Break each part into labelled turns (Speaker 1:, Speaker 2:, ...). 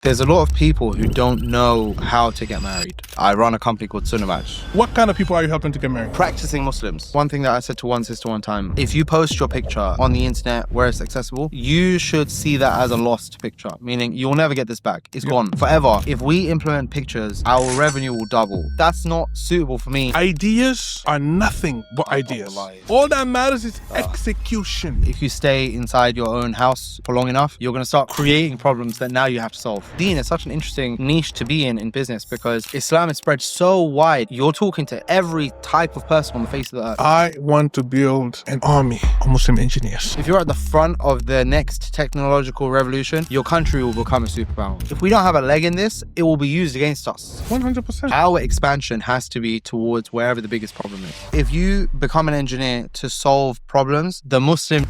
Speaker 1: There's a lot of people who don't know how to get married. I run a company called SunnahMatch.
Speaker 2: What kind of people are you helping to get married?
Speaker 1: Practicing Muslims. One thing that I said to one sister one time, if you post your picture on the internet where it's accessible, you should see that as a lost picture, meaning you'll never get this back. It's gone forever. If we implement pictures, our revenue will double. That's not suitable for me.
Speaker 2: Ideas are nothing but ideas. All that matters is execution.
Speaker 1: If you stay inside your own house for long enough, you're going to start creating problems that now you have to solve. Deen is such an interesting niche to be in business because Islam is spread so wide. You're talking to every type of person on the face of the earth.
Speaker 2: I want to build an army of Muslim engineers.
Speaker 1: If you're at the front of the next technological revolution, your country will become a superpower. If we don't have a leg in this, it will be used against us.
Speaker 2: 100%.
Speaker 1: Our expansion has to be towards wherever the biggest problem is. If you become an engineer to solve problems, the Muslim...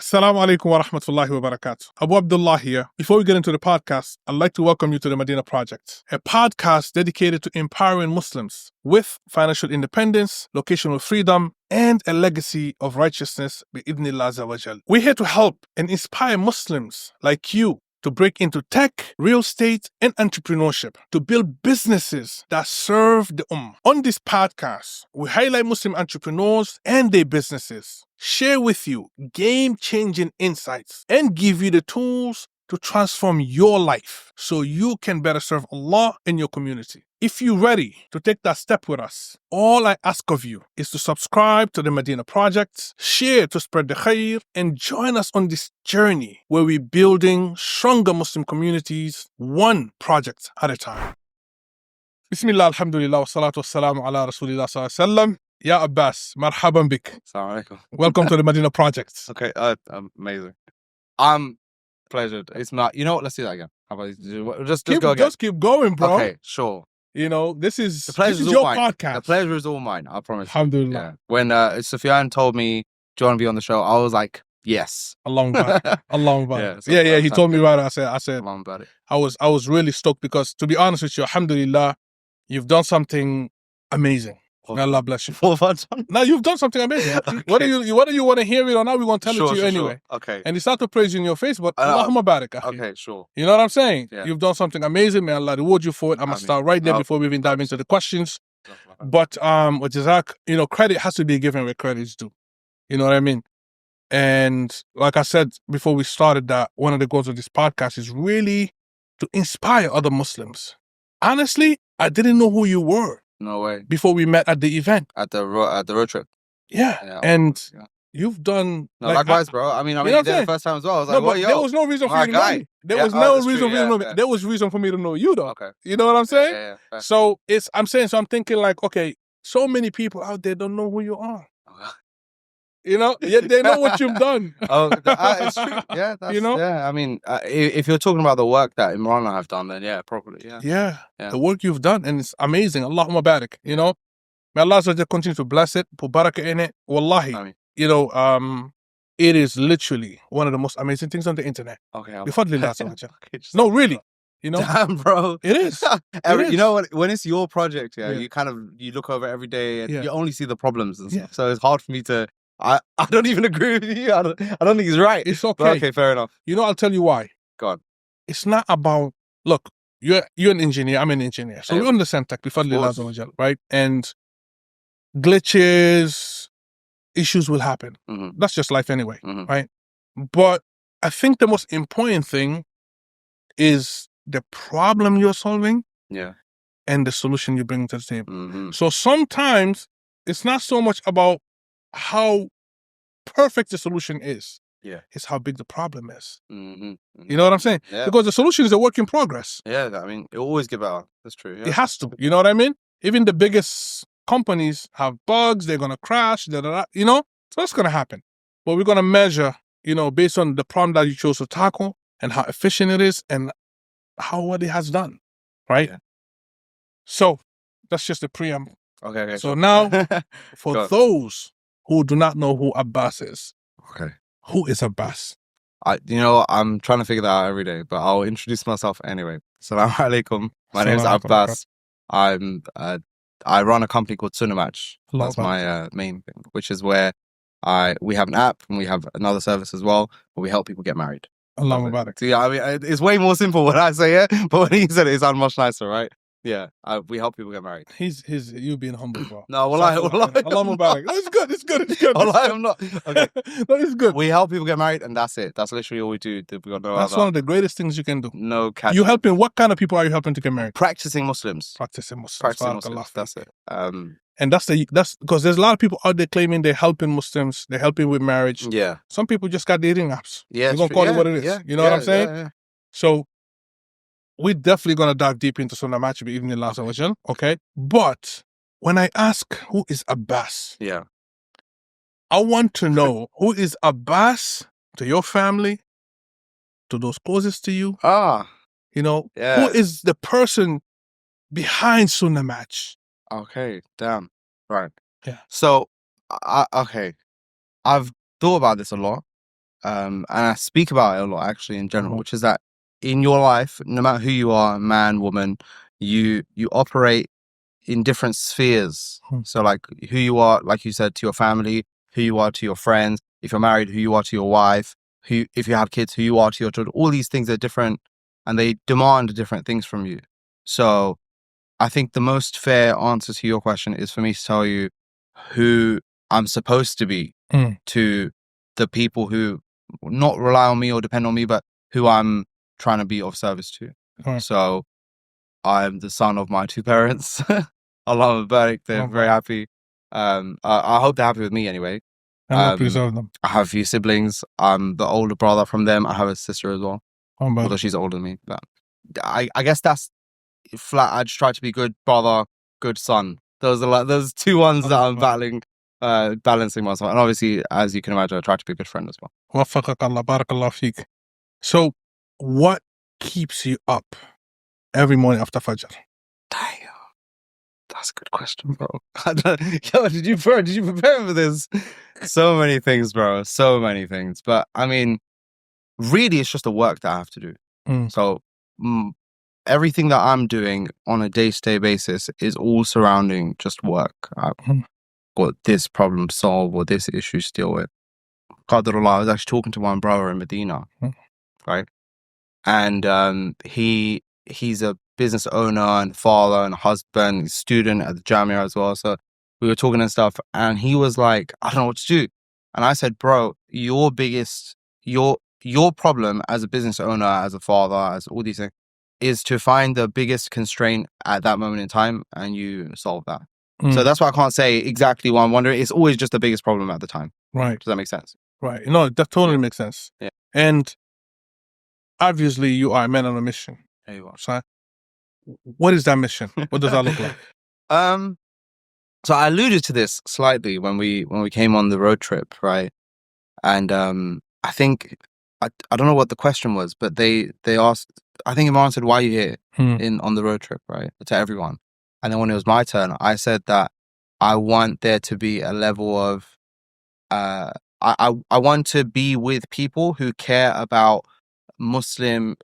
Speaker 2: Assalamu alaikum wa rahmatullahi wa barakatuh. Abu Abdullah here. Before we get into the podcast, I'd like to welcome you to the Madinah Project, a podcast dedicated to empowering Muslims with financial independence, locational freedom, and a legacy of righteousness bi-idhnillah azza wa jal. We're here to help and inspire Muslims like you to break into tech, real estate, and entrepreneurship, to build businesses that serve the Ummah. On this podcast, we highlight Muslim entrepreneurs and their businesses, share with you game-changing insights, and give you the tools to transform your life so you can better serve Allah and your community. If you're ready to take that step with us, all I ask of you is to subscribe to the Madinah Project, share to spread the khair, and join us on this journey where we're building stronger Muslim communities, one project at a time. Bismillah, alhamdulillah, wa salatu wa salamu ala rasulillah sallallahu alaihi wasallam. Ya Abbas, marhaban bik.
Speaker 1: Assalamu alaikum.
Speaker 2: Welcome to the Madinah Project.
Speaker 1: Okay, amazing. Pleasure. It's not. You know what? Let's do that again. How about just go again?
Speaker 2: Just keep going, bro.
Speaker 1: Okay, sure.
Speaker 2: You know, this is
Speaker 1: your
Speaker 2: mine. Podcast.
Speaker 1: The pleasure is all mine. I promise.
Speaker 2: Alhamdulillah.
Speaker 1: Yeah. When Sufyan told me, "Do you want to be on the show?" I was like, "Yes."
Speaker 2: A long time.
Speaker 1: Yeah,
Speaker 2: He told me about it. I said,
Speaker 1: long about it.
Speaker 2: I was really stoked because, to be honest with you, alhamdulillah, you've done something amazing. May Allah bless you. Now you've done something amazing. Okay. Whether you want to hear it or not, we're going to tell it to you anyway.
Speaker 1: Sure. Okay.
Speaker 2: And it's not to praise you in your face, but Allahumma barak.
Speaker 1: Okay, sure.
Speaker 2: You know what I'm saying?
Speaker 1: Yeah.
Speaker 2: You've done something amazing. May Allah reward you for it. I'm going to start right there before we even dive into the questions. But with Jazak, credit has to be given where credit is due. You know what I mean? And like I said before we started, that one of the goals of this podcast is really to inspire other Muslims. Honestly, I didn't know who you were.
Speaker 1: No way.
Speaker 2: Before we met at the event.
Speaker 1: At the road trip.
Speaker 2: Yeah. And you've done...
Speaker 1: No, likewise, bro. I mean, you there the first time as well. I was like, what, yo?
Speaker 2: There was no reason for you to know me. There was no reason for you to know me. There was reason for me to know you, though. Okay. You know what I'm saying?
Speaker 1: Yeah.
Speaker 2: So I'm thinking like, okay, so many people out there don't know who you are. They know what you've done.
Speaker 1: It's true. Yeah, Yeah, I mean, if you're talking about the work that Imran and I have done, then yeah, probably,
Speaker 2: yeah. The work you've done, and it's amazing. Allahumma barak, May Allah continue to bless it, put barakah in it. Wallahi, I mean, it is literally one of the most amazing things on the internet.
Speaker 1: Okay.
Speaker 2: No, really.
Speaker 1: Damn, bro.
Speaker 2: It is.
Speaker 1: You know what? When it's your project, you look over every day and you only see the problems and stuff. So it's hard for me to... I don't even agree with you. I don't think he's right.
Speaker 2: It's okay.
Speaker 1: But okay, fair enough.
Speaker 2: I'll tell you why.
Speaker 1: Go on.
Speaker 2: It's not about... Look, you're an engineer. I'm an engineer. So we understand tech, right? And glitches, issues will happen. Mm-hmm. That's just life anyway, right? But I think the most important thing is the problem you're solving and the solution you bring to the table. Mm-hmm. So sometimes it's not so much about how perfect the solution is. Yeah. It's how big the problem is. Mm-hmm. Mm-hmm. You know what I'm saying? Yeah. Because the solution is a work in progress.
Speaker 1: Yeah, I mean, it will always get better. That's true. Yeah.
Speaker 2: It has to. You know what I mean? Even the biggest companies have bugs. They're going to crash. So that's going to happen. But we're going to measure, based on the problem that you chose to tackle and how efficient it is and what it has done. Right? Yeah. So that's just the preamble.
Speaker 1: Okay.
Speaker 2: So now, for those who do not know who Abbas is.
Speaker 1: Okay.
Speaker 2: Who is Abbas?
Speaker 1: I'm trying to figure that out every day, but I'll introduce myself anyway. Assalamu alaikum. My name is Abbas. I run a company called SunnahMatch. That's my main thing, which is where we have an app and we have another service as well where we help people get married.
Speaker 2: Allah Mubarak.
Speaker 1: So, yeah, I mean, it's way more simple when I say it, but when he said it, it sounds much nicer, right? Yeah, we help people get married.
Speaker 2: He's you being humble, bro.
Speaker 1: No, Allah
Speaker 2: Mubarak. No, it's good. It's good.
Speaker 1: I'm not. Okay,
Speaker 2: no, it's good.
Speaker 1: we help people get married, and that's it. That's literally all we do. We got no
Speaker 2: That's
Speaker 1: other.
Speaker 2: one of the greatest things you can do.
Speaker 1: No catch.
Speaker 2: You helping? What kind of people are you helping to get married?
Speaker 1: Practicing Muslims.
Speaker 2: Practicing Muslims.
Speaker 1: Practicing Muslims. That's it.
Speaker 2: And that's because there's a lot of people out there claiming they're helping Muslims, they're helping with marriage.
Speaker 1: Yeah.
Speaker 2: Some people just got dating apps.
Speaker 1: Yeah.
Speaker 2: You're gonna call it what it is.
Speaker 1: Yeah,
Speaker 2: you know what I'm saying?
Speaker 1: Yeah.
Speaker 2: So we're definitely gonna dive deep into SunnahMatch even in last version. Okay. But when I ask who is Abbas,
Speaker 1: yeah,
Speaker 2: I want to know who is Abbas to your family, to those closest to you. You know, who is the person behind SunnahMatch?
Speaker 1: Okay, damn. Right.
Speaker 2: Yeah.
Speaker 1: So, okay, I've thought about this a lot, and I speak about it a lot actually in general, which is that in your life, no matter who you are, man, woman, you operate in different spheres. So, like who you are, like you said, to your family, who you are to your friends. If you're married, who you are to your wife. If you have kids, who you are to your children. All these things are different, and they demand different things from you. So, I think the most fair answer to your question is for me to tell you who I'm supposed to be to the people who not rely on me or depend on me, but who I'm trying to be of service to. So I'm the son of my two parents. Allah Mubarak. They're very happy. I hope they're happy with me anyway.
Speaker 2: Allah preserve them.
Speaker 1: I have a few siblings. I'm the older brother from them. I have a sister as well, although she's older than me. But I guess that's flat. I just try to be good brother, good son. Those two ones that I'm balancing myself. And obviously, as you can imagine, I try to be a good friend as well.
Speaker 2: Waffaqak Allah, barakallah feek. So, what keeps you up every morning after Fajr?
Speaker 1: Damn, that's a good question, bro. Yo, did you prepare for this? So many things, bro. So many things. But I mean, really, it's just the work that I have to do. So. Everything that I'm doing on a day-to-day basis is all surrounding just work. I've got this problem to solve or this issue to deal with. Qadarullah, I was actually talking to one brother in Medina, right? And he's a business owner and father and husband, student at the Jamia as well. So we were talking and stuff, and he was like, I don't know what to do. And I said, bro, your problem as a business owner, as a father, as all these things, is to find the biggest constraint at that moment in time and you solve that. So that's why I can't say exactly what I'm wondering. It's always just the biggest problem at the time.
Speaker 2: Right.
Speaker 1: Does that make sense?
Speaker 2: Right. No, that totally makes sense.
Speaker 1: Yeah.
Speaker 2: And obviously you are a man on a mission.
Speaker 1: There you are.
Speaker 2: So what is that mission? What does that look like?
Speaker 1: So I alluded to this slightly when we came on the road trip, right? And I think I don't know what the question was, but they asked, I think Imran said, why are you here on the road trip, right? To everyone. And then when it was my turn, I said that I want there to be a level of, I want to be with people who care about Muslim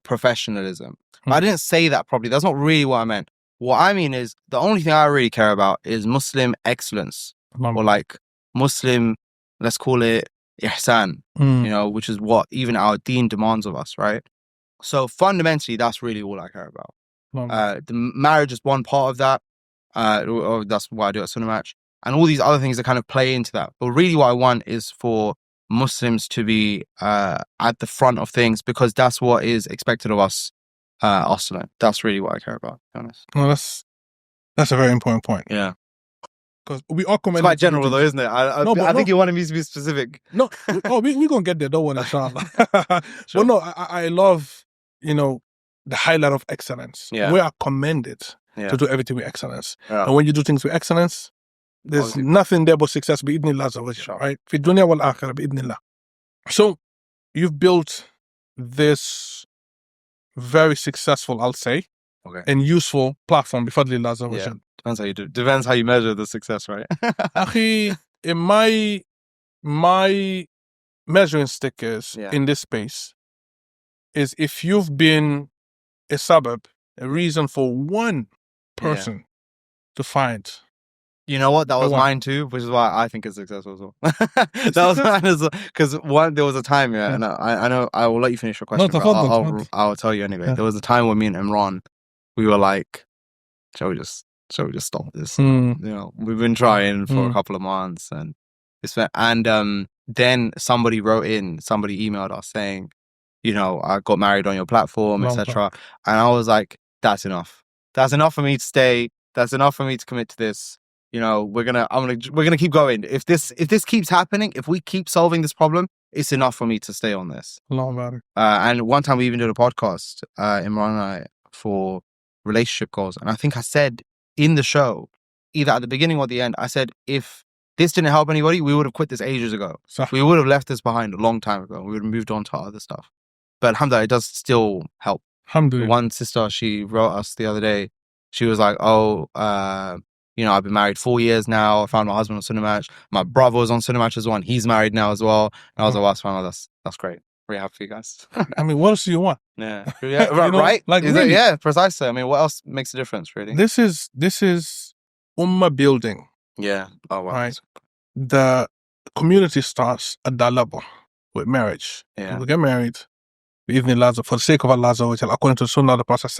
Speaker 1: professionalism. I didn't say that properly. That's not really what I meant. What I mean is the only thing I really care about is Muslim excellence or like Muslim, let's call it ihsan, you know, which is what even our deen demands of us, right? So fundamentally, that's really all I care about. The marriage is one part of that. Or that's why I do at SunnahMatch. And all these other things that kind of play into that. But really what I want is for Muslims to be at the front of things because that's what is expected of us. That's really what I care about, to be honest.
Speaker 2: No, that's a very important point.
Speaker 1: Yeah.
Speaker 2: Because we are commenting.
Speaker 1: It's quite general though, isn't it? I think you wanted me to be specific.
Speaker 2: No, we're going to get there. Don't worry, inshallah. Sure. Well, no, I love, you know, the highlight of excellence.
Speaker 1: Yeah.
Speaker 2: We are commended to do everything with excellence.
Speaker 1: Yeah.
Speaker 2: And when you do things with excellence, there's nothing there but success, bi'idhnillah, right? Fi dunya wal akhirah, bi'idhnillah. So, you've built this very successful, I'll say, and useful platform, bifadlillah.
Speaker 1: Yeah. Depends how you do. Depends how you measure the success, right?
Speaker 2: Akhi, in my measuring stick is in this space is if you've been a sabab, a reason for one person to find
Speaker 1: You know what? That was
Speaker 2: Go on.
Speaker 1: mine too, which is why I think it's successful as well. That was mine as well. Because there was a time, and I know I will let you finish your question, but I'll tell you anyway.
Speaker 2: Yeah.
Speaker 1: There was a time when me and Imran, we were like, shall we just stop this?
Speaker 2: Hmm.
Speaker 1: You know, we've been trying for a couple of months, and then somebody emailed us saying, you know, I got married on your platform, etc. And I was like, that's enough. That's enough for me to stay. That's enough for me to commit to this. You know, we're gonna keep going. If this keeps happening, if we keep solving this problem, it's enough for me to stay on this. And one time we even did a podcast, Imran and I, for relationship goals, and I think I said in the show, either at the beginning or the end, I said if this didn't help anybody, we would have quit this ages ago. We would have left this behind a long time ago. We would have moved on to other stuff. But alhamdulillah, it does still help.
Speaker 2: Alhamdulillah.
Speaker 1: One sister, she wrote us the other day. She was like, "Oh, you know, I've been married 4 years now. I found my husband on SunnahMatch. My brother was on SunnahMatch as well, and he's married now as well." And I was like, "Wow, that's great. Really happy for you guys."
Speaker 2: I mean, what else do you want?
Speaker 1: Yeah,
Speaker 2: right? Like, really?
Speaker 1: Yeah, precisely. I mean, what else makes a difference, really?
Speaker 2: This is Ummah building.
Speaker 1: Yeah. Oh, wow.
Speaker 2: Right. The community starts at that level with marriage.
Speaker 1: Yeah.
Speaker 2: People get married. For the sake of Allah, according to the Sunnah of the Prophet,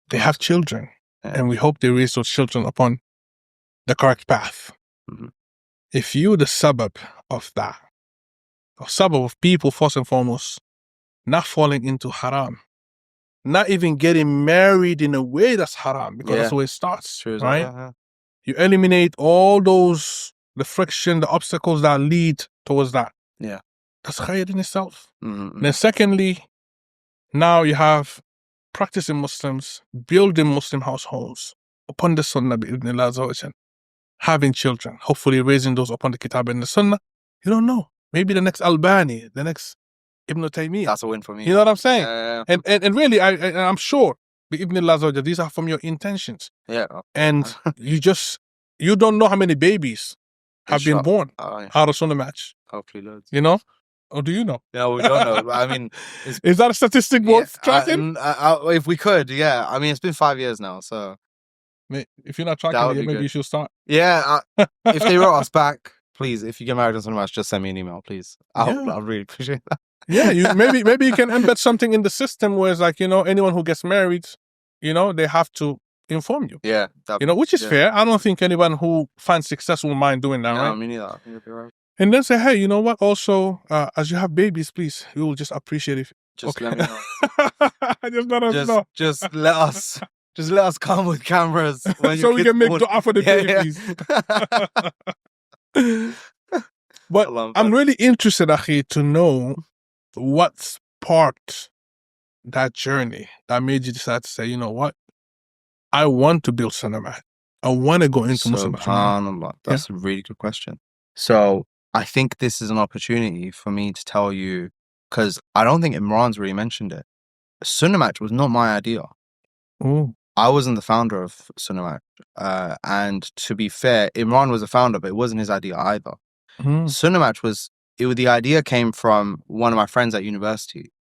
Speaker 2: they have children. Yeah. And we hope they raise those children upon the correct path. Mm-hmm. If you, the suburb of that, a suburb of people, first and foremost, not falling into haram, not even getting married in a way that's haram, because that's the way it starts. True, right? Yeah. You eliminate all the friction, the obstacles that lead towards that. Yeah. That's khair in itself. Mm-hmm. Then secondly, now you have practicing Muslims, building Muslim households upon the Sunnah, having children, hopefully raising those upon the Kitab and the Sunnah. You don't know. Maybe the next Albani, the next Ibn Taymiyyah.
Speaker 1: That's a win for me.
Speaker 2: You know what I'm saying? And really, I'm sure, these are from your intentions. Yeah. And you don't know how many babies have been born out of SunnahMatch.
Speaker 1: Hopefully loads.
Speaker 2: You know? Or do you know?
Speaker 1: No, we don't know. I mean,
Speaker 2: is that a statistic worth tracking?
Speaker 1: If we could, yeah. I mean, it's been 5 years now, so
Speaker 2: if you're not tracking it, maybe you should start.
Speaker 1: Yeah, if they wrote us back, please, if you get married on SunnahMatch, just send me an email, please. I'd really appreciate that.
Speaker 2: Yeah, maybe you can embed something in the system where it's like, you know, anyone who gets married, you know, they have to inform you.
Speaker 1: Yeah.
Speaker 2: Which is fair. I don't think anyone who finds success will mind doing that, right?
Speaker 1: No, me neither. I think you're right.
Speaker 2: And then say, hey, you know what? Also, as you have babies, please, we will just appreciate it.
Speaker 1: Just let me know.
Speaker 2: Just let us know.
Speaker 1: Just let us come with cameras when
Speaker 2: so we can make dua for the babies. But I'm really interested, Akhi, to know what sparked that journey that made you decide to say, you know what? I want to build SunnahMatch. I want to go into Muslim.
Speaker 1: SubhanAllah. That's a really good question. So I think this is an opportunity for me to tell you, because I don't think Imran's really mentioned it. SunnahMatch was not my idea.
Speaker 2: Ooh.
Speaker 1: I wasn't the founder of SunnahMatch. And to be fair, Imran was the founder, but it wasn't his idea either. SunnahMatch the idea came from one of my friends at university.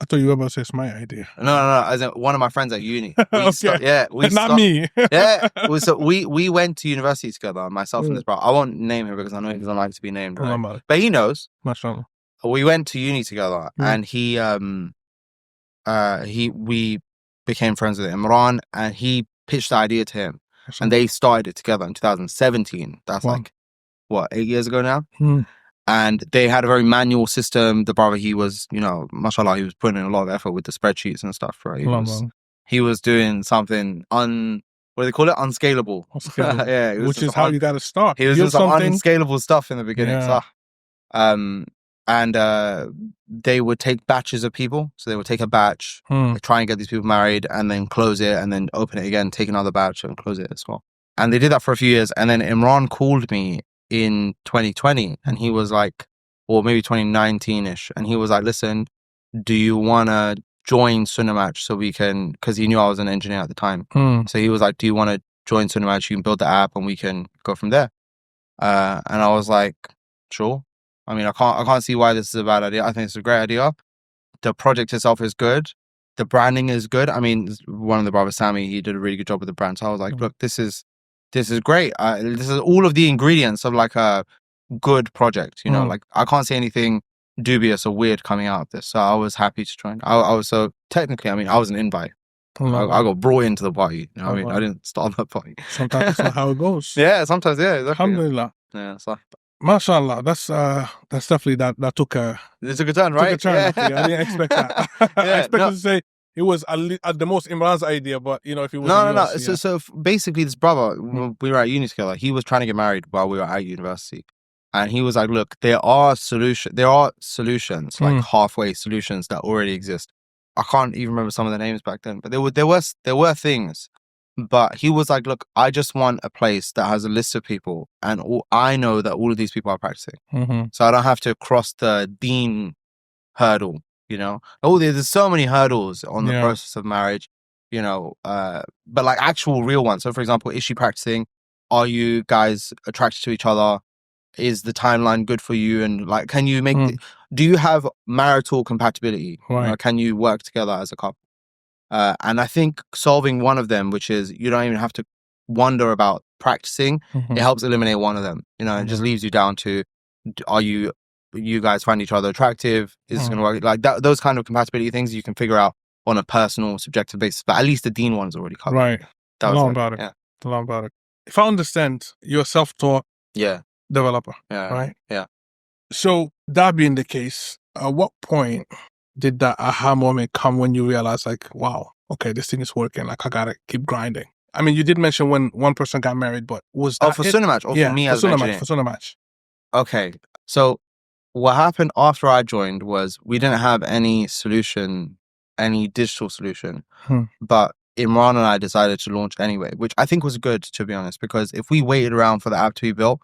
Speaker 2: I thought you were about to say it's my idea.
Speaker 1: No. As in one of my friends at uni.
Speaker 2: Okay. Not me.
Speaker 1: Yeah. So we went to university together, myself and this brother. I won't name him because I know he doesn't like to be named. Right? But he knows.
Speaker 2: Mashallah.
Speaker 1: We went to uni together, and we became friends with Imran, and he pitched the idea to him, and they started it together in 2017. That's like 8 years ago now. And they had a very manual system. The brother, he was, you know, mashallah, he was putting in a lot of effort with the spreadsheets and stuff, right? He was doing something what do they call it? Unscalable.
Speaker 2: Yeah. Which is how you got to start.
Speaker 1: He was doing some unscalable stuff in the beginning. Yeah. And they would take batches of people. So they would take a batch, try and get these people married, and then close it, and then open it again, take another batch and close it as well. And they did that for a few years. And then Imran called me in 2020, and he was like, or maybe 2019-ish, and he was like, listen, do you want to join SunnahMatch so we can, because he knew I was an engineer at the time. So he was like, do you want to join SunnahMatch? You can build the app and we can go from there. And I was like, sure. I mean, I can't see why this is a bad idea. I think it's a great idea. The project itself is good. The branding is good. I mean, one of the brothers, Sammy, he did a really good job with the brand. So I was like, look, this is this is great. This is all of the ingredients of like a good project, you know, like I can't see anything dubious or weird coming out of this. So I was happy to join. I was, so technically, I mean, I was an invite. I got brought into the party. You know what I mean? I didn't start the party.
Speaker 2: Sometimes that's not how it goes.
Speaker 1: Yeah, sometimes, yeah, exactly.
Speaker 2: Alhamdulillah.
Speaker 1: Yeah, so.
Speaker 2: MashaAllah, that's definitely that took a...
Speaker 1: It took a turn, right?
Speaker 2: Took a turn, I didn't expect that. I expected to say it was at the most Imran's idea, but you know, if it was
Speaker 1: No. So basically this brother, we were at uni together, he was trying to get married while we were at university. And he was like, look, there are solutions, like halfway solutions that already exist. I can't even remember some of the names back then, but there were things. But he was like, look, I just want a place that has a list of people, and I know that all of these people are practicing. So I don't have to cross the deen hurdle, you know? Oh, there's so many hurdles on the process of marriage, you know, but like actual real ones. So for example, is she practicing? Are you guys attracted to each other? Is the timeline good for you? And like, can you make, do you have marital compatibility?
Speaker 2: Right.
Speaker 1: Can you work together as a couple? And I think solving one of them, which is you don't even have to wonder about practicing, it helps eliminate one of them. You know, it just leaves you down to, are you guys find each other attractive? Is this going to work? Like that, those kind of compatibility things you can figure out on a personal, subjective basis. But at least the Dean one's already covered.
Speaker 2: Right.
Speaker 1: Long
Speaker 2: about it. If I understand, you're a self-taught developer, right?
Speaker 1: Yeah.
Speaker 2: So that being the case, at what point did that aha moment come when you realized, like, wow, okay, this thing is working. Like, I gotta keep grinding. I mean, you did mention when one person got married, but was that
Speaker 1: for SunnahMatch or for me as an engineer?
Speaker 2: For SunnahMatch.
Speaker 1: Okay, so what happened after I joined was we didn't have any solution, any digital solution, but Imran and I decided to launch anyway, which I think was good, to be honest, because if we waited around for the app to be built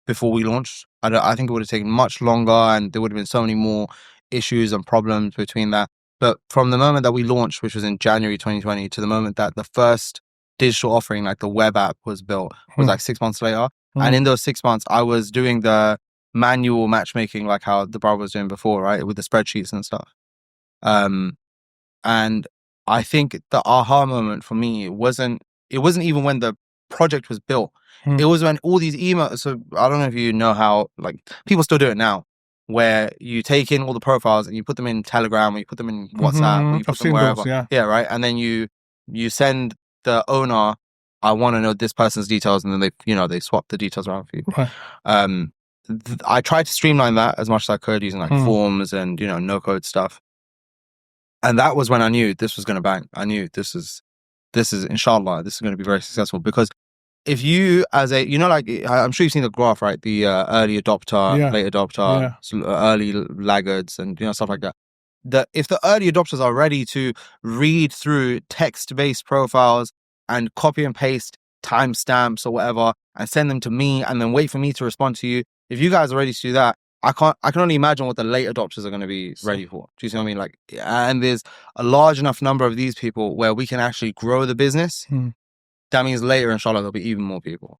Speaker 1: before we launched, I think it would have taken much longer, and there would have been so many more issues and problems between that. But from the moment that we launched, which was in January 2020, to the moment that the first digital offering, like the web app, was built, was like 6 months later. And in those 6 months, I was doing the manual matchmaking, like how the brother was doing before, right, with the spreadsheets and stuff. And I think the aha moment for me, it wasn't even when the project was built. It was when all these emails. So I don't know if you know how, like, people still do it now, where you take in all the profiles and you put them in Telegram, or you put them in WhatsApp, or you put them wherever.
Speaker 2: Those,
Speaker 1: yeah, right. And then you send the owner, I want to know this person's details, and then they swap the details around for you.
Speaker 2: Right.
Speaker 1: I tried to streamline that as much as I could using like forms and no code stuff. And that was when I knew this was going to bang. I knew this is inshallah, this is going to be very successful, because if you like, I'm sure you've seen the graph, right? The early adopter, late adopter, early laggards, and stuff like that. If the early adopters are ready to read through text-based profiles and copy and paste timestamps or whatever and send them to me and then wait for me to respond to you, if you guys are ready to do that, I can only imagine what the late adopters are going to be ready for. Do you see what I mean? Like, and there's a large enough number of these people where we can actually grow the business. That means later, inshallah, there'll be even more people.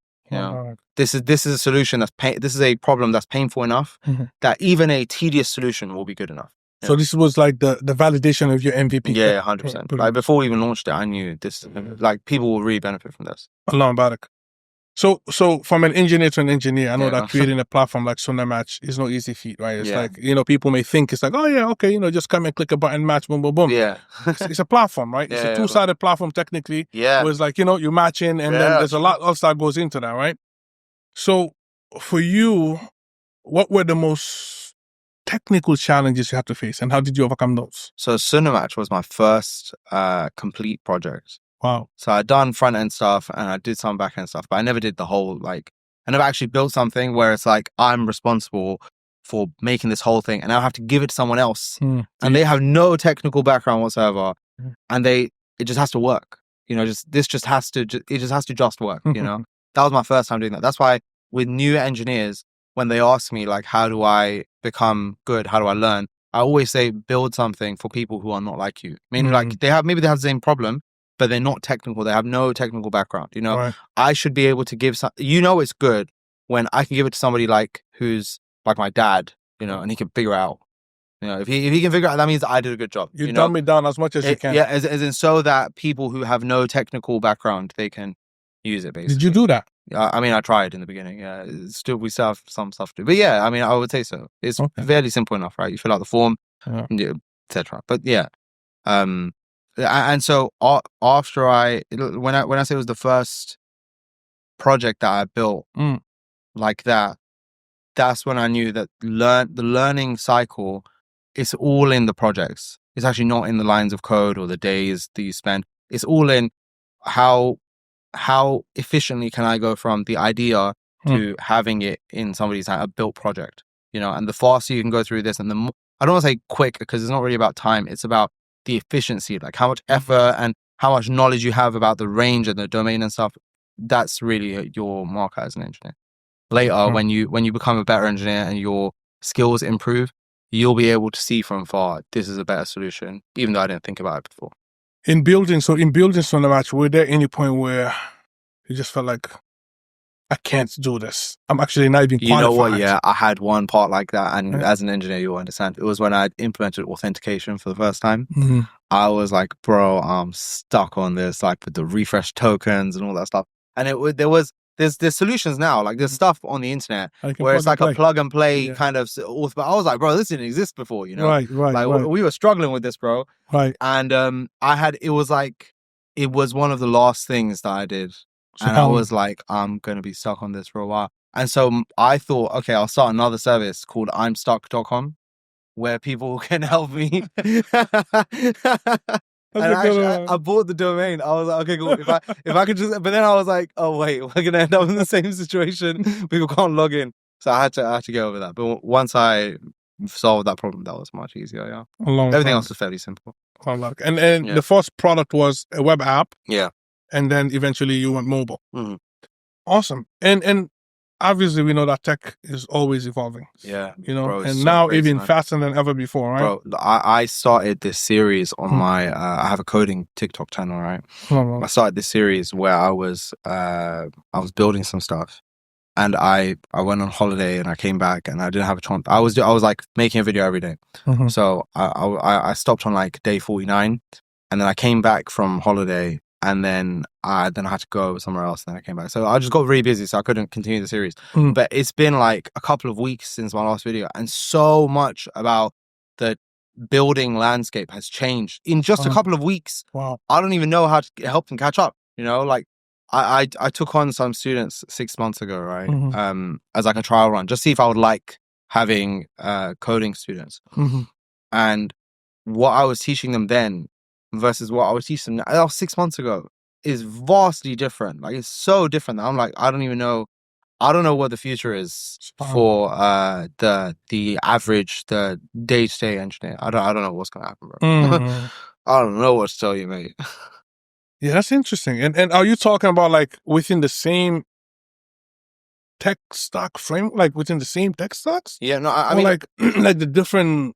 Speaker 1: This is a solution this is a problem that's painful enough that even a tedious solution will be good enough.
Speaker 2: So this was like the validation of your MVP.
Speaker 1: Yeah, 100%. Like, before we even launched it, I knew this. Like, people will really benefit from this.
Speaker 2: Allah Barak. So from an engineer to an engineer, I know that creating a platform like SunnahMatch is no easy feat, right? It's like, people may think it's like, oh yeah, okay, just come and click a button, match, boom, boom, boom.
Speaker 1: Yeah.
Speaker 2: It's a platform, right? It's a two-sided platform technically. Yeah. Where it's like, you're matching, and then there's a lot else that goes into that, right? So for you, what were the most technical challenges you had to face, and how did you overcome those?
Speaker 1: So SunnahMatch was my first complete project.
Speaker 2: Wow.
Speaker 1: So I'd done front end stuff and I did some back end stuff, but I never did the whole, like, I never actually built something where it's like, I'm responsible for making this whole thing and I'll have to give it to someone else. And they have no technical background whatsoever. And it just has to work. It just has to just work, That was my first time doing that. That's why with new engineers, when they ask me, like, how do I become good? How do I learn? I always say, build something for people who are not like you. Meaning, like, maybe they have the same problem, but they're not technical. They have no technical background.
Speaker 2: Right.
Speaker 1: I should be able to give it's good when I can give it to somebody like who's like my dad, and he can figure out. If he can figure out, that means I did a good job.
Speaker 2: You dumb it down as much as you can.
Speaker 1: Yeah, as in so that people who have no technical background, they can use it, basically.
Speaker 2: Did you do that?
Speaker 1: I mean, I tried in the beginning. Yeah, we still have some stuff to do. But yeah, I mean, I would say so. It's fairly simple enough, right? You fill out the form, etc. But yeah, and so after when I say it was the first project that I built like that, that's when I knew that the learning cycle is all in the projects. It's actually not in the lines of code or the days that you spend. It's all in how efficiently can I go from the idea to having it in somebody's hand, a built project, and the faster you can go through this, and I don't want to say quick because it's not really about time. It's about the efficiency, like how much effort and how much knowledge you have about the range and the domain and stuff. That's really your marker as an engineer. Later, when you become a better engineer and your skills improve, you'll be able to see from far, this is a better solution, even though I didn't think about it before.
Speaker 2: In building SunnahMatch, were there any point where you just felt like, I can't do this? I'm actually not even qualified.
Speaker 1: You know what? Yeah, I had one part like that. And as an engineer, you'll understand. It was when I implemented authentication for the first time. I was like, bro, I'm stuck on this, like with the refresh tokens and all that stuff. And there's solutions now, like there's stuff on the internet where it's like a plug and play kind of. But I was like, bro, this didn't exist before,
Speaker 2: Right.
Speaker 1: We were struggling with this, bro.
Speaker 2: Right.
Speaker 1: And it was one of the last things that I did. And I was like, I'm going to be stuck on this for a while. And so I thought, okay, I'll start another service called I'mStuck.com where people can help me. I bought the domain. I was like, okay, cool. If I could just, but then I was like, oh wait, we're gonna end up in the same situation. People can't log in, so I had to get over that. But once I solved that problem, that was much easier. Yeah, everything else was fairly simple.
Speaker 2: And the first product was a web app.
Speaker 1: Yeah,
Speaker 2: and then eventually you went mobile. Awesome. And obviously we know that tech is always evolving.
Speaker 1: Yeah.
Speaker 2: Bro, and so now crazy, even faster than ever before, right?
Speaker 1: Bro, I started this series on my, I have a coding TikTok channel, right? I started this series where I was building some stuff and I went on holiday and I came back and I didn't have a chance. I was like making a video every day. So I stopped on like day 49 and then I came back from holiday. And then I had to go somewhere else. And then I came back. So I just got really busy. So I couldn't continue the series. But it's been like a couple of weeks since my last video. And so much about the building landscape has changed in just a couple of weeks.
Speaker 2: Wow.
Speaker 1: I don't even know how to help them catch up. Like I took on some students 6 months ago, right? As like a trial run, just see if I would like having coding students. And what I was teaching them then versus what I was teaching them now, 6 months ago is vastly different. Like it's so different that I'm like, I don't know what the future is for the average, the day-to-day engineer. I don't know what's gonna happen, bro. I don't know what to tell you, mate.
Speaker 2: Yeah, that's interesting. And are you talking about like within the same tech stack frame, like within the same tech stacks?
Speaker 1: Yeah, no, I mean
Speaker 2: like like the different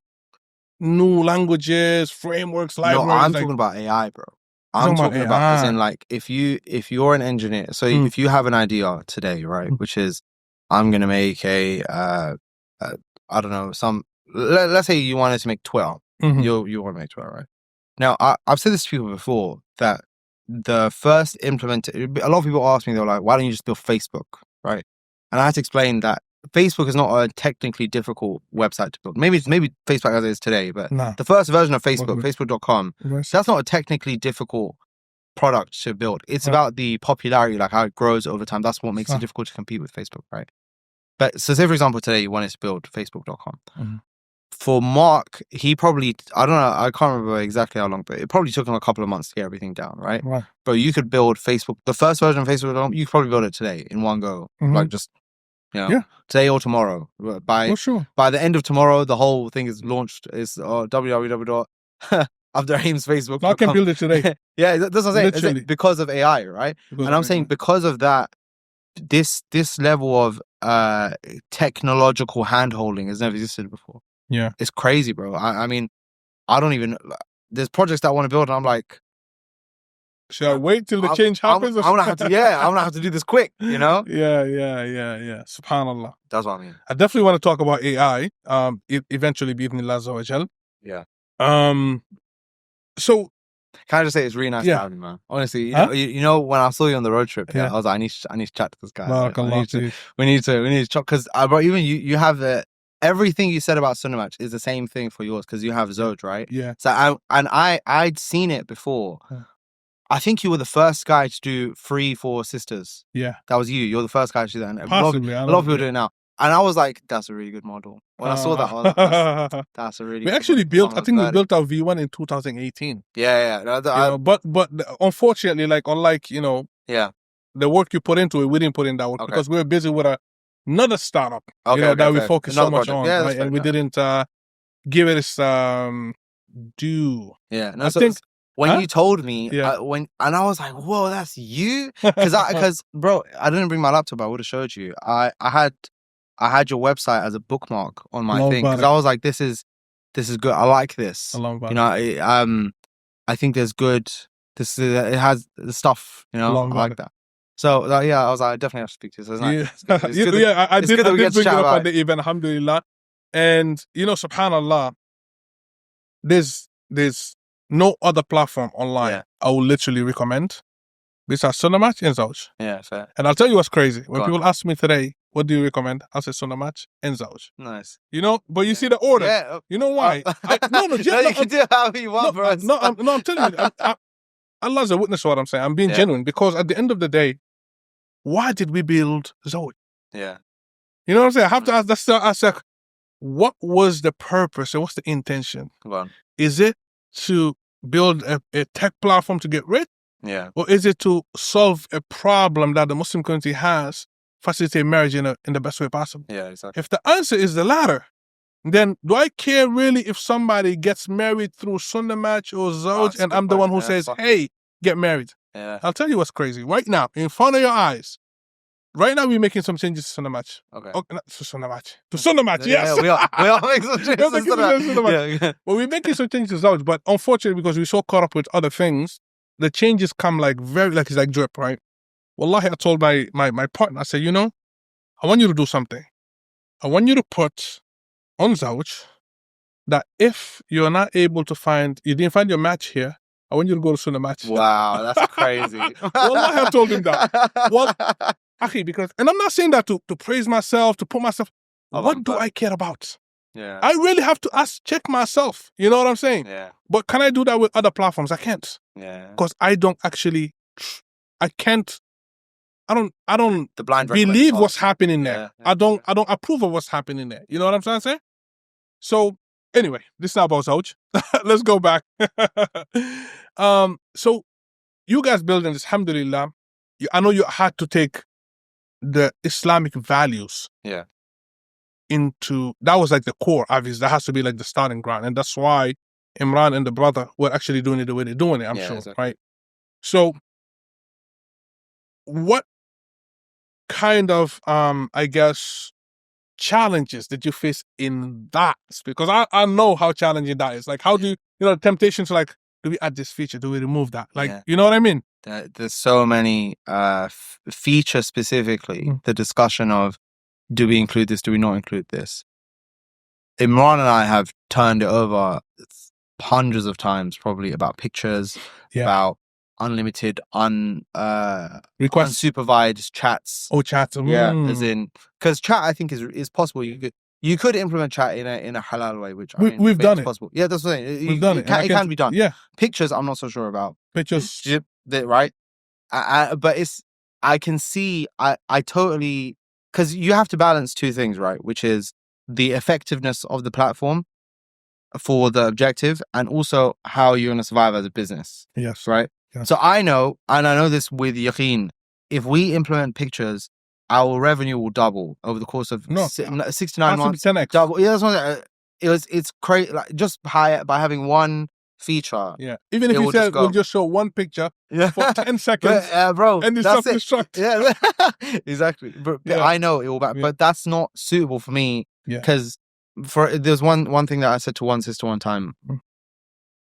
Speaker 2: new languages, frameworks, libraries.
Speaker 1: No, I'm talking about AI, bro. I'm talking about as in like if you're an engineer, so if you have an idea today, right, which is I'm gonna make a I don't know, let's say you wanted to make 12. You want to make 12, right? Now I've said this to people before that the first a lot of people ask me, they're like, why don't you just build Facebook, right? And I had to explain that Facebook is not a technically difficult website to build. Maybe Facebook as it is today, but the first version of Facebook, Facebook.com, that's not a technically difficult product to build. It's about the popularity, like how it grows over time. That's what makes it difficult to compete with Facebook, right? But so say, for example, today you wanted to build Facebook.com. For Mark, he probably, I don't know, I can't remember exactly how long, but it probably took him a couple of months to get everything down, right? But you could build Facebook, the first version of Facebook.com, you could probably build it today in one go, like just today or tomorrow. By the end of tomorrow, the whole thing is launched. It's www.abdurrahim's
Speaker 2: I can build it today.
Speaker 1: Yeah, that's what I'm saying. Because of AI, right? And I'm saying because of that, this level of technological hand-holding has never existed before.
Speaker 2: Yeah.
Speaker 1: It's crazy, bro. I mean, I don't even... There's projects that I want to build and I'm like...
Speaker 2: Should I wait till the change happens?
Speaker 1: I'm gonna have to do this quick,
Speaker 2: Yeah. Subhanallah.
Speaker 1: That's what I mean.
Speaker 2: I definitely want to talk about AI. Eventually, bi'idhnillah azza wa jal.
Speaker 1: Yeah.
Speaker 2: So
Speaker 1: Can I just say it's really nice to have you, man? Honestly, you know, when I saw you on the road trip, I was like, I need to chat to this guy. We need to chat because bro, even you have everything you said about SunnahMatch is the same thing for yours because you have Zoj, right?
Speaker 2: Yeah.
Speaker 1: So I'd seen it before. I think you were the first guy to do free for sisters.
Speaker 2: Yeah.
Speaker 1: That was you. You're the first guy to do that. And
Speaker 2: Possibly.
Speaker 1: a lot of people do it now. And I was like, that's a really good model. When I saw that, I was like, that's a really good
Speaker 2: actually
Speaker 1: model.
Speaker 2: built, I think we built our V1 in 2018.
Speaker 1: Yeah.
Speaker 2: But unfortunately, like, unlike,
Speaker 1: yeah,
Speaker 2: the work you put into it, we didn't put in that work because we were busy with another startup, that we focused so much on.
Speaker 1: Yeah,
Speaker 2: right? And we didn't give it its due.
Speaker 1: Yeah. No,
Speaker 2: I think...
Speaker 1: When you told me, I was like, "Whoa, that's you!" Because bro, I didn't bring my laptop. I would have showed you. I had your website as a bookmark on my thing because I was like, "This is good. I like this." I think there's good. It has the stuff. I like that. So I was like, I definitely have to speak to you. So it's nice.
Speaker 2: I did bring it up at the event. Alhamdulillah, and subhanallah, there's no other platform online I will literally recommend besides SunnahMatch and Zoj.
Speaker 1: Yeah, fair.
Speaker 2: And I'll tell you what's crazy. When people ask me today, what do you recommend? I'll say SunnahMatch and Zoj.
Speaker 1: Nice.
Speaker 2: But you see the order.
Speaker 1: Yeah.
Speaker 2: You know why?
Speaker 1: You can do it however you want, bro.
Speaker 2: I'm telling you. Allah's a witness to what I'm saying. I'm being genuine because at the end of the day, why did we build Zoj?
Speaker 1: Yeah.
Speaker 2: You know what I'm saying? I have to ask, what was the purpose and what's the intention?
Speaker 1: Come on.
Speaker 2: Is it to build a tech platform to get rich?
Speaker 1: Yeah.
Speaker 2: Or is it to solve a problem that the Muslim community has, facilitate marriage in the best way possible?
Speaker 1: Yeah, exactly.
Speaker 2: If the answer is the latter, then do I care really if somebody gets married through SunnahMatch or Zoj and I'm the one who says, hey, get married?
Speaker 1: Yeah.
Speaker 2: I'll tell you what's crazy. Right now, in front of your eyes, right now we're making some changes to SunnahMatch.
Speaker 1: Okay.
Speaker 2: Not to SunnahMatch. To SunnahMatch, yes.
Speaker 1: Yeah, we are making some changes to SunnahMatch.
Speaker 2: Yeah. Well, we're making some changes to Zoj, but unfortunately, because we're so caught up with other things, the changes come it's like drip, right? Wallahi, I told my partner, I said, I want you to do something. I want you to put on Zoj that if you're not able to you didn't find your match here, I want you to go to SunnahMatch.
Speaker 1: Wow, that's crazy.
Speaker 2: Wallahi, I told him that. Well, because, and I'm not saying that to praise myself, to put myself, what do I care about?
Speaker 1: Yeah.
Speaker 2: I really have to check myself. You know what I'm saying?
Speaker 1: Yeah.
Speaker 2: But can I do that with other platforms? I can't.
Speaker 1: Yeah.
Speaker 2: Because I don't
Speaker 1: the blind
Speaker 2: believe what's happening there.
Speaker 1: Yeah.
Speaker 2: I don't approve of what's happening there. You know what I'm trying to say? So anyway, this is not about Zoj. Let's go back. So you guys building this, alhamdulillah, I know you had to take the Islamic values that was like the core, obviously. That has to be like the starting ground. And that's why Imran and the brother were actually doing it the way they're doing it, I'm sure, exactly. Right? So what kind of, challenges did you face in that? Because I know how challenging that is. Like, how do the temptation to do we add this feature? Do we remove that? You know what I mean?
Speaker 1: There's so many features specifically. The discussion of, do we include this? Do we not include this? Imran and I have turned it over hundreds of times, probably, about pictures, about unlimited, unsupervised chats.
Speaker 2: Oh, chats.
Speaker 1: Yeah, as in, because chat, I think, is possible. You could implement chat in a halal way, which
Speaker 2: we've done it.
Speaker 1: Possible. Yeah, that's what I'm saying.
Speaker 2: We've done it.
Speaker 1: It can be done.
Speaker 2: Yeah.
Speaker 1: Pictures, I'm not so sure about.
Speaker 2: Pictures,
Speaker 1: right? But I can see. I totally, because you have to balance two things, right? Which is the effectiveness of the platform for the objective, and also how you're going to survive as a business.
Speaker 2: Yes.
Speaker 1: Right. Yeah. So I know this with yaqeen. If we implement pictures, our revenue will double over the course of 6 to 9 months.
Speaker 2: 10x.
Speaker 1: Double. Yeah, that's what it's crazy. Like, just by having one feature.
Speaker 2: Yeah. Even if you said we'll just show one picture for 10 seconds,
Speaker 1: bro,
Speaker 2: and it's self-destruct.
Speaker 1: Yeah, exactly. But I know it will back, but that's not suitable for me. Because there's one thing that I said to one sister one time.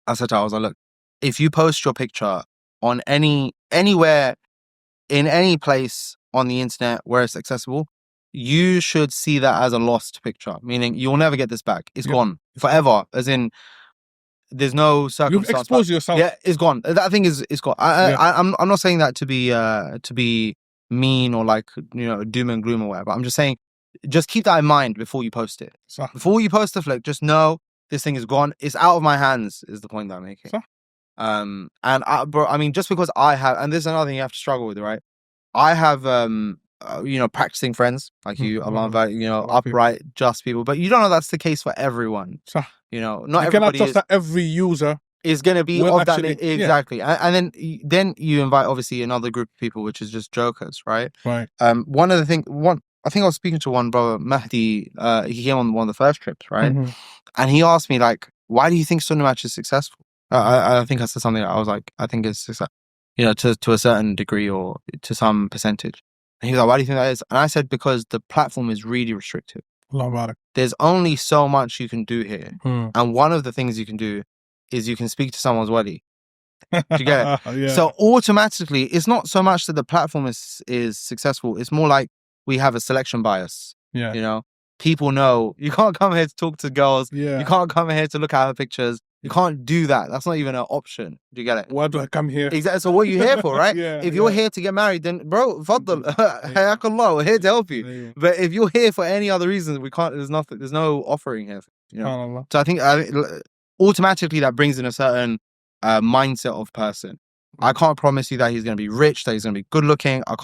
Speaker 1: I said to her, I was like, look, if you post your picture on anywhere, in any place on the internet where it's accessible, you should see that as a lost picture, meaning you'll never get this back. It's gone forever. As in, there's no
Speaker 2: You've
Speaker 1: circumstance.
Speaker 2: exposed yourself.
Speaker 1: Yeah, it's gone. That thing is gone. I'm not saying that to be mean or like, you know, doom and gloom or whatever. I'm just saying, just keep that in mind before you post it.
Speaker 2: So,
Speaker 1: Before you post the flick, just know this thing is gone. It's out of my hands. Is the point that I'm making.
Speaker 2: So?
Speaker 1: And bro, I mean, just because I have, and this is another thing you have to struggle with, right? I have, you know, practicing friends like you, Allah, you know, upright, just people. But you don't know that's the case for everyone.
Speaker 2: So,
Speaker 1: you know, not
Speaker 2: you
Speaker 1: everybody
Speaker 2: cannot trust that every user
Speaker 1: is going to be
Speaker 2: will
Speaker 1: of that.
Speaker 2: actually-
Speaker 1: Exactly. And then you invite obviously another group of people, which is just jokers, right?
Speaker 2: Right.
Speaker 1: One of the things, I think I was speaking to one brother, Mahdi, he came on one of the first trips, right?
Speaker 2: Mhm.
Speaker 1: And he asked me, like, why do you think SunnahMatch is successful? I think I said something that I was like, I think it's success, you know, to a certain degree or to some percentage. And he was like, why do you think that is? And I said, because the platform is really restrictive.
Speaker 2: Allah Barak.
Speaker 1: There's only so much you can do here.
Speaker 2: Hmm.
Speaker 1: And one of the things you can do is you can speak to someone's Wali. Do you get it?
Speaker 2: Yeah.
Speaker 1: So automatically, it's not so much that the platform is successful. It's more like we have a selection bias.
Speaker 2: Yeah.
Speaker 1: You know, people know you can't come here to talk to girls.
Speaker 2: Yeah.
Speaker 1: You can't come here to look at her pictures. You can't do that. That's not even an option. Do you get it?
Speaker 2: Why do I come here?
Speaker 1: Exactly. So what are you here for, right?
Speaker 2: Yeah,
Speaker 1: If you're
Speaker 2: yeah.
Speaker 1: here to get married, then bro, faddal, hayakallah, we're here to help you.
Speaker 2: Yeah.
Speaker 1: But if you're here for any other reason, we can't. There's nothing. There's no offering here. You know.
Speaker 2: SubhanAllah.
Speaker 1: So I think automatically that brings in a certain mindset of person. I can't promise you that he's going to be rich, that he's going to be good looking. I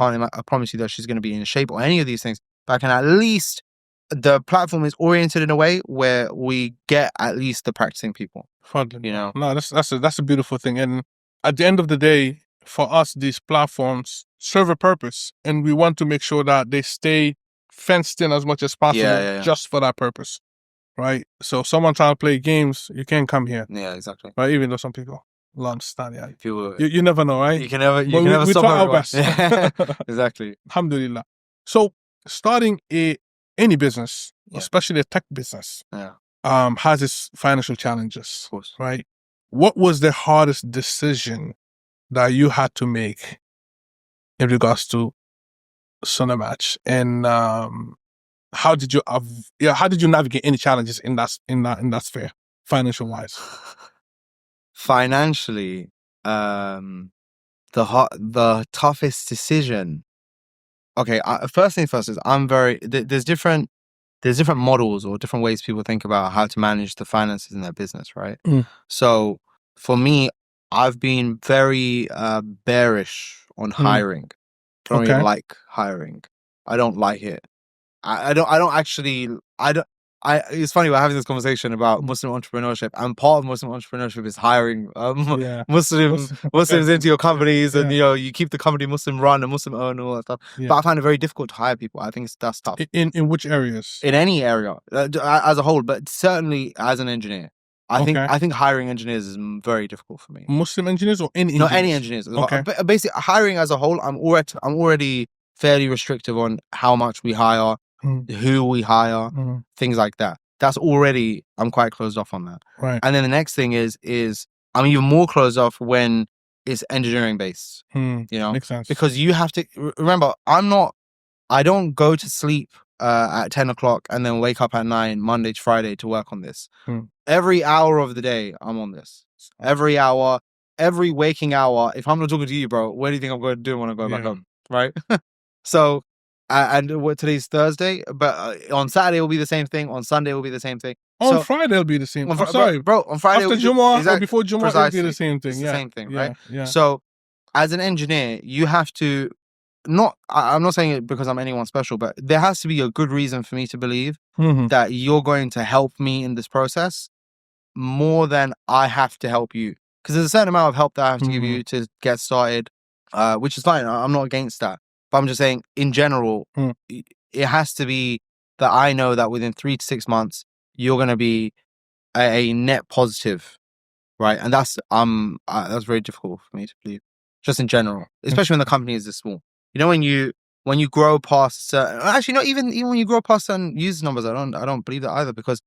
Speaker 1: promise you that she's going to be in shape or any of these things. But I can at least, the platform is oriented in a way where we get at least the practicing people.
Speaker 2: Fadlan.
Speaker 1: You know.
Speaker 2: No, that's a beautiful thing. And at the end of the day, for us, these platforms serve a purpose, and we want to make sure that they stay fenced in as much as possible,
Speaker 1: Yeah.
Speaker 2: just for that purpose, right? So, someone trying to play games, you can't come here,
Speaker 1: Yeah, exactly.
Speaker 2: right? Even though some people will understand, yeah.
Speaker 1: If you
Speaker 2: You never know, right?
Speaker 1: You can never
Speaker 2: we
Speaker 1: stop
Speaker 2: try our
Speaker 1: everyone.
Speaker 2: best.
Speaker 1: Yeah, exactly.
Speaker 2: Alhamdulillah. So, starting any business,
Speaker 1: Yeah.
Speaker 2: especially a tech business,
Speaker 1: Yeah,
Speaker 2: has its financial challenges,
Speaker 1: of course.
Speaker 2: right? What was the hardest decision that you had to make in regards to SunnahMatch, and how did you navigate any challenges in that sphere, financial wise?
Speaker 1: Financially, the toughest decision. Okay, first thing first is there's different models or different ways people think about how to manage the finances in their business, right?
Speaker 2: Mm.
Speaker 1: So for me, I've been very bearish on hiring. I don't really like hiring. I don't like it. It's funny, we're having this conversation about Muslim entrepreneurship, and part of Muslim entrepreneurship is hiring Muslims into your companies, and you know, you keep the company Muslim run and Muslim owned and all that stuff.
Speaker 2: Yeah.
Speaker 1: But I find it very difficult to hire people. I think that's tough.
Speaker 2: In which areas?
Speaker 1: In any area, as a whole, but certainly as an engineer. I think hiring engineers is very difficult for me.
Speaker 2: Muslim engineers or any engineers?
Speaker 1: No, any engineers.
Speaker 2: Okay.
Speaker 1: Basically, hiring as a whole, I'm already fairly restrictive on how much we hire, who we hire, things like that. That's already, I'm quite closed off on that.
Speaker 2: Right.
Speaker 1: And then the next thing is I'm even more closed off when it's engineering based. You know,
Speaker 2: Makes sense.
Speaker 1: because you have to remember, I don't go to sleep at 10 o'clock and then wake up at 9 Monday to Friday to work on this. Every hour of the day I'm on this. Every hour, every waking hour. If I'm not talking to you, bro, what do you think I'm going to do when I go back home? Right? So, and today's Thursday, but on Saturday it will be the same thing. On Sunday it will be the same thing.
Speaker 2: On Friday it'll be the same. Sorry,
Speaker 1: bro. On Friday
Speaker 2: after Jumu'ah or before Jumu'ah it'll be the same thing.
Speaker 1: It's
Speaker 2: the
Speaker 1: same thing, right?
Speaker 2: Yeah.
Speaker 1: So, as an engineer, you have to I'm not saying it because I'm anyone special, but there has to be a good reason for me to believe that you're going to help me in this process more than I have to help you. Because there's a certain amount of help that I have to give you to get started, which is fine. I'm not against that. But I'm just saying, in general, it has to be that I know that within 3 to 6 months, you're going to be a net positive, right? And that's very difficult for me to believe, just in general, especially when the company is this small. You know, when you grow past certain, actually, not even when you grow past certain user numbers, I don't believe that either, because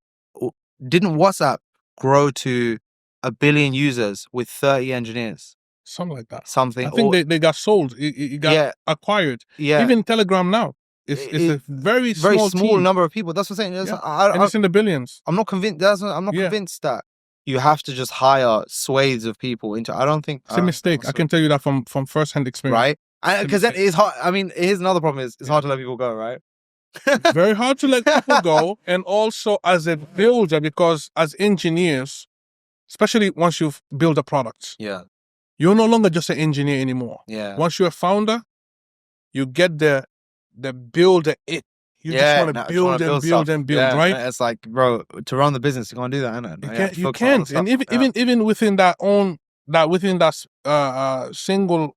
Speaker 1: didn't WhatsApp grow to 1 billion users with 30 engineers?
Speaker 2: Something like that.
Speaker 1: I
Speaker 2: think they got sold. It got acquired.
Speaker 1: Yeah.
Speaker 2: Even Telegram now. It's a very small
Speaker 1: small
Speaker 2: team.
Speaker 1: number of people. That's what I'm saying.
Speaker 2: And it's in the billions.
Speaker 1: I'm not convinced. I'm not convinced that you have to just hire swathes of people into. I don't think
Speaker 2: It's a mistake. I can tell you that from first-hand experience.
Speaker 1: Right? Because then it's hard. I mean, here's another problem: is it's hard to let people go, right?
Speaker 2: Very hard to let people go, and also as a builder, because as engineers, especially once you've built a product,
Speaker 1: Yeah.
Speaker 2: you're no longer just an engineer anymore.
Speaker 1: Yeah.
Speaker 2: Once you're a founder, you get the builder it. You just want to build and build and build, right?
Speaker 1: It's like, bro, to run the business, you can't do that, innit?
Speaker 2: You can't. And even within that single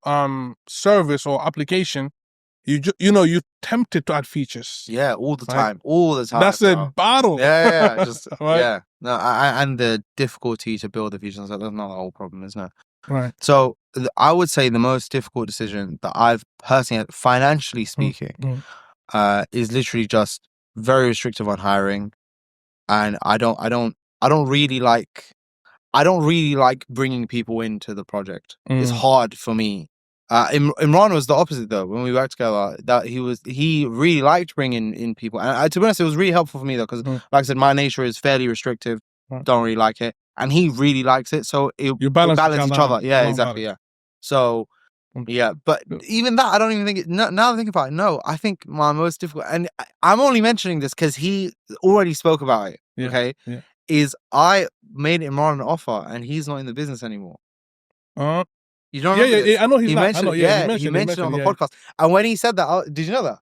Speaker 2: service or application, you're tempted to add features.
Speaker 1: Yeah, all the
Speaker 2: Right?
Speaker 1: time.
Speaker 2: That's a battle.
Speaker 1: Yeah. Just
Speaker 2: Right?
Speaker 1: yeah. No, and the difficulty to build the features. That's not the whole problem, isn't it?
Speaker 2: Right.
Speaker 1: So I would say the most difficult decision that I've personally had, financially speaking, is literally just very restrictive on hiring, and I don't really like bringing people into the project. It's hard for me. Imran was the opposite though. When we worked together, that he really liked bringing in people, and to be honest, it was really helpful for me though, because like I said, my nature is fairly restrictive. Don't really like it, and he really likes it, so you balance each other. Yeah, exactly. Yeah. So yeah, but even that, I don't even think now that I think about it, no, I think my most difficult, and I'm only mentioning this because he already spoke about it.
Speaker 2: Yeah,
Speaker 1: okay,
Speaker 2: yeah.
Speaker 1: is I made Imran an offer, and he's not in the business anymore. You don't
Speaker 2: Yeah,
Speaker 1: remember this?
Speaker 2: I know he's
Speaker 1: He
Speaker 2: not.
Speaker 1: mentioned,
Speaker 2: I know,
Speaker 1: he mentioned it on the podcast, and when he said that, did you know that?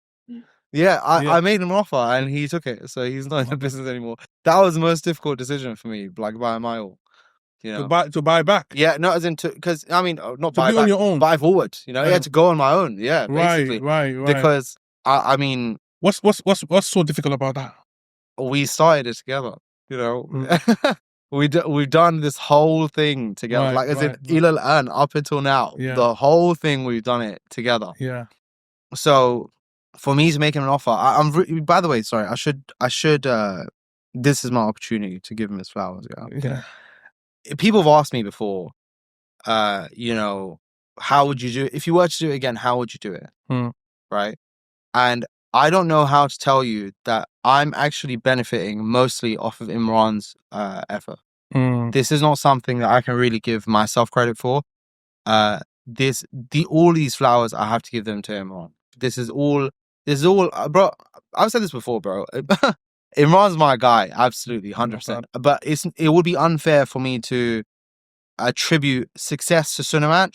Speaker 1: Yeah, I made him an offer, and he took it, so he's not in the business anymore. That was the most difficult decision for me, like by a mile. You know,
Speaker 2: to buy back.
Speaker 1: Yeah, not as in because I mean, not
Speaker 2: to
Speaker 1: buy
Speaker 2: be
Speaker 1: back,
Speaker 2: on your own.
Speaker 1: buy forward. You know, to go on my own. Yeah, basically.
Speaker 2: Right.
Speaker 1: Because I mean,
Speaker 2: what's so difficult about that?
Speaker 1: We started it together. You know, we've done this whole thing together. Like as in Ilal An up until now, the whole thing we've done it together.
Speaker 2: Yeah.
Speaker 1: So for me to make him an offer, by the way, sorry, I should. This is my opportunity to give him his flowers.
Speaker 2: Yeah.
Speaker 1: People have asked me before, you know, how would you do it? If you were to do it again, how would you do it? Right? And I don't know how to tell you that I'm actually benefiting mostly off of Imran's effort. This is not something that I can really give myself credit for. All these flowers, I have to give them to Imran. This is all, bro. I've said this before, bro. Imran's my guy, absolutely, 100%. But it would be unfair for me to attribute success to SunnahMatch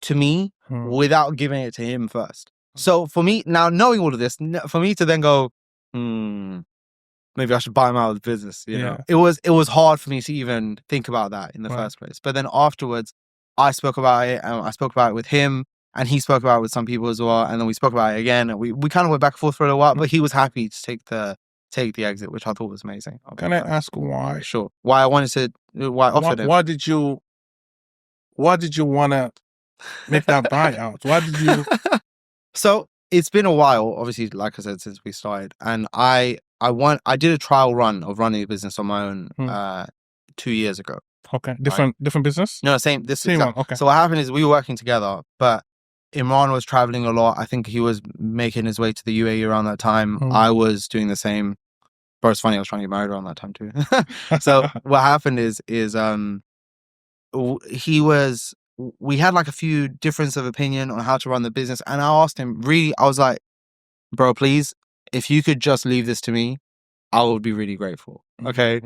Speaker 1: to me without giving it to him first. So for me, now knowing all of this, for me to then go, maybe I should buy him out of the business. You know, it was hard for me to even think about that in the first place. But then afterwards, I spoke about it, and I spoke about it with him, and he spoke about it with some people as well. And then we spoke about it again, and we kind of went back and forth for a little while. But he was happy to take the exit, which I thought was amazing.
Speaker 2: Can I ask why?
Speaker 1: Sure. Why I offered him.
Speaker 2: Why did you want to make that buyout? Why did you?
Speaker 1: So it's been a while, obviously, like I said, since we started, and I did a trial run of running a business on my own 2 years ago.
Speaker 2: Okay, different business?
Speaker 1: No, same
Speaker 2: one. Okay.
Speaker 1: So what happened is we were working together, but Imran was traveling a lot. I think he was making his way to the UAE around that time. I was doing the same. But it's funny, I was trying to get married around that time too. So what happened is we had like a few differences of opinion on how to run the business. And I asked him, I was like, bro, please, if you could just leave this to me, I would be really grateful. Okay.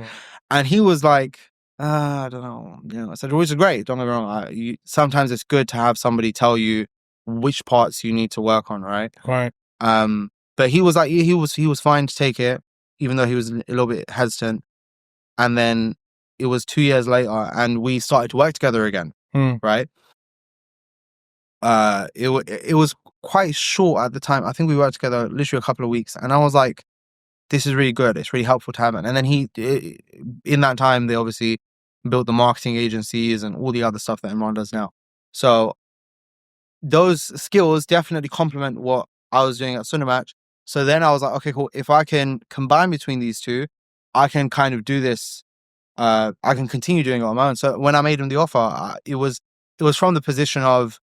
Speaker 1: And he was like, I don't know. You know, I said, which is great. Don't get me wrong. Sometimes it's good to have somebody tell you which parts you need to work on. Right.
Speaker 2: Right.
Speaker 1: But he was like, he was fine to take it, even though he was a little bit hesitant. And then it was 2 years later, and we started to work together again. Right. It was quite short at the time. I think we worked together literally a couple of weeks, and I was like, this is really good. It's really helpful to have it. And then in that time, they obviously built the marketing agencies and all the other stuff that Imran does now. So those skills definitely complement what I was doing at SunnahMatch. So then I was like, okay, cool. If I can combine between these two, I can kind of do this. I can continue doing it on my own. So when I made him the offer, it was from the position of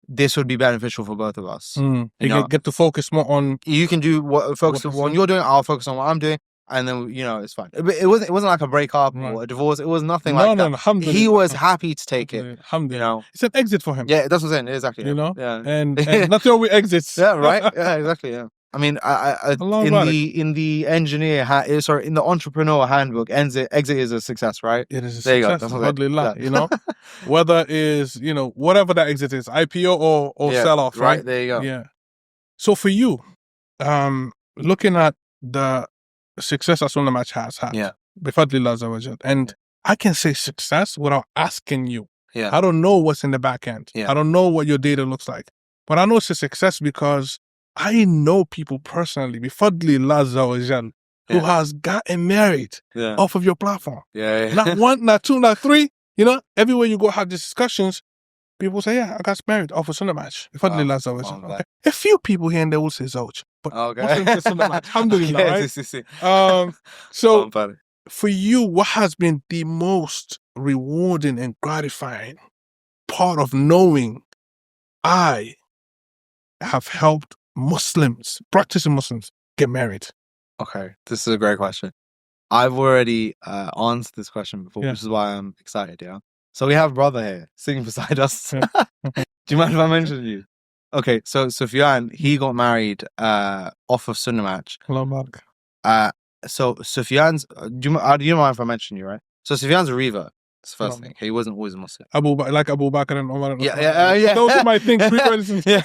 Speaker 1: this would be beneficial for both of us.
Speaker 2: You get to focus more on.
Speaker 1: You can do focus on what you're doing. I'll focus on what I'm doing. and then it's fine. It wasn't like a breakup or a divorce. It was nothing like that.
Speaker 2: Alhamdulillah.
Speaker 1: He was happy to take it.
Speaker 2: Alhamdulillah. It's an exit for him.
Speaker 1: Yeah, that's what I'm saying. Exactly. Yeah.
Speaker 2: And nothing wrong with exits.
Speaker 1: Yeah, right. Yeah, exactly. Yeah. I mean, in the in the entrepreneur handbook, exit is a success, right?
Speaker 2: It is a
Speaker 1: there
Speaker 2: success. Alhamdulillah.
Speaker 1: Yeah.
Speaker 2: Whether it is whatever that exit is, IPO or sell off, right?
Speaker 1: There you go.
Speaker 2: Yeah. So for you, looking at the success that SunnahMatch has had, bifadlillah azza wa jal, and I can say success without asking you.
Speaker 1: Yeah.
Speaker 2: I don't know what's in the back end.
Speaker 1: Yeah.
Speaker 2: I don't know what your data looks like, but I know it's a success because I know people personally, bifadlillah azza wa jal, who has gotten married off of your platform.
Speaker 1: Yeah.
Speaker 2: Not one, not two, not three. Everywhere you go have these discussions, people say, I got married off of SunnahMatch. Bifadlillah azza wa jal. Okay. A few people here and there will say Zawj, but Muslims say SunnahMatch. Alhamdulillah, right? So for you, what has been the most rewarding and gratifying part of knowing I have helped practicing Muslims, get married?
Speaker 1: Okay, this is a great question. I've already answered this question before, which is why I'm excited. Yeah. So we have a brother here sitting beside us. Do you mind if I mention you? Okay, so Sufyan, he got married off of SunnahMatch.
Speaker 2: Halal Marriage.
Speaker 1: So Sufyan's, do you mind if I mention you, right? So Sufyan's a revert. That's the first thing. He wasn't always a Muslim.
Speaker 2: Abu Bakr and Umar.
Speaker 1: Yeah.
Speaker 2: Those are my things.
Speaker 1: Yeah.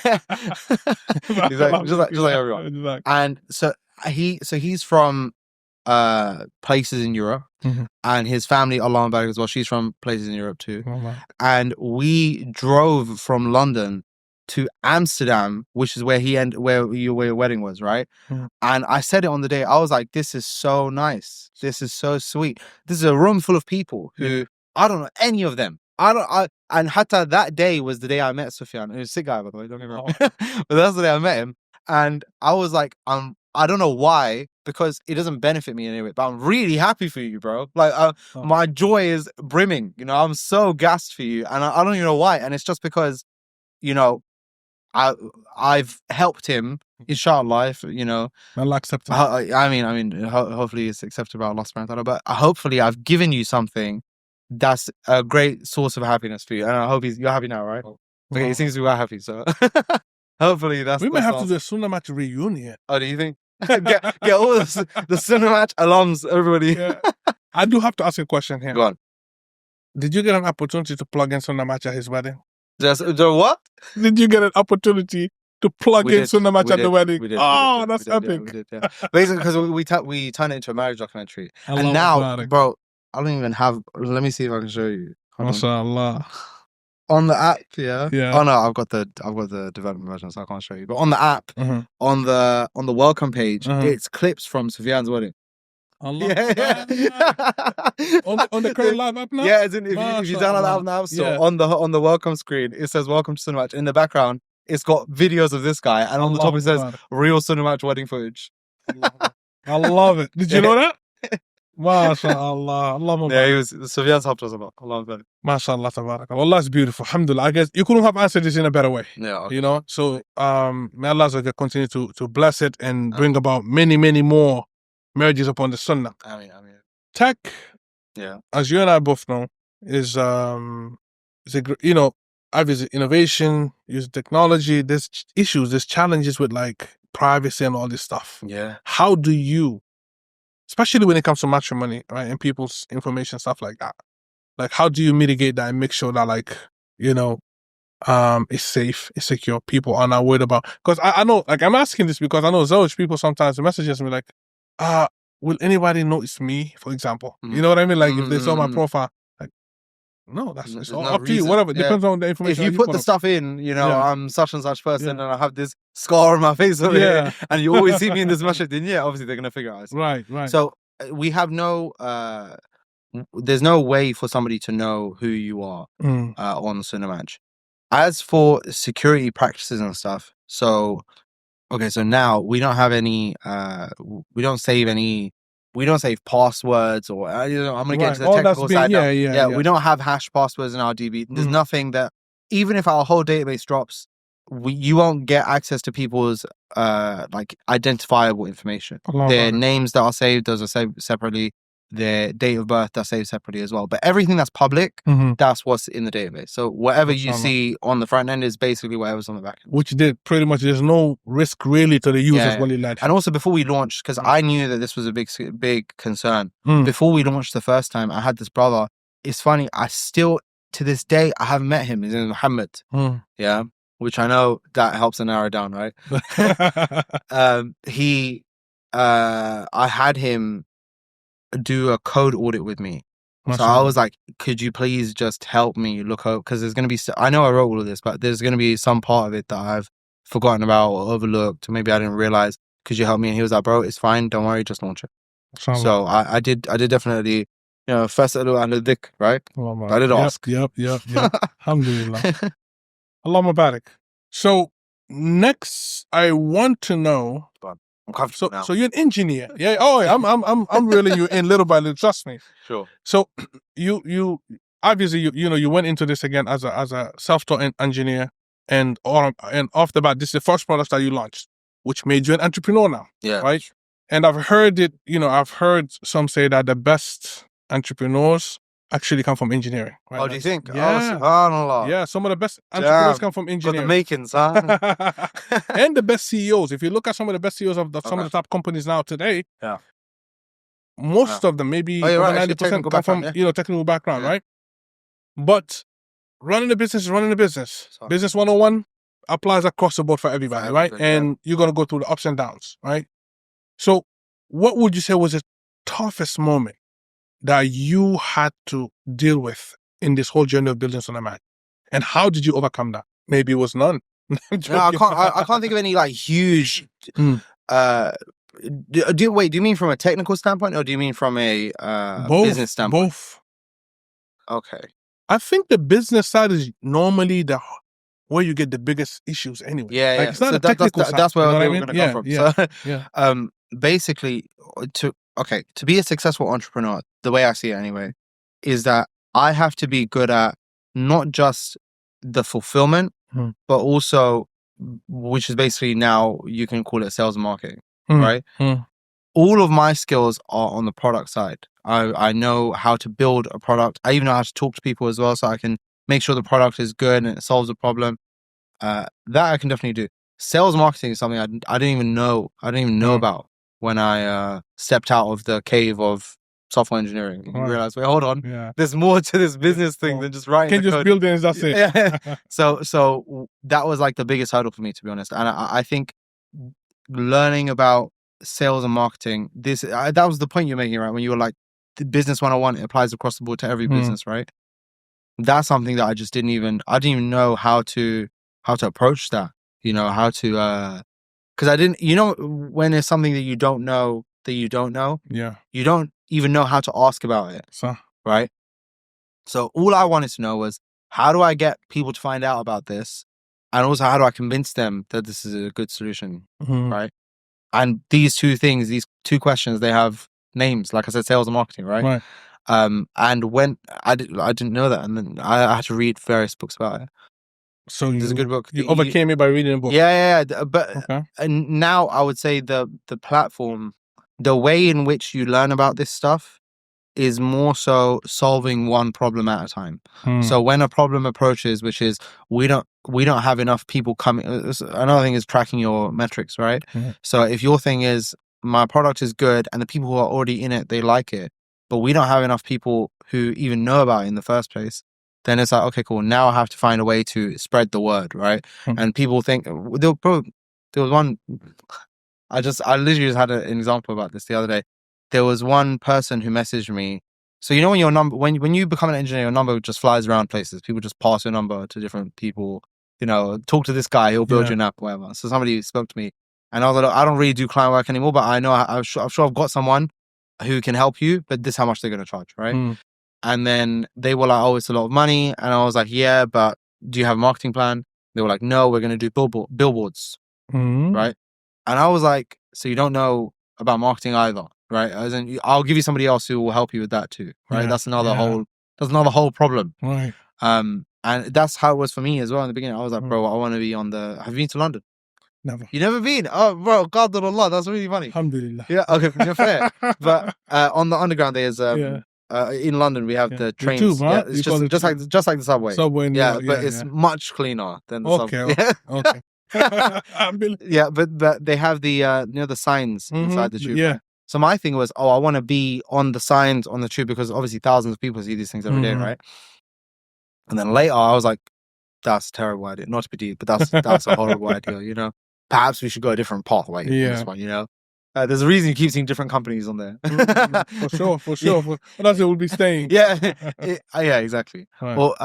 Speaker 1: just like everyone.
Speaker 2: Exactly.
Speaker 1: And so he's from places in Europe, and his family, Allah barak as well. She's from places in Europe too. And we drove from London to Amsterdam, which is where your wedding was, right? And I said it on the day. I was like, "This is so nice. This is so sweet. This is a room full of people who I don't know any of them. And hatta that day was the day I met Sufyan. He was a sick guy, by the way. Don't get me wrong. But that's the day I met him, and I was like, I don't know why, because it doesn't benefit me in any way, but I'm really happy for you, bro. Like, my joy is brimming. I'm so gassed for you, and I don't even know why. And it's just because, I've helped him, inshallah.
Speaker 2: Allah accept it.
Speaker 1: I mean, hopefully it's accepted by Allah subhanahu wa ta'ala. But hopefully I've given you something that's a great source of happiness for you, and I hope you're happy now, right? Okay, it seems we are happy, so hopefully
Speaker 2: we might have to do a SunnahMatch reunion.
Speaker 1: Oh, do you think? get all the SunnahMatch alums, everybody.
Speaker 2: Yeah. I do have to ask you a question here.
Speaker 1: Go on.
Speaker 2: Did you get an opportunity to plug in SunnahMatch at his wedding?
Speaker 1: The what?
Speaker 2: Did you get an opportunity to plug in SunnahMatch at the wedding?
Speaker 1: We did.
Speaker 2: That's epic.
Speaker 1: We did, yeah. Basically, because we turned it into a marriage documentary. And now, bro, I don't even have. Let me see if I can show you.
Speaker 2: MashaAllah.
Speaker 1: On the app, yeah.
Speaker 2: Yeah.
Speaker 1: Oh no, I've got the development version, so I can't show you. But on the app, on the welcome page, it's clips from Sufyan's wedding.
Speaker 2: Allah. on the current live app now?
Speaker 1: Yeah, if you download the app now, so on the welcome screen, it says "Welcome to SunnahMatch." In the background, it's got videos of this guy, and on the top it says "Real SunnahMatch wedding footage."
Speaker 2: I love it. Did you know that? MashaAllah. Allah.
Speaker 1: Yeah, he was. Sufyan's helped us a lot. Allah.
Speaker 2: MashaAllah, tabarak. Allah is beautiful. Alhamdulillah. I guess you couldn't have answered this in a better way.
Speaker 1: Yeah. Okay.
Speaker 2: So may Allah continue to bless it and bring about many, many more marriages upon the Sunnah.
Speaker 1: I mean.
Speaker 2: Tech, as you and I both know, is obviously innovation, using technology. There's issues, there's challenges with like privacy and all this stuff.
Speaker 1: Yeah.
Speaker 2: How do you, especially when it comes to matrimony, right, and people's information, stuff like that, like how do you mitigate that and make sure that it's safe, it's secure, people are not worried about? Because I know, like I'm asking this because I know Zawj people sometimes messages me like, will anybody notice me, for example? You know what I mean? Like if they saw my profile, like, no, it's all up to you. Whatever, it depends on the information.
Speaker 1: If you put the stuff in, I'm such and such person, and I have this scar on my face over here, and you always see me in this masjid, then obviously they're gonna figure out.
Speaker 2: Right.
Speaker 1: So we have there's no way for somebody to know who you are on SunnahMatch. As for security practices and stuff, so now we don't have any, we don't save passwords, or I'm gonna get into the technical side now. Yeah, we don't have hash passwords in our DB. There's nothing that, even if our whole database drops, you won't get access to people's like identifiable information. Their names that are saved, those are saved separately. Their date of birth, that's saved separately as well. But everything that's public, that's what's in the database. So whatever you see on the front end is basically whatever's on the back end.
Speaker 2: Which did pretty much, there's no risk really to the users, Wali lad.
Speaker 1: And also before we launched, because I knew that this was a big concern. Before we launched the first time, I had this brother. It's funny, I still, to this day, I haven't met him. His name is Muhammad. Yeah. Which I know that helps to narrow down, right? I had him do a code audit with me. So I was like, could you please just help me look up? Because there's going to be, I know I wrote all of this, but there's going to be some part of it that I've forgotten about or overlooked, or maybe I didn't realize. Could you help me? And he was like, bro, it's fine. Don't worry. Just launch it. So I did definitely, first and the dik, right? I did ask.
Speaker 2: Yep. Alhamdulillah. Allah Mubarak. So next, I want to know.
Speaker 1: I'm comfortable now.
Speaker 2: So you're an engineer, yeah? Oh, I'm reeling you in little by little. Trust me.
Speaker 1: Sure.
Speaker 2: So you obviously you went into this again as a self-taught engineer, and off the bat, this is the first product that you launched, which made you an entrepreneur now.
Speaker 1: Yeah.
Speaker 2: Right. And I've heard it. I've heard some say that the best entrepreneurs actually come from engineering. Right?
Speaker 1: Oh, do you think?
Speaker 2: Yeah.
Speaker 1: Oh, subhanallah.
Speaker 2: Yeah, some of the best entrepreneurs come from engineering.
Speaker 1: Got the makings, huh?
Speaker 2: And the best CEOs. If you look at some of the best CEOs of some of the top companies now today, most of them, maybe over 90% come from technical background, right? But running a business is running a business. Sorry. Business 101 applies across the board for everybody, right? And you're going to go through the ups and downs, right? So what would you say was the toughest moment that you had to deal with in this whole journey of building SunnahMatch? And how did you overcome that? Maybe it was none.
Speaker 1: No, I can't think of any like huge. Do you mean from a technical standpoint, or do you mean from a business standpoint?
Speaker 2: Both.
Speaker 1: Okay.
Speaker 2: I think the business side is normally where you get the biggest issues anyway.
Speaker 1: Yeah,
Speaker 2: like, it's not
Speaker 1: so
Speaker 2: the technical side.
Speaker 1: That's where we're going to come from.
Speaker 2: Yeah.
Speaker 1: So, basically, to be a successful entrepreneur, the way I see it anyway, is that I have to be good at not just the fulfillment, but also, which is basically now you can call it sales and marketing, right? All of my skills are on the product side. I know how to build a product. I even know how to talk to people as well, so I can make sure the product is good and it solves a problem. That I can definitely do. Sales marketing is something I didn't even know about when I stepped out of the cave of software engineering. You realize, wait, hold on. There's more to this business thing than just writing the code.
Speaker 2: Build it, that's it.
Speaker 1: Yeah. So that was like the biggest hurdle for me, to be honest. And I think learning about sales and marketing, that was the point you're making, right? When you were like, the business 101, it applies across the board to every business, right? That's something that I didn't even know how to approach that, how to, because I didn't, when it's something that you don't know, you don't even know how to ask about it, right? So all I wanted to know was, how do I get people to find out about this? And also, how do I convince them that this is a good solution, right? And these two questions, they have names, like I said, sales and marketing, right? And when I didn't know that, and then I had to read various books about it.
Speaker 2: So
Speaker 1: there's a good book.
Speaker 2: You overcame it by reading a book.
Speaker 1: Yeah. But and now I would say the platform, the way in which you learn about this stuff is more so solving one problem at a time. So when a problem approaches, which is we don't have enough people coming. Another thing is tracking your metrics, right? So if your thing is, my product is good and the people who are already in it, they like it, but we don't have enough people who even know about it in the first place, then it's like, okay, cool. Now I have to find a way to spread the word, right? And people think, there was one, I literally just had an example about this the other day. There was one person who messaged me. So when your number, when you become an engineer, your number just flies around places. People just pass your number to different people. Talk to this guy, he'll build you an app, whatever. So somebody spoke to me, and I was like, I don't really do client work anymore, but I know I'm sure I've got someone who can help you, but this is how much they're going to charge, right? And then they were like, oh, it's a lot of money. And I was like, yeah, but do you have a marketing plan? They were like, no, we're going to do billboards, right? And I was like, so you don't know about marketing either, right? As in, I'll give you somebody else who will help you with that too, right? That's another whole problem.
Speaker 2: Right.
Speaker 1: And that's how it was for me as well in the beginning. I was like, bro, I want to be on the... Have you been to London?
Speaker 2: Never.
Speaker 1: You never been? Oh, bro, God, Allah, that's really funny.
Speaker 2: Alhamdulillah.
Speaker 1: Yeah, okay, you're fair. But on the underground, there's in London we have the trains.
Speaker 2: The tube, huh?
Speaker 1: Yeah, it's just like the subway.
Speaker 2: Subway,
Speaker 1: but it's much cleaner than the subway.
Speaker 2: Okay.
Speaker 1: Yeah, but they have the the signs inside the tube.
Speaker 2: Yeah.
Speaker 1: Right? So my thing was, I want to be on the signs on the tube because obviously thousands of people see these things every day, right? And then later I was like, that's a terrible idea. Not to be deep, but that's a horrible idea, you know? Perhaps we should go a different pathway. Yeah. This one, you know? There's a reason you keep seeing different companies on there.
Speaker 2: For sure. But that's it, we'll be staying.
Speaker 1: Yeah, yeah, exactly. Right. Well,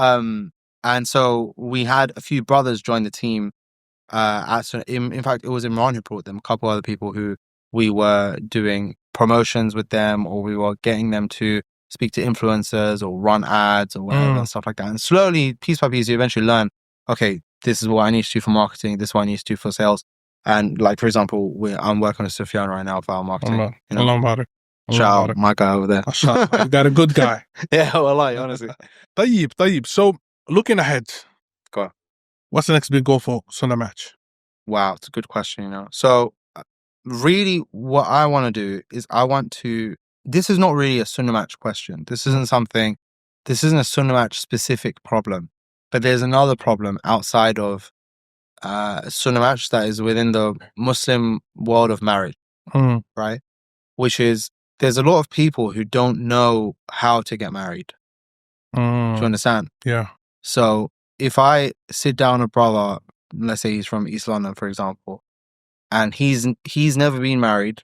Speaker 1: and so we had a few brothers join the team. In fact, it was Imran who brought them, a couple other people who we were doing promotions with them, or we were getting them to speak to influencers or run ads or whatever and stuff like that. And slowly, piece by piece, you eventually learn, okay, this is what I need to do for marketing. This is what I need to do for sales. And like, for example, I'm working with Sufyan right now for our marketing. Shout out my guy over there.
Speaker 2: You got a good guy.
Speaker 1: Yeah, well, honestly.
Speaker 2: Tayyib. So looking ahead,
Speaker 1: go on.
Speaker 2: What's the next big goal for SunnahMatch?
Speaker 1: Wow, it's a good question, you know. So really what I want to do is this is not really a SunnahMatch question. This isn't a SunnahMatch specific problem, but there's another problem outside of SunnahMatch that is within the Muslim world of marriage, right? Which is, there's a lot of people who don't know how to get married. Do you understand?
Speaker 2: Yeah.
Speaker 1: So if I sit down a brother, let's say he's from East London, for example, and he's never been married,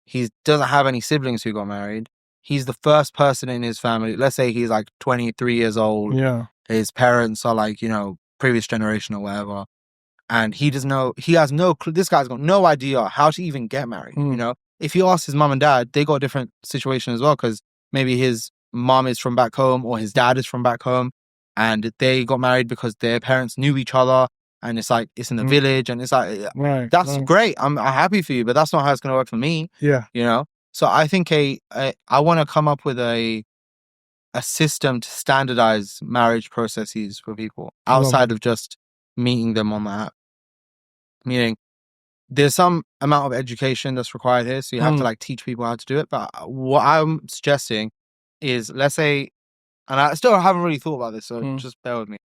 Speaker 1: he doesn't have any siblings who got married, he's the first person in his family, let's say he's like 23 years old, his parents are like, you know, previous generation or whatever, and this guy's got no idea how to even get married, you know? If you ask his mum and dad, they got a different situation as well, because maybe his mum is from back home or his dad is from back home, and they got married because their parents knew each other, and it's like, it's in the village, and it's like, that's great. I'm happy for you, but that's not how it's going to work for me. Yeah. You know? So I think I want to come up with a system to standardize marriage processes for people outside of just meeting them on the app. Meaning, there's some amount of education that's required here, so you have to like teach people how to do it. But what I'm suggesting is, let's say, and I still haven't really thought about this, so just bear with me.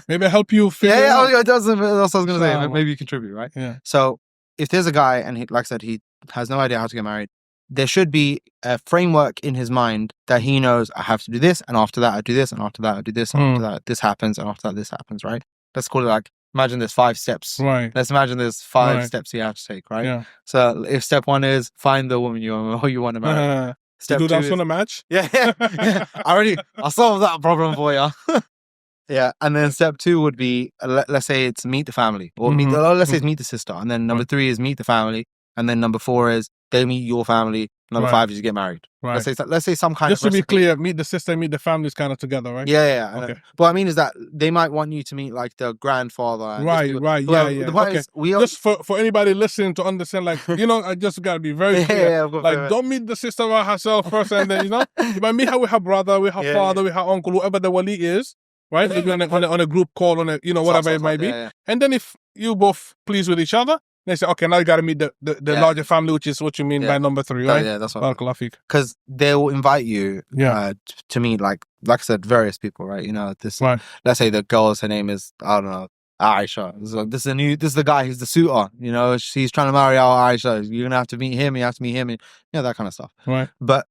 Speaker 2: Maybe help you figure it out.
Speaker 1: That's what I was going to say. Maybe you contribute, right?
Speaker 2: Yeah.
Speaker 1: So if there's a guy and he, like I said, he has no idea how to get married, there should be a framework in his mind that he knows, I have to do this, and after that I do this, and after that I do this, and after that this happens, and after that this happens, right? Let's call it like, imagine there's 5 steps.
Speaker 2: Right.
Speaker 1: Let's imagine there's 5 steps you have to take, right? Yeah. So if step 1 is find the woman you want to marry.
Speaker 2: Step 2 is SunnahMatch?
Speaker 1: Yeah. I solved that problem for you. Yeah, and then step 2 would be, let's say it's meet the family, or let's say it's meet the sister, and then number 3 is meet the family, and then number 4 is they meet your family, number 5 is you get married. Right. Let's say some kind
Speaker 2: Just
Speaker 1: of
Speaker 2: to be clear, meet the sister, meet the families kind of together, right?
Speaker 1: Yeah.
Speaker 2: Okay.
Speaker 1: But I mean is that they might want you to meet like the grandfather. And
Speaker 2: right. Yeah.
Speaker 1: The point is,
Speaker 2: just for anybody listening to understand, like, you know, I just got to be very clear. Don't meet the sister by herself first, and then, you know, you might meet her with her brother, with her father, with her uncle, whoever the wali is. Right, maybe on a group call, on a, you know, whatever it might be, and then if you both pleased with each other, they say, okay, now you got to meet the larger family, which is what you mean by number 3, right?
Speaker 1: Yeah, that's what. Because they will invite you, to meet like I said, various people, right? You know, this. Right. Let's say the girl's, her name is, I don't know, Aisha. So this is the guy who's the suitor. You know, she's trying to marry our Aisha. You're gonna have to meet him. You have to meet him, and you know, that kind of stuff. Right. But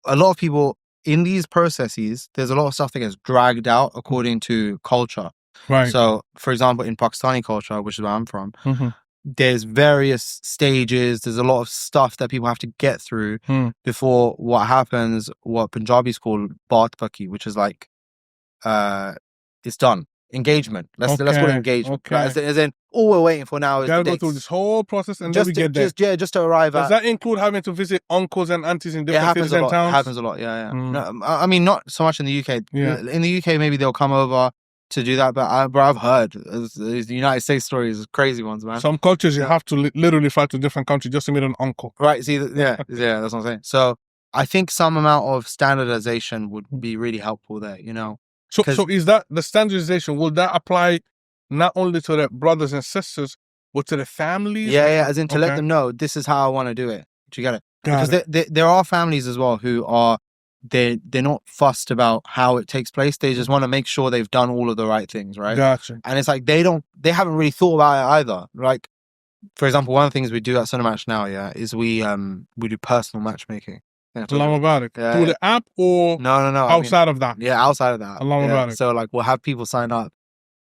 Speaker 1: a lot of people, in these processes, there's a lot of stuff that gets dragged out according to culture. Right. So, for example, in Pakistani culture, which is where I'm from, there's various stages. There's a lot of stuff that people have to get through before what Punjabis call baat paki, which is like, it's done. Engagement. Let's call it engagement. Okay. As in, all we're waiting for now is
Speaker 2: gotta go through this whole process and then we get there.
Speaker 1: Just to arrive
Speaker 2: Does that include having to visit uncles and aunties in different cities and towns?
Speaker 1: It happens a lot, yeah. No, I mean, not so much in the UK. Yeah. In the UK, maybe they'll come over to do that, but I've heard the United States stories, crazy ones, man.
Speaker 2: Some cultures you have to literally fly to a different country just to meet an uncle.
Speaker 1: Right, see, yeah, that's what I'm saying. So I think some amount of standardization would be really helpful there, you know.
Speaker 2: So is that the standardization? Will that apply not only to the brothers and sisters, but to the families?
Speaker 1: Yeah, as in to let them know this is how I want to do it. Do you get it? Because there are families as well who are they're not fussed about how it takes place. They just want to make sure they've done all of the right things, right?
Speaker 2: Gotcha.
Speaker 1: And it's like they haven't really thought about it either. Like, for example, one of the things we do at SunnahMatch now, is we do personal matchmaking.
Speaker 2: Halal Marriage. Through the app or
Speaker 1: no,
Speaker 2: outside of that?
Speaker 1: Yeah, outside of that.
Speaker 2: Halal Marriage.
Speaker 1: So like we'll have people sign up,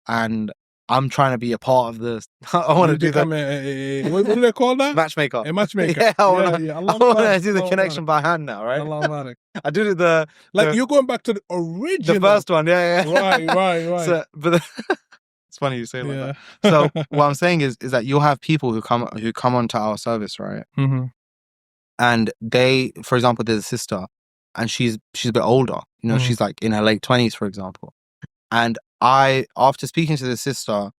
Speaker 1: and I'm trying to be a part of this. I want to do that.
Speaker 2: What do they call that?
Speaker 1: Matchmaker.
Speaker 2: A matchmaker.
Speaker 1: Yeah, I want to do the connection by hand now, right? I did it
Speaker 2: you're going back to the original.
Speaker 1: The first one, yeah.
Speaker 2: Right.
Speaker 1: So, but it's funny you say it like that. So what I'm saying is that you'll have people who come onto our service, right?
Speaker 2: Mm-hmm.
Speaker 1: And they, for example, there's a sister, and she's a bit older. She's like in her late 20s, for example. And after speaking to the sister,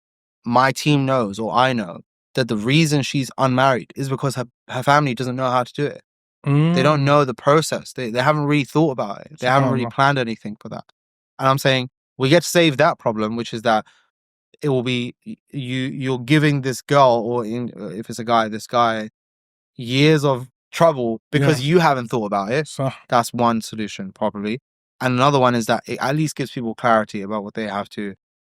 Speaker 1: my team knows, or I know, that the reason she's unmarried is because her family doesn't know how to do it. They don't know the process. They haven't really thought about it. They haven't really planned anything for that. And I'm saying we get to save that problem, which is that it will be you're giving this girl, or if it's a guy, this guy, years of trouble because you haven't thought about it. That's one solution, probably. And another one is that it at least gives people clarity about what they have to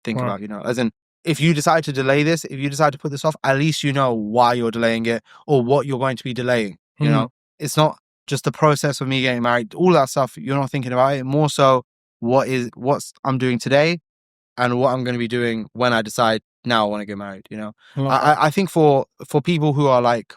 Speaker 1: think about, as in, if you decide to delay this, if you decide to put this off, at least you know why you're delaying it or what you're going to be delaying. You know, it's not just the process of me getting married, all that stuff. You're not thinking about it. More so, what I'm doing today and what I'm going to be doing when I decide now I want to get married. I think for people who are like,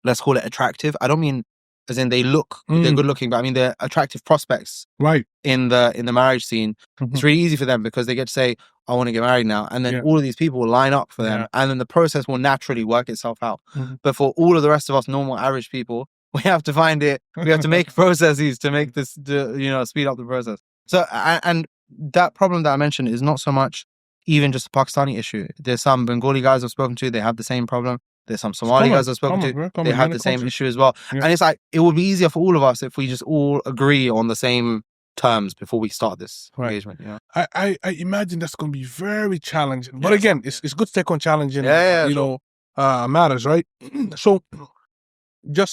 Speaker 1: let's call it attractive. I don't mean as in they're good looking, but I mean they're attractive prospects,
Speaker 2: right?
Speaker 1: In the marriage scene, it's really easy for them because they get to say, "I want to get married now," and then all of these people will line up for them, and then the process will naturally work itself out. But for all of the rest of us normal average people, we have to find it. We have to make processes to make this, speed up the process. So, and that problem that I mentioned is not so much even just a Pakistani issue. There's some Bengali guys I've spoken to; they have the same problem. There's some Somali guys I've spoken to; they have the same issue as well. And it's like it would be easier for all of us if we just all agree on the same terms before we start this engagement.
Speaker 2: I imagine that's going to be very challenging. But again, it's good to take on challenging, matters, right? So,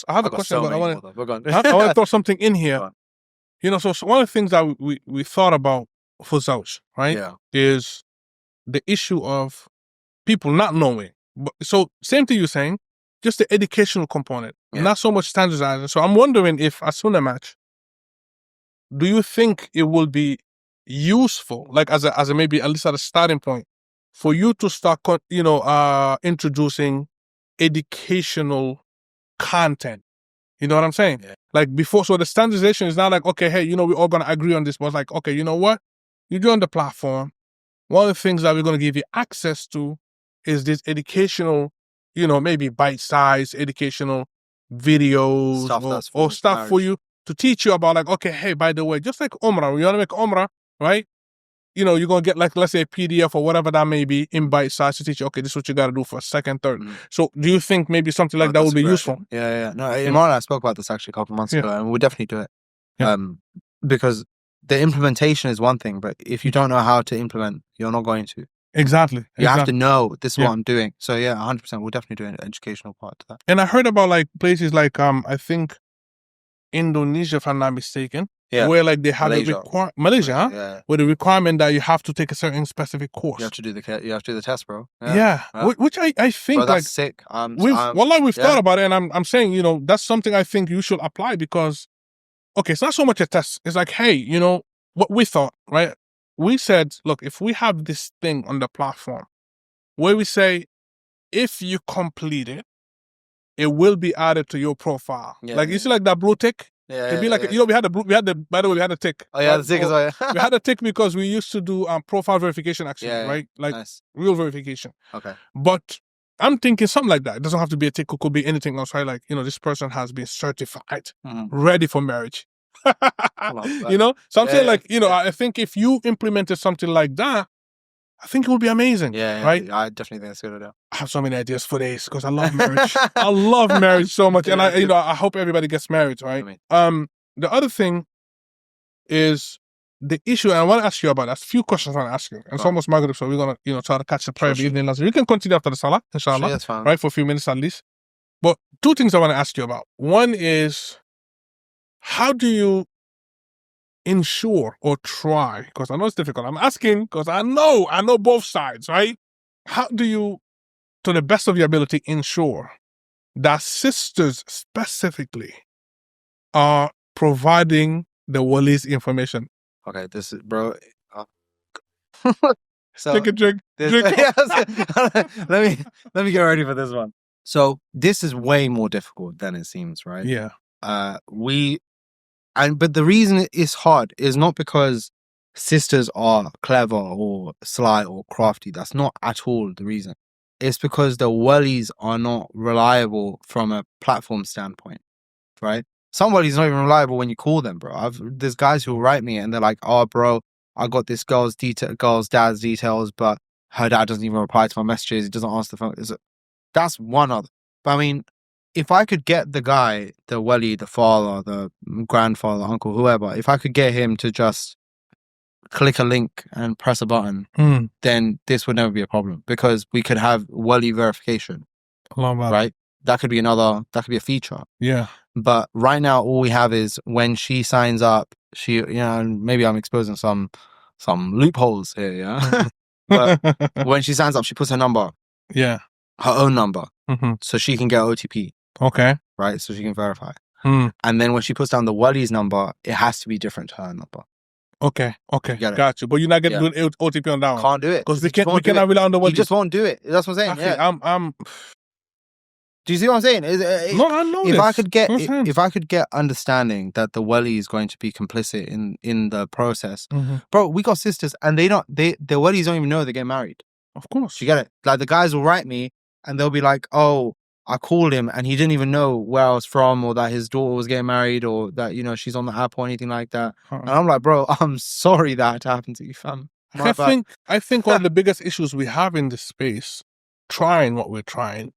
Speaker 2: I have a question, but I want to throw something in here. So one of the things that we thought about for Zawj, right, is the issue of people not knowing. So same thing you're saying, just the educational component, not so much standardizing. So I'm wondering if at SunnahMatch, do you think it will be useful, like as a maybe at least at a starting point, for you to start, introducing educational content? You know what I'm saying? Yeah. Like before, so the standardization is not like, okay, hey, we're all going to agree on this, but it's like, okay, you know what? You join the platform. One of the things that we're going to give you access to is this educational, maybe bite-sized educational videos or stuff for you to teach you about, like, okay, hey, by the way, just like Umrah, you want to make Umrah, right? You're going to get, like, let's say a PDF or whatever that may be in bite-size to teach you, okay, this is what you got to do for a second, third. So do you think maybe something like that would be useful?
Speaker 1: Yeah. No, Imran, I spoke about this actually a couple of months ago, and we'll definitely do it. Because the implementation is one thing, but if you don't know how to implement, you're not going to.
Speaker 2: Exactly.
Speaker 1: You have to know this is what I'm doing. So 100%, we'll definitely do an educational part to that.
Speaker 2: And I heard about like places like I think Indonesia, if I'm not mistaken, where like they have Malaysia, with the requirement that you have to take a certain specific course.
Speaker 1: You have to do the test, bro.
Speaker 2: Which I think,
Speaker 1: bro, that's sick.
Speaker 2: We've thought about it, and I'm saying, that's something I think you should apply because, okay, it's not so much a test. It's like, hey, what we thought, right? We said, look, if we have this thing on the platform where we say, if you complete it, it will be added to your profile. You see like that blue tick? It'd be like, we had the tick.
Speaker 1: Oh, yeah, the tick as well.
Speaker 2: We had a tick because we used to do profile verification actually, right? Like real verification.
Speaker 1: Okay.
Speaker 2: But I'm thinking something like that. It doesn't have to be a tick. It could be anything else, right? Like, this person has been certified, ready for marriage. So I'm saying like, I think if you implemented something like that, I think it would be amazing. Right?
Speaker 1: I definitely think that's a good idea.
Speaker 2: I have so many ideas for this because I love marriage. I love marriage so much. And I hope everybody gets married, right? The other thing is the issue, and I want to ask you about that. A few questions I want to ask you. And it's almost Maghrib, so we're going to, try to catch the prayer of the evening. You can continue after the Salah, inshallah.
Speaker 1: That's fine.
Speaker 2: Right, for a few minutes at least. But two things I want to ask you about. One is, how do you ensure or try, because I know it's difficult. I'm asking because I know both sides, right? How do you, to the best of your ability, ensure that sisters specifically are providing the walis information?
Speaker 1: Okay, this is, bro. So
Speaker 2: Take a drink.
Speaker 1: let me get ready for this one. So this is way more difficult than it seems, right?
Speaker 2: Yeah.
Speaker 1: But the reason it's hard is not because sisters are clever or sly or crafty. That's not at all the reason. It's because the walis are not reliable from a platform standpoint, right? Somebody's not even reliable when you call them, bro. There's guys who write me and they're like, "Oh, bro, I got this girl's dad's details, but her dad doesn't even reply to my messages. He doesn't answer the phone." That's one other. But I mean, if I could get the guy, the wali, the father, the grandfather, uncle, whoever, if I could get him to just click a link and press a button, then this would never be a problem, because we could have wali verification, right? That could be a feature.
Speaker 2: Yeah.
Speaker 1: But right now, all we have is when she signs up, maybe I'm exposing some loopholes here, yeah? But when she signs up, she puts her number.
Speaker 2: Yeah.
Speaker 1: Her own number.
Speaker 2: Mm-hmm.
Speaker 1: So she can get OTP.
Speaker 2: Okay.
Speaker 1: Right? So she can verify. And then when she puts down the wali's number, it has to be different to her number.
Speaker 2: Okay. Got you. But you're not getting OTP on that one.
Speaker 1: Can't do it.
Speaker 2: Because we cannot rely on the wali.
Speaker 1: You just won't do it. That's what I'm saying.
Speaker 2: Okay,
Speaker 1: Do you see what I'm saying?
Speaker 2: No, I know
Speaker 1: if
Speaker 2: this.
Speaker 1: If I could get understanding that the wali is going to be complicit in the process, bro, we got sisters and the walis don't even know they get married.
Speaker 2: Of course.
Speaker 1: You get it? Like, the guys will write me and they'll be like, "Oh, I called him and he didn't even know where I was from, or that his daughter was getting married, or that, she's on the app or anything like that." And I'm like, "Bro, I'm sorry that had to happen to you, fam."
Speaker 2: I think one of the biggest issues we have in this space, trying what we're trying,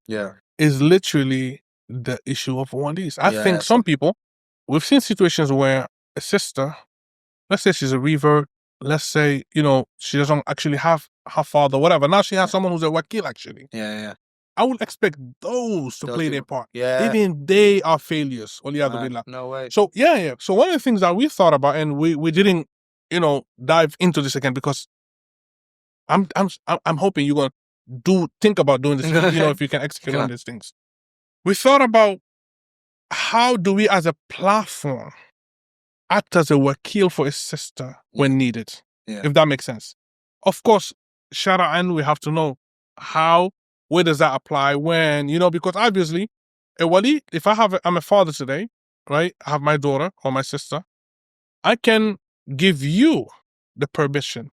Speaker 2: is literally the issue of walis. I think some people, we've seen situations where a sister, let's say she's a revert, let's say, she doesn't actually have her father, whatever. Now she has someone who's a wakil, actually.
Speaker 1: Yeah.
Speaker 2: I would expect those to play their part.
Speaker 1: Yeah.
Speaker 2: Even they are failures.
Speaker 1: No way.
Speaker 2: So, So one of the things that we thought about, and we didn't, dive into this again, because I'm hoping you're going to think about doing this, if you can execute on these things. We thought about, how do we as a platform act as a wakil for a sister when needed, if that makes sense. Of course, Shara'an, we have to know where does that apply, when, because obviously a wali, if I'm a father today, right? I have my daughter or my sister, I can give you the permission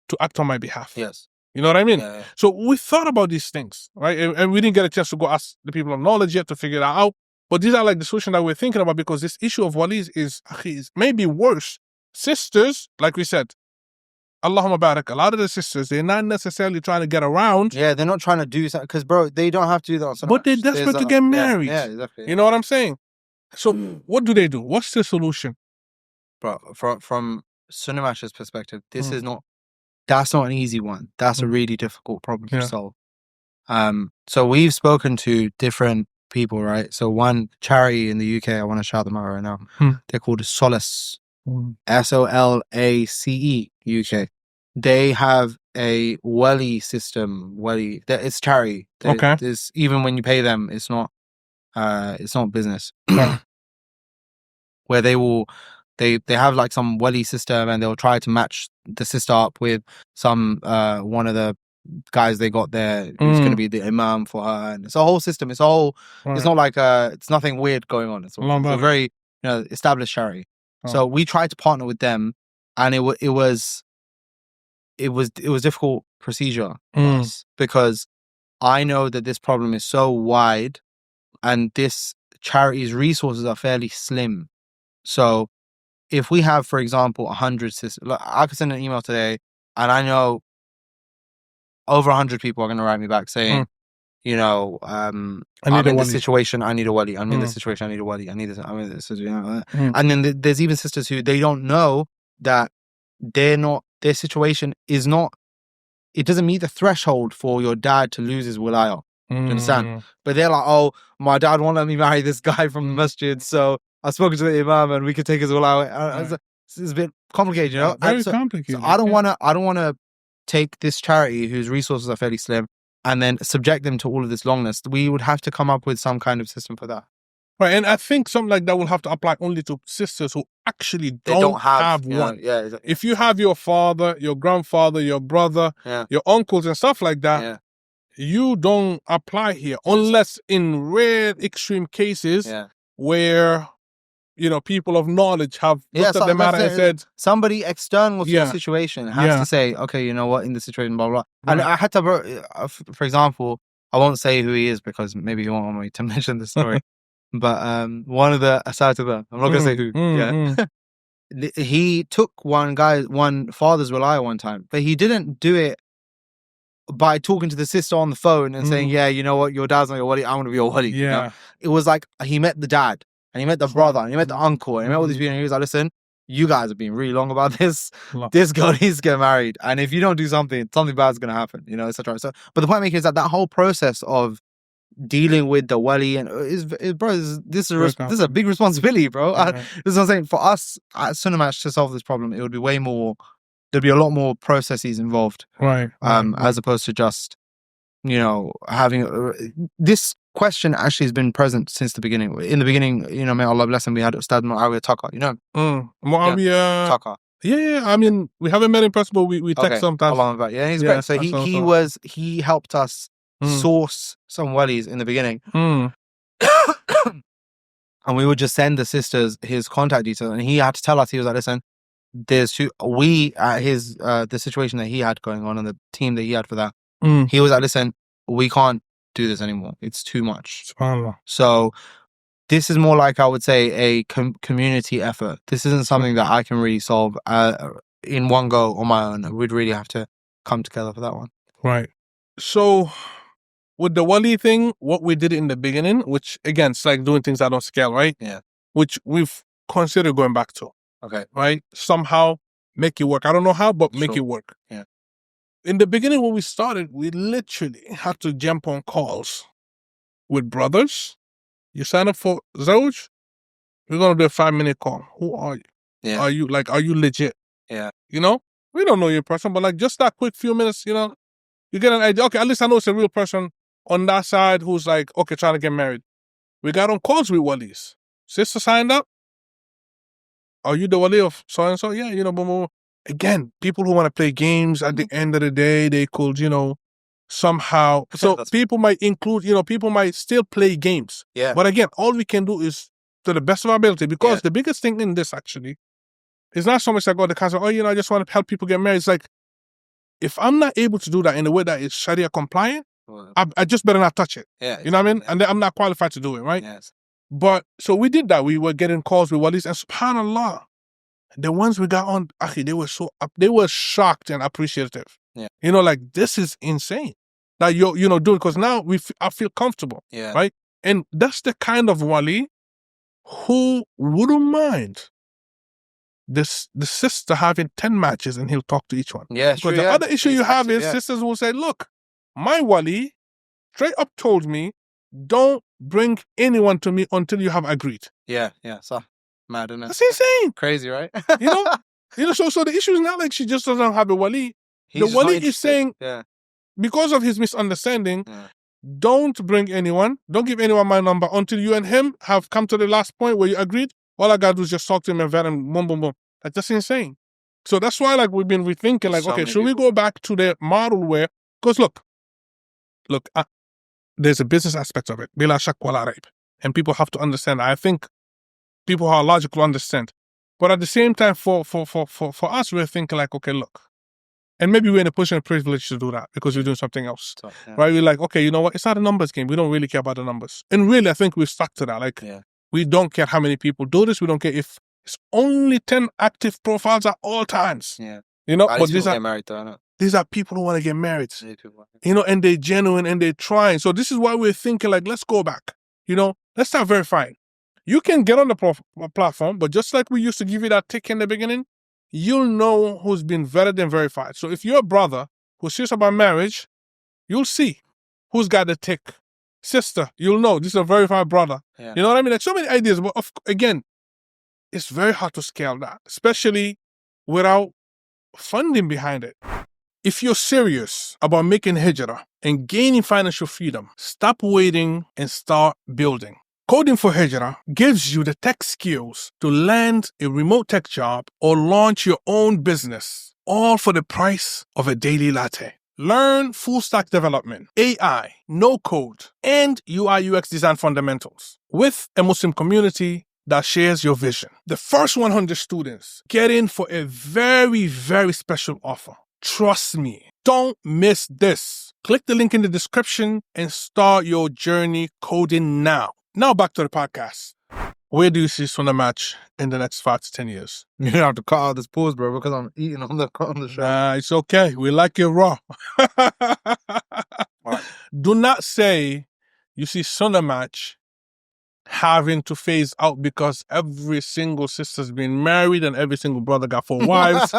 Speaker 2: to act on my behalf.
Speaker 1: Yes.
Speaker 2: You know what I mean?
Speaker 1: Yeah.
Speaker 2: So we thought about these things, right? And we didn't get a chance to go ask the people of knowledge yet to figure that out. But these are like the solution that we're thinking about, because this issue of walis is maybe worse. Sisters, like we said, Allahumma barak, a lot of the sisters, they're not necessarily trying to get around.
Speaker 1: Yeah, they're not trying to do something, because, bro, they don't have to do that on Sunmatch.
Speaker 2: But they're desperate to get married.
Speaker 1: Yeah, exactly.
Speaker 2: You know what I'm saying? So what do they do? What's the solution?
Speaker 1: Bro, from SunnahMatch's perspective, that's not an easy one. That's a really difficult problem to solve. So we've spoken to different people, right? So one charity in the UK, I want to shout them out right now. They're called Solace. SOLACE UK. They have a wali system. It's charity. There's, even when you pay them, it's not business. Where they have like some wali system, and they'll try to match the sister up with some one of the guys they got there who's going to be the imam for her, and it's a whole system. It's not like it's nothing weird going on. It's a very established charity. So we tried to partner with them, and it was difficult procedure for us, because I know that this problem is so wide, and this charity's resources are fairly slim. So if we have, for example, 100 sisters, I could send an email today, and I know over 100 people are going to write me back saying, I'm in this situation, I need a wali. I'm in this situation, I need a wali. I need this. I'm in this. And then there's even sisters who, they don't know that their situation is not, it doesn't meet the threshold for your dad to lose his wilayah. Do you understand? But they're like, oh, my dad won't let me marry this guy from the masjid, so I spoke to the imam and we could take his wilayah. It's a bit complicated, you know.
Speaker 2: Very complicated.
Speaker 1: So I don't want to take this charity whose resources are fairly slim and then subject them to all of this longness. We would have to come up with some kind of system for that.
Speaker 2: Right, and I think something like that will have to apply only to sisters who actually don't have one.
Speaker 1: Yeah, exactly.
Speaker 2: If you have your father, your grandfather, your brother, your uncles and stuff like that, you don't apply here unless in rare extreme cases where, you know, people of knowledge have looked at the matter and said,
Speaker 1: somebody external to the situation has to say, okay, you know what, in this situation, blah, blah, blah. And I had to, for example, I won't say who he is because maybe he won't want me to mention the story. But one of the asatidha, I'm not going to say who, he took one father's wilayah one time, but he didn't do it by talking to the sister on the phone and saying, yeah, you know what, your dad's not your wali, I'm going to be your wali. You know? It was like, he met the dad, and he met the brother, and he met the uncle, and he met all these people, and he was like, listen, you guys have been really long about this. This girl needs to get married. And if you don't do something bad's going to happen, you know, etc. So, but the point I'm making is that whole process of dealing with the wali and this is a big responsibility, bro. This is what I'm saying. For us at SunnahMatch to solve this problem, it would be there'd be a lot more processes involved, as opposed to just, you know, having this question actually has been present since the beginning. In the beginning, you know, may Allah bless him, we had Ustad Muawiyah Taka, you know.
Speaker 2: Muawiyah Taka. Yeah. I mean, we haven't met in person, but we text sometimes.
Speaker 1: Yeah, he's great. So he helped us source some walis in the beginning. And we would just send the sisters his contact details, and he had to tell us, he was like, listen, there's the situation that he had going on and the team that he had for that, he was like, listen, we can't do this anymore, it's too much. So this is more like, I would say, a community effort. This isn't something that I can really solve in one go on my own. We'd really have to come together for that one.
Speaker 2: Right. So with the wali thing, what we did in the beginning, which again, it's like doing things that don't scale, right?
Speaker 1: Yeah.
Speaker 2: Which we've considered going back to.
Speaker 1: Okay.
Speaker 2: Right? Somehow make it work. I don't know how, but make it work.
Speaker 1: Yeah.
Speaker 2: In the beginning, when we started, we literally had to jump on calls with brothers. You sign up for Zawj, we're going to do a 5-minute call. Who are you?
Speaker 1: Yeah.
Speaker 2: Are you legit?
Speaker 1: Yeah.
Speaker 2: You know? We don't know your person, but like just that quick few minutes, you know, you get an idea. Okay, at least I know it's a real person on that side who's like, okay, trying to get married. We got on calls with walis. Sister signed up. Are you the wali of so-and-so? Yeah, you know, boom, boom. Again, people who want to play games, at the end of the day, they could, you know, somehow. So people might include, you know, people might still play games.
Speaker 1: Yeah.
Speaker 2: But again, all we can do is to the best of our ability, because the biggest thing in this actually is not so much like, oh, the concept, oh, you know, I just want to help people get married. It's like, if I'm not able to do that in a way that is Sharia compliant, I just better not touch it.
Speaker 1: Yeah,
Speaker 2: you know what I mean? And then I'm not qualified to do it, right?
Speaker 1: Yes.
Speaker 2: But so we did that. We were getting calls with walis, and subhanAllah, the ones we got on, they were shocked and appreciative.
Speaker 1: Yeah.
Speaker 2: You know, like, this is insane that you're, you know, doing, because now I feel comfortable.
Speaker 1: Yeah.
Speaker 2: Right? And that's the kind of wali who wouldn't mind the sister having 10 matches and he'll talk to each one.
Speaker 1: Yeah,
Speaker 2: because the other issue you have is sisters will say, look, my wali straight up told me, don't bring anyone to me until you have agreed.
Speaker 1: Yeah. So mad, isn't it?
Speaker 2: That's insane.
Speaker 1: Crazy, right?
Speaker 2: You know, so the issue is not like she just doesn't have a wali. The wali is saying, because of his misunderstanding, don't bring anyone, don't give anyone my number until you and him have come to the last point where you agreed. All I got to do is just talk to him and vet him, boom, boom, boom. Like, that's insane. So that's why, like, we've been rethinking, like, okay, should we go back to the model where, because look, there's a business aspect of it, bila shak wala raib, and people have to understand. I think people who are logical understand, but at the same time, for us, we're thinking like, okay, look, and maybe we're in a position of privilege to do that because we're doing something else, right? We're like, okay, you know what? It's not a numbers game. We don't really care about the numbers, and really, I think we've stuck to that. Like, we don't care how many people do this. We don't care if it's only 10 active profiles at all times.
Speaker 1: Yeah,
Speaker 2: you know,
Speaker 1: but these are married though.
Speaker 2: These are people who want to get married, you know, and they're genuine and they're trying. So this is why we're thinking, like, let's go back, you know, let's start verifying. You can get on the platform, but just like we used to give you that tick in the beginning, you'll know who's been vetted and verified. So if you're a brother who's serious about marriage, you'll see who's got the tick. Sister, you'll know this is a verified brother.
Speaker 1: Yeah.
Speaker 2: You know what I mean? Like so many ideas, but again, it's very hard to scale that, especially without funding behind it. If you're serious about making hijrah and gaining financial freedom, stop waiting and start building. Coding for Hijrah gives you the tech skills to land a remote tech job or launch your own business, all for the price of a daily latte. Learn full stack development, AI, no code, and UI UX design fundamentals with a Muslim community that shares your vision. The first 100 students get in for a very, very special offer. Trust me, don't miss this. Click the link in the description and start your journey coding now. Now back to the podcast. Where do you see SunnahMatch in the next 5 to 10 years?
Speaker 1: You're gonna have to cut out this pause, bro, because I'm eating on the show.
Speaker 2: Nah, it's okay. We like it raw.
Speaker 1: Right.
Speaker 2: Do not say you see SunnahMatch having to phase out because every single sister's been married and every single brother got 4 wives.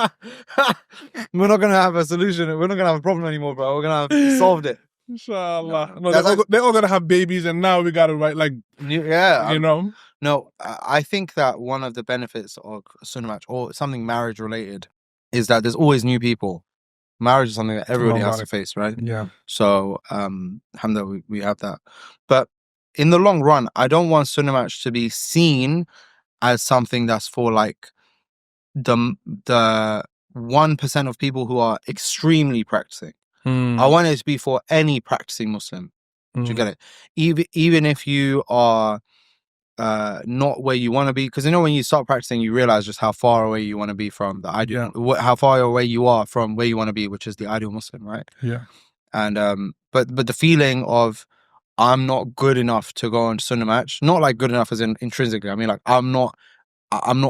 Speaker 1: We're not gonna have a solution. We're not gonna have a problem anymore, bro. We're gonna have solved it.
Speaker 2: Inshallah.
Speaker 1: No.
Speaker 2: No, they're all gonna have babies and now we gotta write like,
Speaker 1: Yeah.
Speaker 2: you know.
Speaker 1: No, I think that one of the benefits of SunnahMatch or something marriage related is that there's always new people. Marriage is something that everybody has to face, right?
Speaker 2: Yeah.
Speaker 1: So, alhamdulillah, we have that. But in the long run, I don't want SunnahMatch to be seen as something that's for like the 1% of people who are extremely practicing. I want it to be for any practicing Muslim. Do you get it? Even if you are not where you want to be, because you know when you start practicing you realize just how far away you want to be from the ideal, how far away you are from where you want to be, which is the ideal Muslim, right?
Speaker 2: Yeah.
Speaker 1: And but the feeling of I'm not good enough to go on SunnahMatch, not like good enough as in intrinsically, I mean like I'm not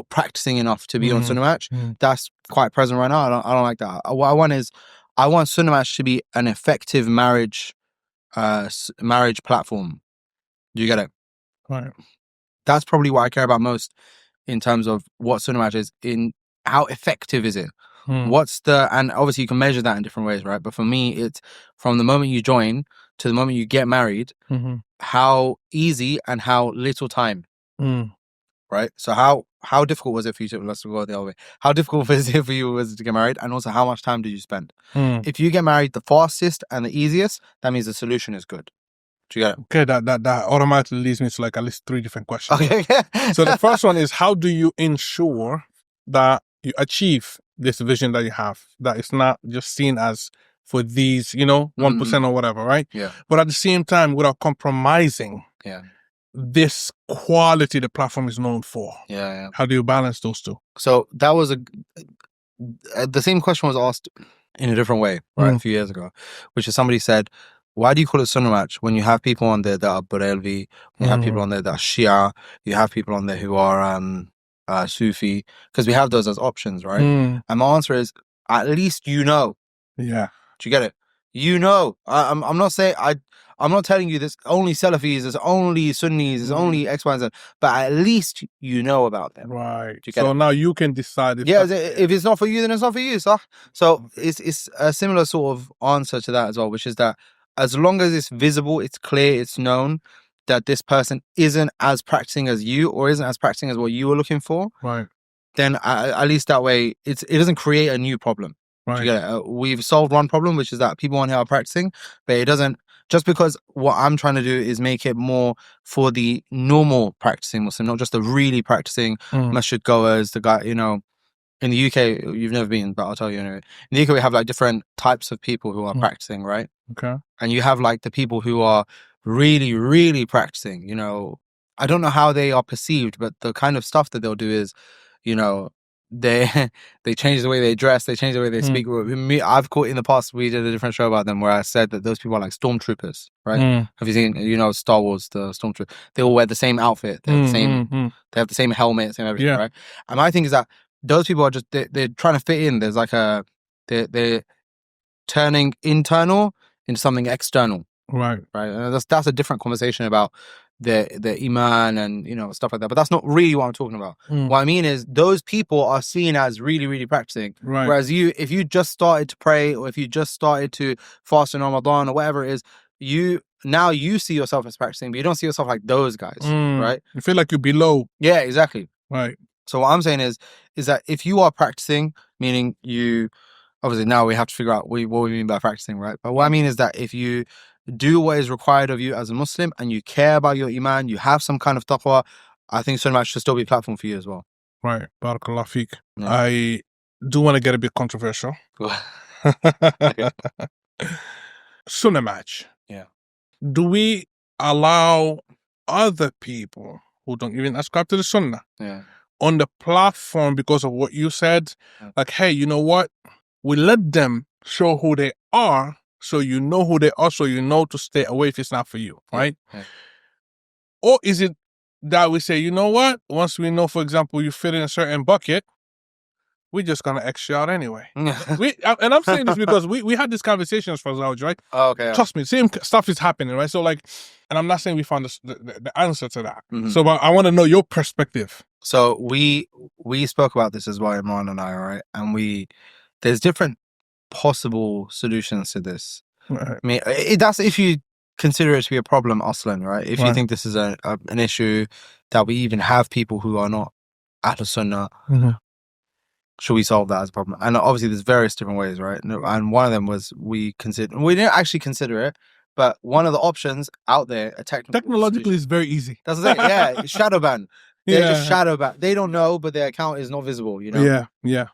Speaker 1: practicing enough to be on SunnahMatch. That's quite present right now. I don't like that. What I want is I want SunnahMatch to be an effective marriage platform. You get it?
Speaker 2: Right.
Speaker 1: That's probably what I care about most in terms of what SunnahMatch is. In how effective is it? And obviously you can measure that in different ways, right? But for me, it's from the moment you join to the moment you get married, how easy and how little time, right? So how difficult was it for you to, let's go the other way. How difficult was it for you to get married? And also how much time did you spend? If you get married the fastest and the easiest, that means the solution is good. Do you get it?
Speaker 2: Okay, that automatically leads me to like at least 3 different questions.
Speaker 1: Okay.
Speaker 2: So the first one is, how do you ensure that you achieve this vision that you have, that it's not just seen as for these, 1% or whatever, right?
Speaker 1: Yeah.
Speaker 2: But at the same time, without compromising this quality the platform is known for.
Speaker 1: Yeah.
Speaker 2: How do you balance those two?
Speaker 1: So that was the same question was asked in a different way, right? A few years ago, which is somebody said, why do you call it SunnahMatch when you have people on there that are Barelvi, you have people on there that are Shia, you have people on there who are Sufi, because we have those as options, right? And my answer is, at least you know.
Speaker 2: Yeah.
Speaker 1: Do you get it? You know. I'm not saying I'm not telling you this only Salafis, it's only Sunnis, it's only X, Y, and Z, but at least you know about them.
Speaker 2: Right.
Speaker 1: So
Speaker 2: now you can decide.
Speaker 1: If it's not for you, then it's not for you, sir. So it's a similar sort of answer to that as well, which is that as long as it's visible, it's clear, it's known that this person isn't as practicing as you or isn't as practicing as what you were looking for,
Speaker 2: right?
Speaker 1: Then at least that way, it doesn't create a new problem.
Speaker 2: Right.
Speaker 1: Do you get it? We've solved one problem, which is that people on here are practicing, but it doesn't, just because what I'm trying to do is make it more for the normal practicing Muslim, not just the really practicing masjid goers, the guy, in the UK, you've never been, but I'll tell you anyway. In the UK, we have like different types of people who are practicing, right?
Speaker 2: Okay. And
Speaker 1: you have like the people who are really, really practicing, I don't know how they are perceived, but the kind of stuff that they'll do is, they change the way they dress, they change the way they speak. I've caught in the past, we did a different show about them where I said that those people are like stormtroopers, right? Have you seen, Star Wars, the stormtrooper? They all wear the same outfit, they have the same, they have the same helmet, same everything, right? And my thing is that those people are just, they're trying to fit in. There's like they're turning internal into something external.
Speaker 2: Right.
Speaker 1: And that's a different conversation about their iman and, you know, stuff like that. But that's not really what I'm talking about. What I mean is those people are seen as really, really practicing.
Speaker 2: Right.
Speaker 1: Whereas if you just started to pray, or if you just started to fast in Ramadan or whatever it is, you see yourself as practicing, but you don't see yourself like those guys, right?
Speaker 2: You feel like you're below.
Speaker 1: Yeah, exactly.
Speaker 2: Right.
Speaker 1: So what I'm saying is that if you are practicing, meaning you, obviously now we have to figure out what we mean by practicing, right? But what I mean is that if you do what is required of you as a Muslim and you care about your iman, you have some kind of taqwa, I think SunnahMatch should still be a platform for you as well.
Speaker 2: Right. Barakallah feek.
Speaker 1: Yeah.
Speaker 2: I do want to get a bit controversial. SunnahMatch.
Speaker 1: Yeah.
Speaker 2: Do we allow other people who don't even ascribe to the Sunnah on the platform because of what you said?
Speaker 1: Yeah.
Speaker 2: Like, hey, you know what? We let them show who they are, so you know who they are, so you know to stay away if it's not for you, right?
Speaker 1: Yeah.
Speaker 2: Or is it that we say, you know what? Once we know, for example, you fit in a certain bucket, we're just gonna X you out anyway. And I'm saying this because we had these conversations for Zawj, right?
Speaker 1: Oh, okay.
Speaker 2: Trust me, same stuff is happening, right? So like, and I'm not saying we found the answer to that. So but I want to know your perspective.
Speaker 1: So we spoke about this as well, Imran and I, right? And there's different possible solutions to this.
Speaker 2: Right.
Speaker 1: I mean, that's if you consider it to be a problem, Aslan, right? If you think this is an issue that we even have people who are not Ahl Sunnah, should we solve that as a problem? And obviously there's various different ways, right? And one of them was we didn't actually consider it, but one of the options out there,
Speaker 2: technologically is very easy.
Speaker 1: That's the thing, yeah, shadow ban. They're just shadow ban. They don't know, but their account is not visible, you know?
Speaker 2: Yeah.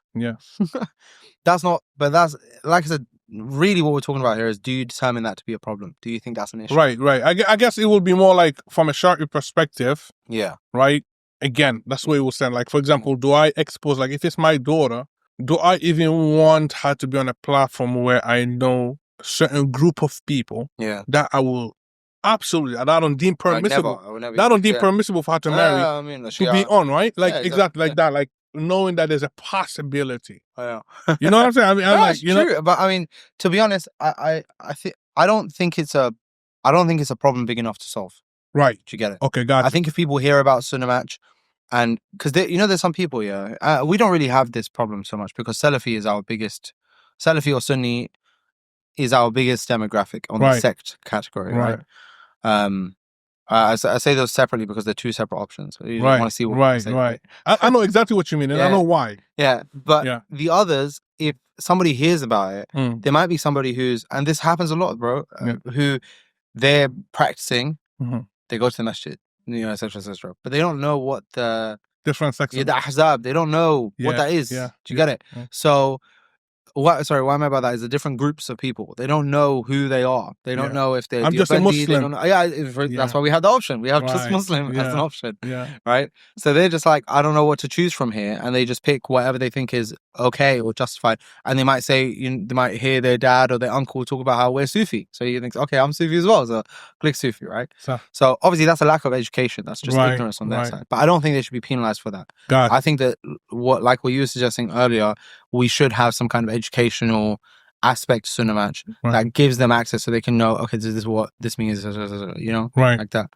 Speaker 1: That's like I said, really what we're talking about here is, do you determine that to be a problem? Do you think that's an issue?
Speaker 2: Right. I guess it would be more like from a Shari'i perspective.
Speaker 1: Yeah.
Speaker 2: Right? Again, that's where it will stand. Like, for example, do I expose, like, if it's my daughter, do I even want her to be on a platform where I know a certain group of people that I will absolutely, that I don't deem permissible. That I don't deem permissible for her to marry, to be on, right? Like, exactly like that. Like, knowing that there's a possibility. You know what I'm saying? I mean, I'm like, you
Speaker 1: true.
Speaker 2: know,
Speaker 1: But I mean, to be honest, I don't think it's a problem big enough to solve.
Speaker 2: Right.
Speaker 1: Do you get it?
Speaker 2: Okay, gotcha.
Speaker 1: I think if people hear about SunnahMatch, and because there's some people, we don't really have this problem so much because Salafi or Sunni is our biggest demographic on the sect category, right? I say those separately because they're two separate options. You want to see what
Speaker 2: right. I know exactly what you mean, and I know why.
Speaker 1: Yeah, but the others, if somebody hears about it, there might be somebody and this happens a lot, bro, who they're practicing, they go to the masjid, etc. But they don't know what the
Speaker 2: different sects,
Speaker 1: the ahzab, they don't know what that is. Do you get it? So what am I about that? Is the different groups of people. They don't know who they are. They don't know if they're
Speaker 2: just a Muslim.
Speaker 1: They don't know, that's why we have the option. We have just Muslim as an option. Right? So they're just like, I don't know what to choose from here, and they just pick whatever they think is okay or justified. And they might say, they might hear their dad or their uncle talk about how we're Sufi. So you think, okay, I'm Sufi as well. So click Sufi, right? So obviously that's a lack of education. That's just ignorance on their side. But I don't think they should be penalized for that. I think that what you were suggesting earlier, we should have some kind of educational aspect to SunnahMatch that gives them access so they can know, okay, this is what this means, like that.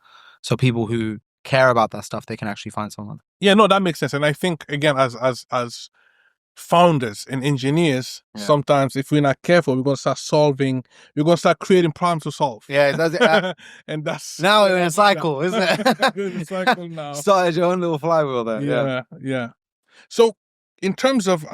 Speaker 1: So people who care about that stuff, they can actually find someone.
Speaker 2: Yeah, no, that makes sense. And I think, again, as founders and engineers, sometimes if we're not careful, we're going to start creating problems to solve.
Speaker 1: Yeah, that's it.
Speaker 2: And that's...
Speaker 1: Now we're in a cycle, isn't it?
Speaker 2: We're in a cycle now.
Speaker 1: Started your own little flywheel there.
Speaker 2: Yeah. So, in terms of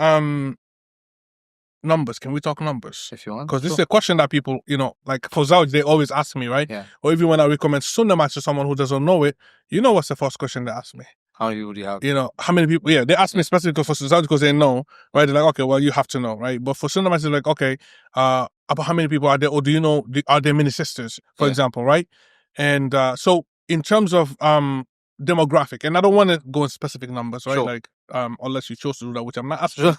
Speaker 2: numbers, can we talk numbers?
Speaker 1: If you want.
Speaker 2: Because this is a question that people, like for Zawj, they always ask me, right?
Speaker 1: Yeah.
Speaker 2: Or even when I recommend SunnahMatch to someone who doesn't know it, what's the first question they ask me?
Speaker 1: How many people do you have?
Speaker 2: How many people? Yeah, they ask me specifically for Zawj because they know, right? They're like, okay, well, you have to know, right? But for SunnahMatch, they're like, okay, about how many people are there? Or do you know, are there many sisters, for example, right? And so in terms of demographic, and I don't want to go in specific numbers, right? Sure. Like, unless you chose to do that, which I'm not asking.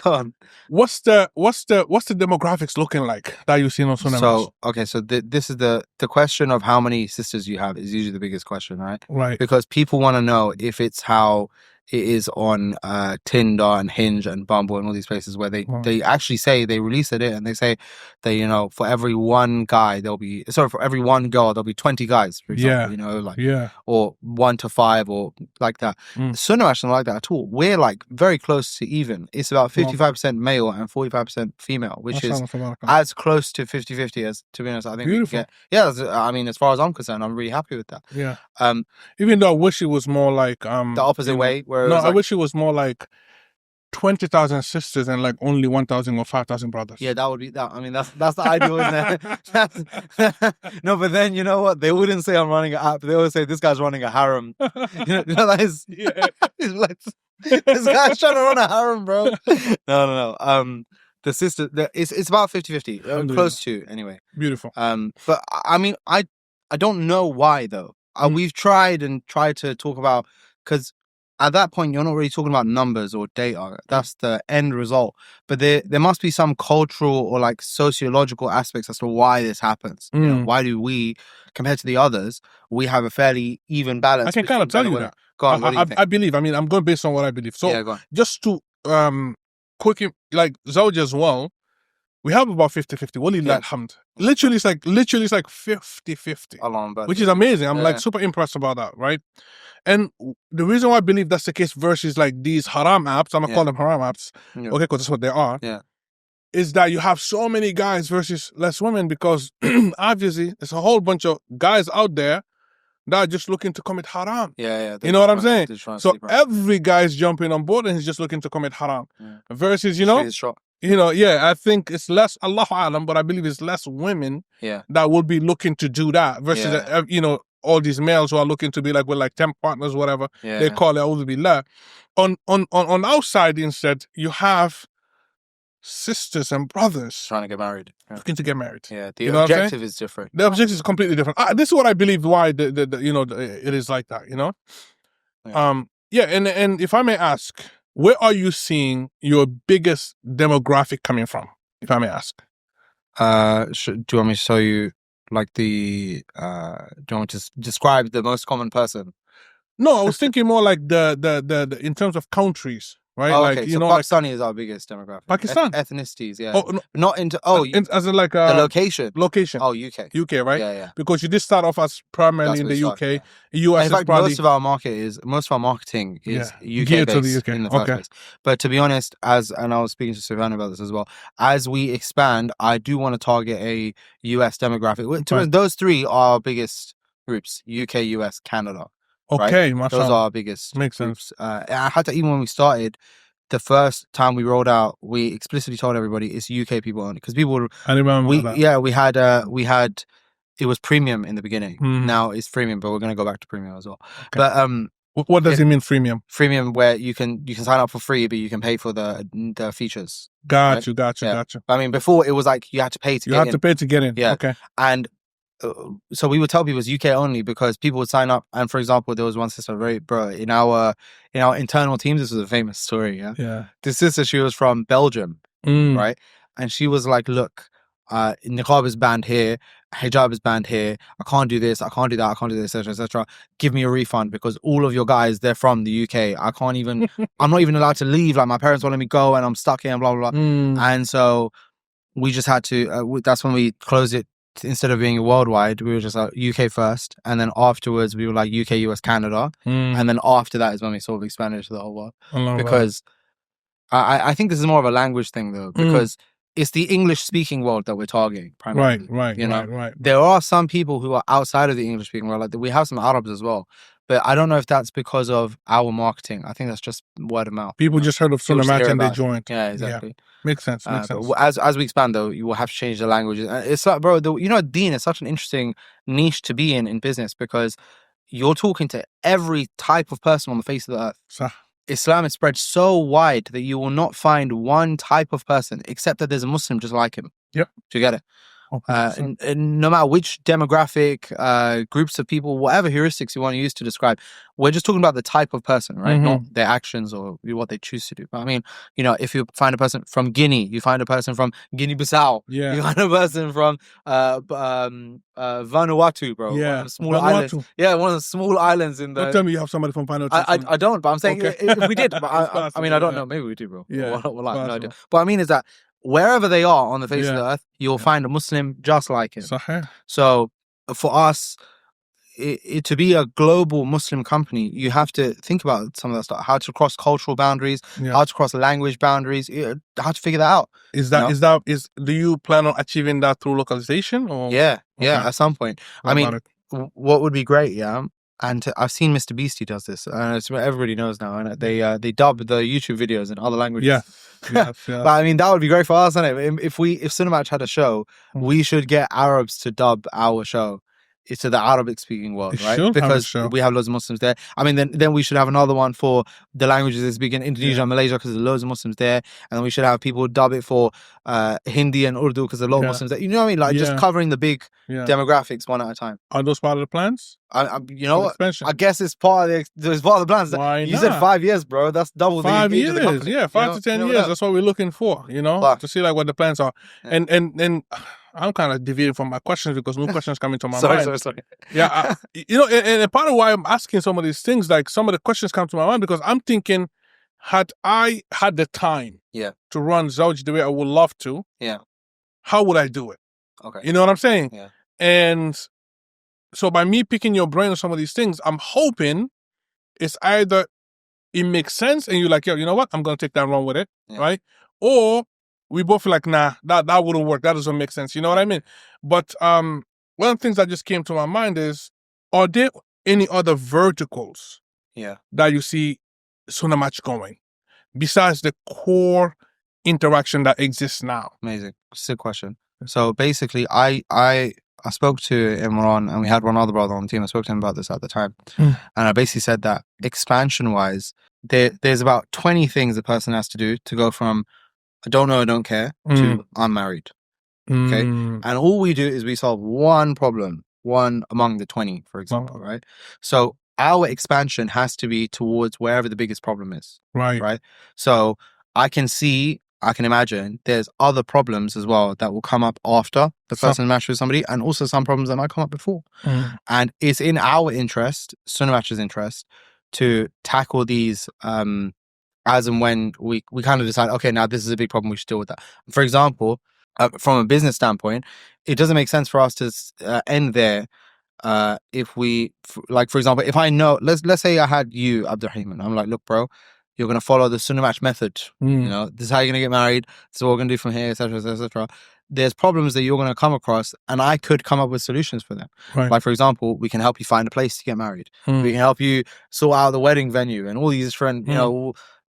Speaker 1: Go on.
Speaker 2: What's the demographics looking like that you've seen on SunnahMatch?
Speaker 1: So this is the question of how many sisters you have is usually the biggest question, right?
Speaker 2: Right.
Speaker 1: Because people want to know if it's how it is on Tinder and Hinge and Bumble and all these places where they actually say, they release it and they say that, you know, for every one guy for every one girl there'll be 20 guys, for example, you know, like, or 1 to 5 or like that. Sunnah actually not like that at all. We're like very close to even. It's about 55% male and 45% female, which is as close to 50-50 as, to be honest, I think we can get. I mean, as far as I'm concerned, I'm really happy with that.
Speaker 2: Even though I wish it was more like
Speaker 1: the opposite way. Where
Speaker 2: I wish it was more like 20,000 sisters and like only 1,000 or 5,000 brothers.
Speaker 1: Yeah, that would be that. I mean, that's the ideal, isn't it? No, but then you know what? They wouldn't say I'm running an app. They always say this guy's running a harem. You know that is. It's like, this guy's trying to run a harem, bro. No. The sister, it's about 50-50, close to anyway.
Speaker 2: Beautiful.
Speaker 1: But I mean, I don't know why though. We've tried to talk about, because at that point you're not really talking about numbers or data. That's the end result. But there must be some cultural or like sociological aspects as to why this happens. You know, why do we, compared to the others, we have a fairly even balance?
Speaker 2: I can kind of tell you that.
Speaker 1: Go on, what do you think?
Speaker 2: I believe. I mean, I'm going based on what I believe. So
Speaker 1: go on.
Speaker 2: Just to quickly, like Zawj as well, we have about 50-50. Wali alhamd. Literally it's like 50-50. Which is amazing. I'm like super impressed about that, right? And the reason why I believe that's the case versus like these haram apps, I'm gonna call them haram apps, okay, because that's what they are, is that you have so many guys versus less women, because obviously there's a whole bunch of guys out there that are just looking to commit haram. You know what I'm saying? So every guy's jumping on board and he's just looking to commit haram. Versus, you know, I think it's less, Allahu Alam, but I believe it's less women that will be looking to do that versus, you know, all these males who are looking to be like, with like 10 partners, whatever they call it, A'udhu Billah. On our side, instead, you have sisters and brothers
Speaker 1: trying to get married,
Speaker 2: looking to get married.
Speaker 1: The objective is different.
Speaker 2: The objective is completely different. This is what I believe why it is like that, you know. And if I may ask, where are you seeing your biggest demographic coming from, if I may ask?
Speaker 1: Do you want me to show you like do you want me to describe the most common person?
Speaker 2: No, I was thinking more like the in terms of countries. Right,
Speaker 1: like you know, Pakistani is our biggest demographic.
Speaker 2: Pakistan
Speaker 1: ethnicities,
Speaker 2: not into as in like
Speaker 1: the location.
Speaker 2: Oh, UK, right?
Speaker 1: Yeah.
Speaker 2: Because you did start off as primarily in the UK. US
Speaker 1: in fact, most of our marketing is UK based in the first place. But to be honest, and I was speaking to Savannah about this as well, as we expand, I do want to target a US demographic. Those three are our biggest groups: UK, US, Canada.
Speaker 2: Okay,
Speaker 1: those are our biggest
Speaker 2: Makes
Speaker 1: groups. I had to, even when we started, the first time we rolled out, we explicitly told everybody it's UK people only, because people.
Speaker 2: I remember that.
Speaker 1: Yeah, we had. It was premium in the beginning. Now it's freemium, but we're gonna go back to premium as well. Okay. But
Speaker 2: what does it mean, freemium?
Speaker 1: Freemium, where you can sign up for free, but you can pay for the features.
Speaker 2: Got you.
Speaker 1: I mean, before it was like you had to pay to get in.
Speaker 2: You had to pay to get in.
Speaker 1: Yeah.
Speaker 2: Okay.
Speaker 1: And so we would tell people it's UK only, because people would sign up. And for example, there was one sister, in our internal teams, this was a famous story.
Speaker 2: Yeah.
Speaker 1: This sister, she was from Belgium, right? And she was like, look, niqab is banned here, hijab is banned here. I can't do this, I can't do that, I can't do this, etc., etc. Give me a refund, because all of your guys, they're from the UK. I'm not even allowed to leave. Like, my parents won't let me go, and I'm stuck here, and blah blah blah. And so we just had to. That's when we closed it. Instead of being worldwide, we were just like UK first, and then afterwards we were like UK, US, Canada, and then after that is when we sort of expanded to the whole world. Because I think this is more of a language thing though, because it's the English-speaking world that we're targeting primarily.
Speaker 2: Right.
Speaker 1: You know, there are some people who are outside of the English-speaking world. Like, we have some Arabs as well, but I don't know if that's because of our marketing. I think that's just word of mouth.
Speaker 2: People just heard of SunnahMatch and they joined.
Speaker 1: Yeah, exactly.
Speaker 2: Yeah. Makes sense.
Speaker 1: As we expand, though, you will have to change the languages. It's like, bro, Deen is such an interesting niche to be in business, because you're talking to every type of person on the face of the earth. Islam is spread so wide that you will not find one type of person except that there's a Muslim just like him.
Speaker 2: Yep.
Speaker 1: Do you get it? no matter which demographic, groups of people, whatever heuristics you want to use to describe, we're just talking about the type of person, right? Not their actions or what they choose to do. But I mean, if you find a person from Guinea, you find a person from Guinea-Bissau, you find a person from Vanuatu, bro.
Speaker 2: Yeah,
Speaker 1: one of the small islands. Yeah, one of the small islands in the.
Speaker 2: Don't tell me you have somebody from Vanuatu.
Speaker 1: I don't, but I'm saying if we did, but I mean, I don't know. Maybe we do, bro.
Speaker 2: Yeah,
Speaker 1: no idea. But I mean, is that wherever they are on the face of the earth, you'll find a Muslim just like him. So for us, to be a global Muslim company, you have to think about some of that stuff: how to cross cultural boundaries, how to cross language boundaries, how to figure that out.
Speaker 2: Do you plan on achieving that through localization? Or
Speaker 1: at some point. I mean, what would be great, and I've seen Mr. Beastie does this, and it's what everybody knows now, and they dub the YouTube videos in other languages. But I mean, that would be great for us, isn't it? If SunnahMatch had a show, we should get Arabs to dub our show to the Arabic speaking world, right? Because we have loads of Muslims there. I mean, then we should have another one for the languages that speak in Indonesia and Malaysia, because there's loads of Muslims there. And then we should have people dub it for Hindi and Urdu, because there's a lot of Muslims there. You know what I mean? Like just covering the big demographics one at a time.
Speaker 2: Are those part of the plans?
Speaker 1: You know what? I guess it's part of the plans.
Speaker 2: Why
Speaker 1: you said 5 years, bro. That's double
Speaker 2: 5 years.
Speaker 1: The company.
Speaker 2: Yeah, 5 to 10 years. That's what we're looking for, to see like what the plans are. And I'm kind of deviating from my questions because new questions come into my mind.
Speaker 1: Sorry.
Speaker 2: Yeah, and part of why I'm asking some of these things, like some of the questions come to my mind because I'm thinking, had I had the time to run Zawj the way I would love to, how would I do it?
Speaker 1: Okay.
Speaker 2: You know what I'm saying?
Speaker 1: Yeah.
Speaker 2: And so by me picking your brain on some of these things, I'm hoping it's either it makes sense and you're like, yo, you know what? I'm going to take that and run with it, right? Or we both feel like, nah, that wouldn't work. That doesn't make sense. You know what I mean? But one of the things that just came to my mind is, are there any other verticals that you see SunnahMatch going besides the core interaction that exists now?
Speaker 1: Amazing. It's a good question. So basically, I spoke to Imran, and we had one other brother on the team. I spoke to him about this at the time. And I basically said that expansion-wise, there's about 20 things a person has to do to go from I don't know, I don't care, to I'm married. Okay? And all we do is we solve one problem, one among the 20, for example, right? So our expansion has to be towards wherever the biggest problem is. Right? So I can imagine there's other problems as well that will come up after the person matches with somebody, and also some problems that might come up before. And it's in our interest, SunnahMatch's interest, to tackle these as and when we kind of decide, okay, now this is a big problem, we should deal with that. For example, from a business standpoint, it doesn't make sense for us to end there if we, like, for example, if I know, let's say I had you, Abdurrahim, and I'm like, look, bro, you're going to follow the SunnahMatch method. This is how you're going to get married. This is what we're going to do from here, etc., etc. There's problems that you're going to come across, and I could come up with solutions for them. Like, for example, we can help you find a place to get married. We can help you sort out the wedding venue and all these different,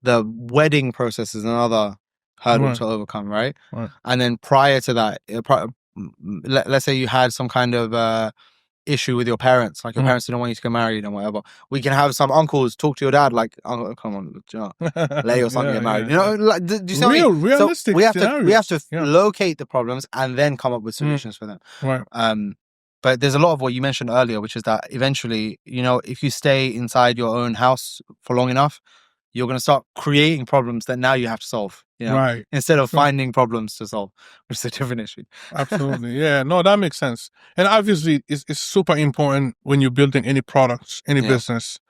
Speaker 1: the wedding process is another hurdle to overcome, right? And then prior to that, let's say you had some kind of issue with your parents, like your parents didn't want you to get married and whatever. We can have some uncles talk to your dad, like, oh, come on, let your son get married. Like, do you see what I mean?
Speaker 2: Realistic.
Speaker 1: So we have to locate the problems and then come up with solutions for them. But there's a lot of what you mentioned earlier, which is that eventually, if you stay inside your own house for long enough, you're going to start creating problems that now you have to solve, instead of finding problems to solve, which is a different issue.
Speaker 2: Absolutely. Yeah, no, that makes sense. And obviously, it's super important when you're building any products, any business,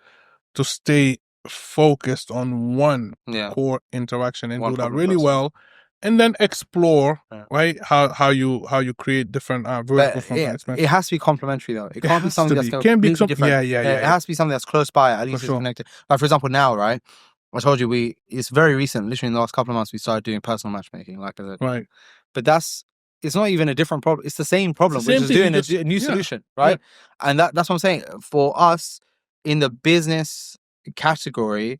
Speaker 2: to stay focused on one core interaction and do that really well. And then explore, right, how you create different verticals from that.
Speaker 1: It has to be complementary, though. It can't be something that's completely different. It has to be something that's close by, at least it's connected. Like, for example, now, right, I told you it's very recent, literally in the last couple of months, we started doing personal matchmaking, like I said.
Speaker 2: Right.
Speaker 1: But it's not even a different problem. It's the same problem. We're just doing a new solution, right? Yeah. And that's what I'm saying. For us, in the business category,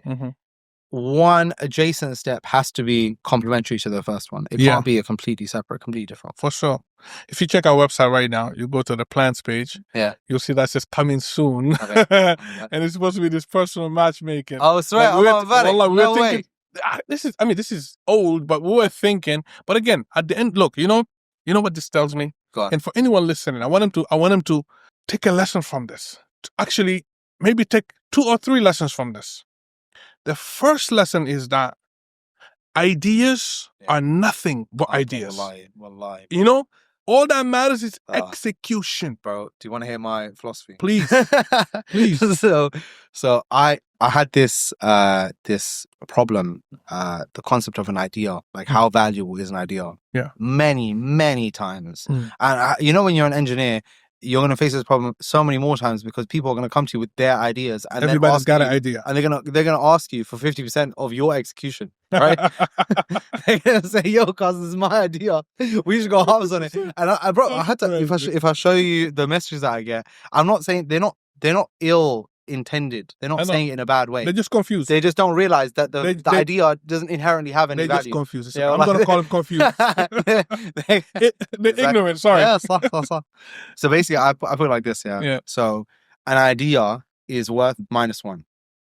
Speaker 1: one adjacent step has to be complementary to the first one. It can't be a completely separate, completely different.
Speaker 2: For sure. If you check our website right now, you go to the plans page. Yeah. You'll see that says coming soon. Okay. And it's supposed to be this personal matchmaking.
Speaker 1: Oh, sorry.
Speaker 2: We're thinking, this is old, but we were thinking. But again, at the end, look, you know what this tells me?
Speaker 1: Go on.
Speaker 2: And for anyone listening, I want them to take a lesson from this. To actually maybe take 2 or 3 lessons from this. The first lesson is that ideas are nothing but ideas.
Speaker 1: Wallahi.
Speaker 2: You know, all that matters is execution.
Speaker 1: Bro, do you want to hear my philosophy?
Speaker 2: Please. Please.
Speaker 1: So I had this problem, the concept of an idea, like how valuable is an idea?
Speaker 2: Yeah.
Speaker 1: Many times. And you know, when you're an engineer, you're going to face this problem so many more times because people are going to come to you with their ideas, and
Speaker 2: everybody's got an idea,
Speaker 1: and they're gonna ask you for 50% of your execution, right? They're gonna say, "Yo, cuz, this is my idea. We should go halves on it." And I had to. If I show you the messages that I get, I'm not saying they're not ill intended. They're not saying it in a bad way.
Speaker 2: They're just confused.
Speaker 1: They just don't realize that the idea doesn't inherently have any value.
Speaker 2: They're just confused. I'm going to call them confused. They're ignorant, sorry.
Speaker 1: Yeah, so basically, I put it like this, yeah. So an idea is worth -1.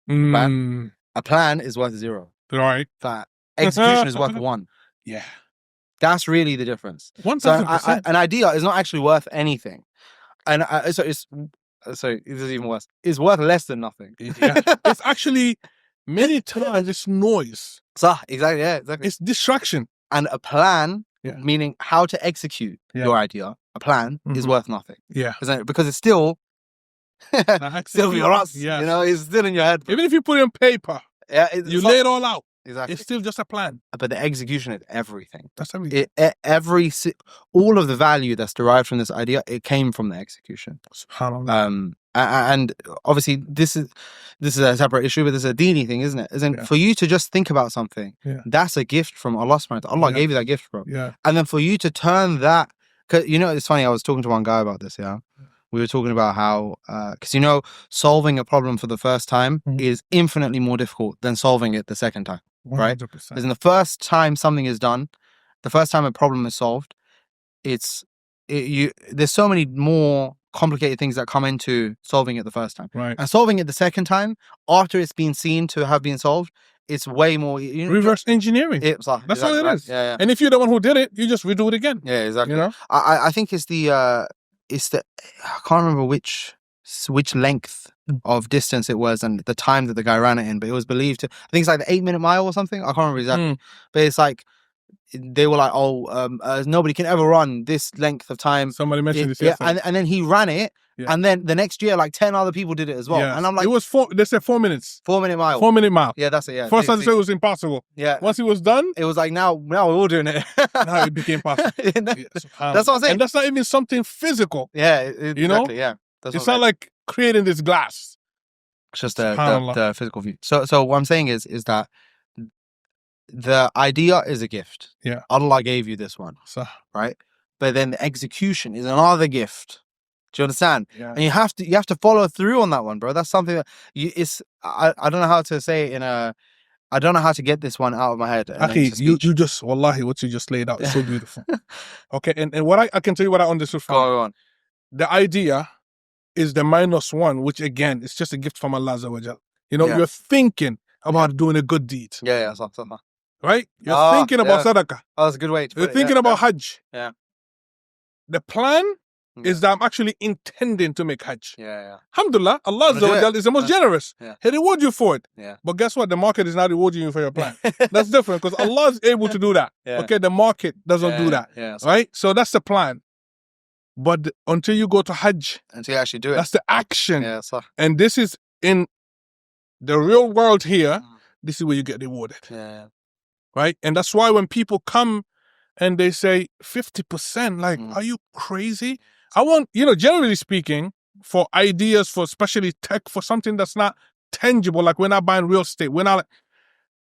Speaker 1: Right? A plan is worth 0.
Speaker 2: Right.
Speaker 1: That execution is worth 1.
Speaker 2: Yeah.
Speaker 1: That's really the difference.
Speaker 2: 1,000%.
Speaker 1: So an idea is not actually worth anything. And so this is even worse. It's worth less than nothing.
Speaker 2: Yeah. It's actually many times it's noise.
Speaker 1: Exactly. Yeah, exactly.
Speaker 2: It's distraction.
Speaker 1: And a plan, meaning how to execute your idea, a plan is worth nothing.
Speaker 2: Yeah.
Speaker 1: Because it's still still your us.
Speaker 2: Yes.
Speaker 1: You know, it's still in your head.
Speaker 2: Even if you put it on paper, you lay it all out.
Speaker 1: Exactly.
Speaker 2: It's still just a plan.
Speaker 1: But the execution is everything.
Speaker 2: That's everything.
Speaker 1: All of the value that's derived from this idea, it came from the execution.
Speaker 2: SubhanAllah.
Speaker 1: And obviously this is a separate issue, but this is a dini thing, isn't it? As in, for you to just think about something, that's a gift from Allah subhanahu wa ta'ala. Allah gave you that gift, bro.
Speaker 2: Yeah.
Speaker 1: And then for you to turn that, cause, you know, it's funny, I was talking to one guy about this, we were talking about how, because, you know, solving a problem for the first time is infinitely more difficult than solving it the second time,
Speaker 2: 100%.
Speaker 1: right? Because in the first time something is done, the first time a problem is solved, there's so many more complicated things that come into solving it the first time.
Speaker 2: Right.
Speaker 1: And solving it the second time, after it's been seen to have been solved, it's way more...
Speaker 2: reverse engineering. That's all it is.
Speaker 1: Yeah.
Speaker 2: And if you're the one who did it, you just redo it again.
Speaker 1: Yeah, exactly.
Speaker 2: You know?
Speaker 1: I think it's the I can't remember which length of distance it was and the time that the guy ran it in, but it was believed to, I think it's like the 8-minute mile or something. I can't remember exactly. But it's like, they were like, nobody can ever run this length of time.
Speaker 2: Somebody mentioned this.
Speaker 1: Yeah, and then he ran it, and then the next year, like 10 other people did it as well.
Speaker 2: Yes.
Speaker 1: And I'm like,
Speaker 2: it was they said 4 minutes.
Speaker 1: 4-minute mile.
Speaker 2: 4-minute mile.
Speaker 1: Yeah, that's it. Yeah.
Speaker 2: First time they said it was impossible.
Speaker 1: Yeah.
Speaker 2: Once it was done,
Speaker 1: it was like now we're all doing it.
Speaker 2: Now it became possible.
Speaker 1: That's what I'm saying.
Speaker 2: And that's not even something physical.
Speaker 1: Yeah, exactly.
Speaker 2: You know?
Speaker 1: Yeah.
Speaker 2: It's not like creating this glass.
Speaker 1: It's just the physical view. So what I'm saying is that the idea is a gift.
Speaker 2: Yeah. Allah
Speaker 1: gave you this one. Right? But then the execution is another gift. Do you understand?
Speaker 2: Yeah.
Speaker 1: And you have to follow through on that one, bro. That's something that I don't know how to say it I don't know how to get this one out of my head.
Speaker 2: Akhi, you just, wallahi, what you just laid out is so beautiful. Okay, and what I can tell you what I understood from
Speaker 1: Go on.
Speaker 2: The idea is the -1, which again, it's just a gift from Allah Azza wa Jal. You know, you're thinking about doing a good deed.
Speaker 1: Yeah.
Speaker 2: Right? You're thinking about sadaqah.
Speaker 1: Oh, that's a good way to put it.
Speaker 2: You're thinking about Hajj.
Speaker 1: Yeah.
Speaker 2: The plan is that I'm actually intending to make Hajj.
Speaker 1: Yeah.
Speaker 2: Alhamdulillah, Allah Azza wa Jal is the most generous.
Speaker 1: Yeah.
Speaker 2: He rewards you for it.
Speaker 1: Yeah.
Speaker 2: But guess what? The market is not rewarding you for your plan. That's different because Allah is able to do that.
Speaker 1: Yeah.
Speaker 2: Okay, the market doesn't do that.
Speaker 1: Yeah.
Speaker 2: Right? So that's the plan. But until you go to Hajj,
Speaker 1: until you actually do it,
Speaker 2: that's the action.
Speaker 1: Yeah,
Speaker 2: and this is in the real world here. This is where you get rewarded.
Speaker 1: Yeah.
Speaker 2: Right? And that's why when people come and they say 50%, like, are you crazy? I want, generally speaking, for ideas, for especially tech, for something that's not tangible, like we're not buying real estate,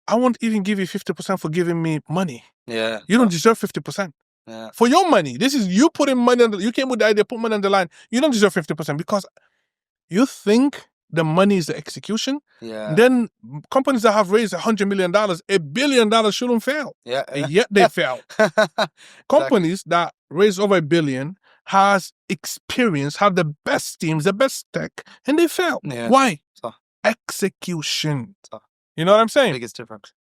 Speaker 2: I won't even give you 50% for giving me money.
Speaker 1: Yeah.
Speaker 2: You don't deserve 50%.
Speaker 1: Yeah.
Speaker 2: For your money. This is you putting money on you came with the idea, put money on the line. You don't deserve 50% because you think the money is the execution.
Speaker 1: Yeah.
Speaker 2: Then companies that have raised $100 million, $1 billion shouldn't fail.
Speaker 1: Yeah.
Speaker 2: And yet they fail. Companies that raise over $1 billion has experience, have the best teams, the best tech, and they fail.
Speaker 1: Yeah.
Speaker 2: Why? Execution. You know what I'm saying?
Speaker 1: Biggest difference.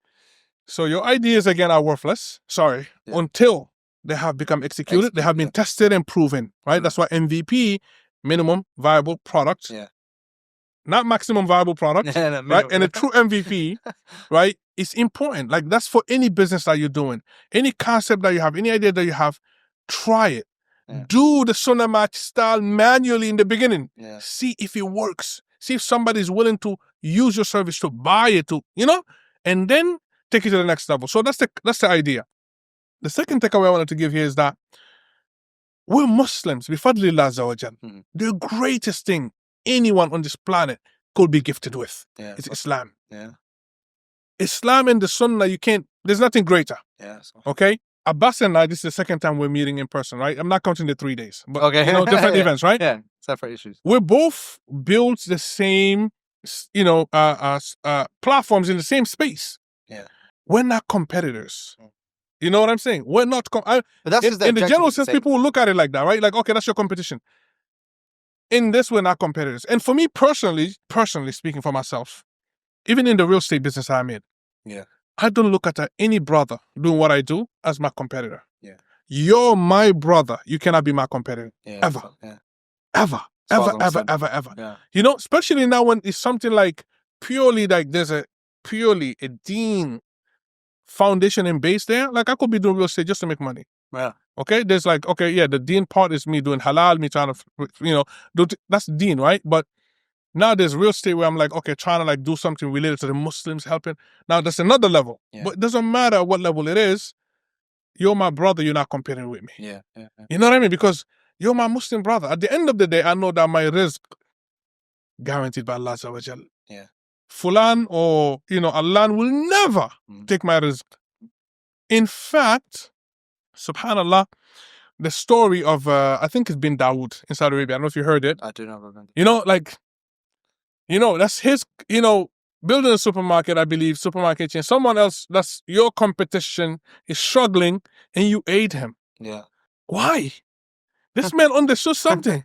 Speaker 2: So your ideas again are worthless. Sorry. Until they have become executed. They have been tested and proven, right? That's why MVP, minimum viable product.
Speaker 1: Yeah.
Speaker 2: Not maximum viable product, right? And a true MVP, right, is important. Like that's for any business that you're doing, any concept that you have, any idea that you have, try it.
Speaker 1: Yeah.
Speaker 2: Do the SunnahMatch style manually in the beginning.
Speaker 1: Yeah.
Speaker 2: See if it works. See if somebody's willing to use your service, to buy it, and then take it to the next level. So that's the idea. The second takeaway I wanted to give here is that we're Muslims, bifadlillah azza wa jal. The greatest thing anyone on this planet could be gifted with.
Speaker 1: Yeah,
Speaker 2: it's Islam.
Speaker 1: Yeah.
Speaker 2: Islam and the Sunnah, there's nothing greater.
Speaker 1: Yeah.
Speaker 2: Okay? Abbas and I, this is the second time we're meeting in person, right? I'm not counting the 3 days, but
Speaker 1: okay.
Speaker 2: Different events, right?
Speaker 1: Yeah, separate issues.
Speaker 2: We're both built the same, platforms in the same space.
Speaker 1: Yeah.
Speaker 2: We're not competitors. You know what I'm saying? We're not. But that's in the general sense, people will look at it like that, right? Like, okay, that's your competition. In this, we're not competitors. And for me personally speaking for myself, even in the real estate business I'm in, I don't look at any brother doing what I do as my competitor. Yeah. You're my brother. You cannot be my competitor. Ever. Yeah. Ever. Yeah. Especially now when it's something like purely like there's a deen foundation and base there. Like I could be doing real estate just to make money. Yeah. Okay. There's the deen part is me doing halal, me trying to, that's deen, right? But now there's real estate where I'm like, okay, trying to like do something related to the Muslims, helping. Now that's another level. Yeah. But it doesn't matter what level it is. You're my brother. You're not competing with me. Yeah. You know what I mean? Because you're my Muslim brother. At the end of the day, I know that my rizq guaranteed by Allah Azza wa Jal. Yeah. Fulan or, Allah will never take my rizq. In fact, subhanallah, the story of, I think it's bin Dawood in Saudi Arabia. I don't know if you heard it.
Speaker 1: I do know.
Speaker 2: That's his, building a supermarket, I believe, supermarket chain. Someone else, that's your competition, is struggling and you aid him. Yeah. Why? This man understood something.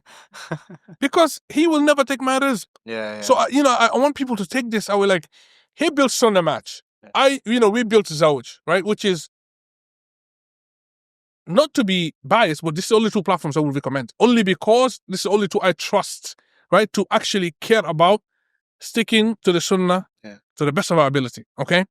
Speaker 2: Because he will never take my rizq. Yeah. So, I want people to take this. I will like, he built SunnahMatch. Yeah. We built Zawj, right? Which is, not to be biased, but this is the only two platforms I would recommend. Only because this is the only two I trust, right? To actually care about sticking to the Sunnah to the best of our ability. Okay?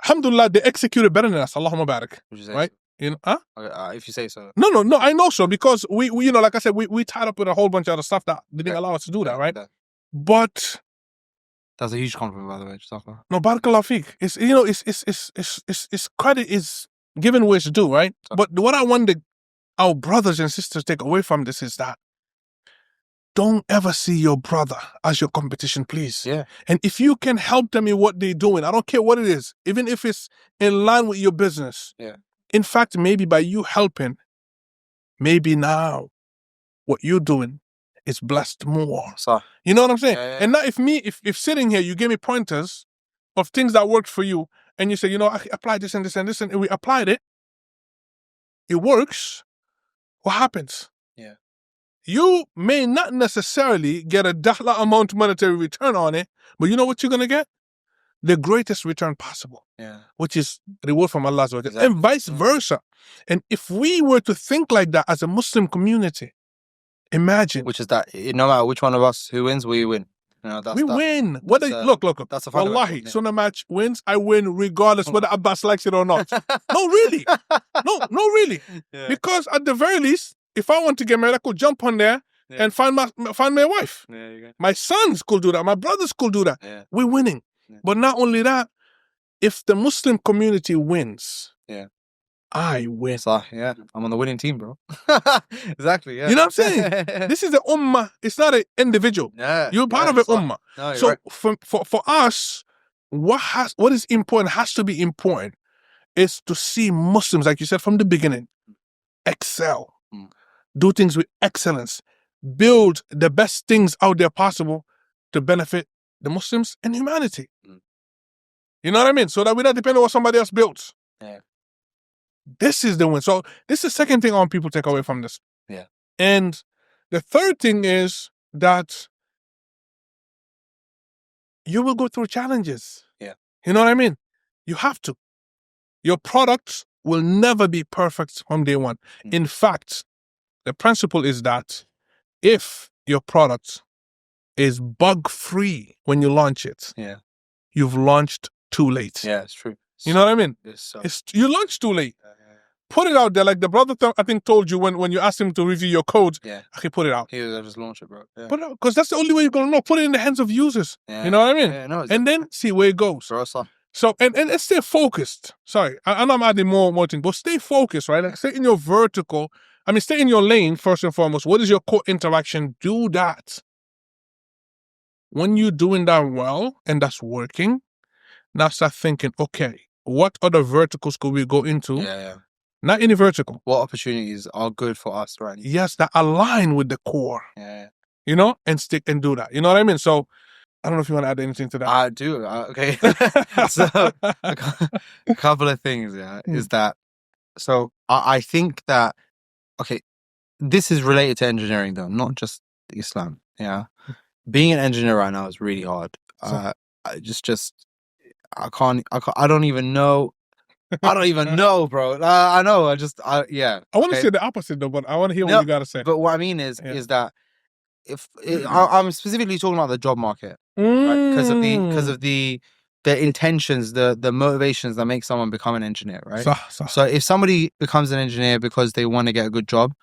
Speaker 2: Alhamdulillah, they executed better than us. Allahumma barak. Right? So?
Speaker 1: If you say so.
Speaker 2: No, I know so because we like I said, we tied up with a whole bunch of other stuff that didn't allow us to do that, right? But
Speaker 1: that's a huge compliment, by the way.
Speaker 2: No, barakallah feek. It's credit is given where it's due, right? But what I want our brothers and sisters take away from this is that don't ever see your brother as your competition, please. Yeah. And if you can help them in what they're doing, I don't care what it is, even if it's in line with your business. Yeah. In fact, maybe by you helping, maybe now what you're doing is blessed more. So, you know what I'm saying? Yeah. And now if sitting here, you give me pointers of things that worked for you, and you say, I applied this and this and this, and we applied it, it works, what happens? Yeah. You may not necessarily get a dollar amount monetary return on it, but you know what you're going to get? The greatest return possible, which is reward from Allah, exactly. And vice versa. And if we were to think like that as a Muslim community, imagine.
Speaker 1: Which is that no matter which one of us who wins, we win.
Speaker 2: We win. Look.
Speaker 1: That's a
Speaker 2: Wallahi, SunnahMatch wins. I win regardless whether Abbas likes it or not. No, really. No, really. Yeah. Because at the very least, if I want to get married, I could jump on there and find my wife. Yeah, you go. My sons could do that. My brothers could do that. Yeah. We're winning. Yeah. But not only that, if the Muslim community wins, I win.
Speaker 1: So, I'm on the winning team, bro. Exactly, yeah.
Speaker 2: You know what I'm saying? This is the Ummah. It's not an individual. Yeah, you're part of an Ummah. No, so right. for us, what is important, has to be important, is to see Muslims, like you said from the beginning, excel. Do things with excellence. Build the best things out there possible to benefit the Muslims and humanity. You know what I mean? So that we don't depend on what somebody else built. Yeah. This is the win. So this is the second thing I want people to take away from this. Yeah. And the third thing is that you will go through challenges. Yeah. You know what I mean? You have to. Your products will never be perfect from day one. In fact, the principle is that if your product is bug-free when you launch it, you've launched too late.
Speaker 1: Yeah, it's true.
Speaker 2: You know what I mean?
Speaker 1: It's
Speaker 2: You launched too late. Put it out there. Like the brother, I think, told you when you asked him to review your code, okay, put it out.
Speaker 1: He was just launch it, bro. Yeah.
Speaker 2: Put it out, because that's the only way you're going to know. Put it in the hands of users.
Speaker 1: Yeah.
Speaker 2: You know what I mean?
Speaker 1: Yeah, no,
Speaker 2: and then see where it goes.
Speaker 1: Bro,
Speaker 2: So, and let's stay focused. Sorry, I know I'm adding more things, but stay focused, right? Like, stay in your vertical. I mean, stay in your lane, first and foremost. What is your core interaction? Do that. When you're doing that well, and that's working, now start thinking, okay, what other verticals could we go into?
Speaker 1: Yeah.
Speaker 2: Not any vertical.
Speaker 1: What opportunities are good for us, right?
Speaker 2: Yes, that align with the core.
Speaker 1: Yeah.
Speaker 2: You know, and stick and do that. You know what I mean? So, I don't know if you want to add anything to that.
Speaker 1: I do. Okay. So, a couple of things, is that, so I think that, okay, this is related to engineering though, not just Islam. Yeah. Being an engineer right now is really hard. I don't even know. I don't even know, bro. I know. I
Speaker 2: want to say the opposite though, but I want to hear what you got to say.
Speaker 1: But what I mean is that I'm specifically talking about the job market, right? Because of the intentions, the motivations that make someone become an engineer, right? So if somebody becomes an engineer because they want to get a good job,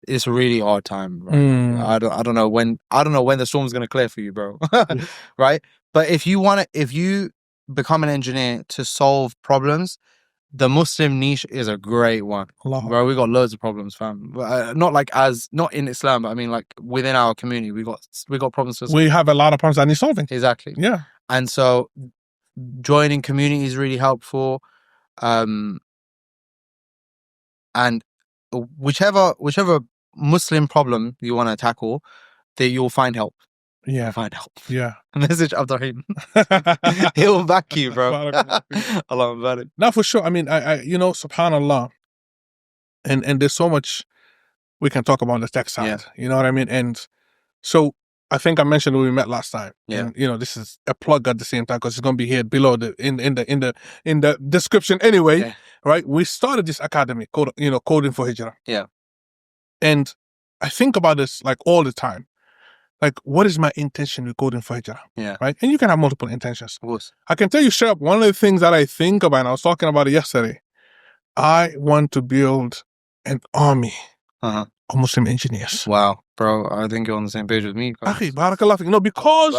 Speaker 1: it's a really hard time, right? I don't know when the storm's gonna clear for you, bro. Right? But if you become an engineer to solve problems, the Muslim niche is a great one. Bro, we got loads of problems, fam. Not in Islam, but I mean like within our community, we got problems to solve.
Speaker 2: We have a lot of problems that need solving.
Speaker 1: Exactly.
Speaker 2: Yeah.
Speaker 1: And so joining community is really helpful. And whichever Muslim problem you want to tackle, that you'll find help.
Speaker 2: Yeah.
Speaker 1: You'll find help.
Speaker 2: Yeah.
Speaker 1: Message Abdurrahim. He'll back you, bro. Allah barik.
Speaker 2: Now, for sure. I mean, I subhanallah. And there's so much we can talk about on the tech side.
Speaker 1: Yeah.
Speaker 2: You know what I mean? And so I think I mentioned when we met last time.
Speaker 1: Yeah.
Speaker 2: And, this is a plug at the same time because it's going to be here below in the description anyway.
Speaker 1: Okay.
Speaker 2: Right? We started this academy called, Coding for Hijrah.
Speaker 1: Yeah.
Speaker 2: And I think about this like all the time. Like, what is my intention with Coding for Hijrah?
Speaker 1: Yeah.
Speaker 2: Right? And you can have multiple intentions.
Speaker 1: Of course.
Speaker 2: I can tell you straight up, one of the things that I think about, and I was talking about it yesterday, I want to build an army of Muslim engineers.
Speaker 1: Wow, bro, I think you're on the same page with me.
Speaker 2: Akhi, barakallah fik. Because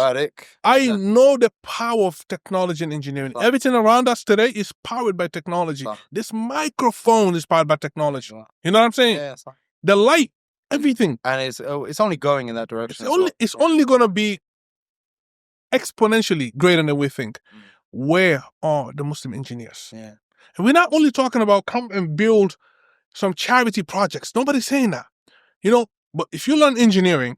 Speaker 2: I
Speaker 1: Yeah.
Speaker 2: know the power of technology and engineering. Everything around us today is powered by technology. This microphone is powered by technology. You know what I'm saying?
Speaker 1: Yeah,
Speaker 2: the light, everything.
Speaker 1: And it's only going in that direction.
Speaker 2: It's only going to be exponentially greater than we think. Where are the Muslim engineers?
Speaker 1: Yeah.
Speaker 2: And we're not only talking about come and build some charity projects. Nobody's saying that. But if you learn engineering,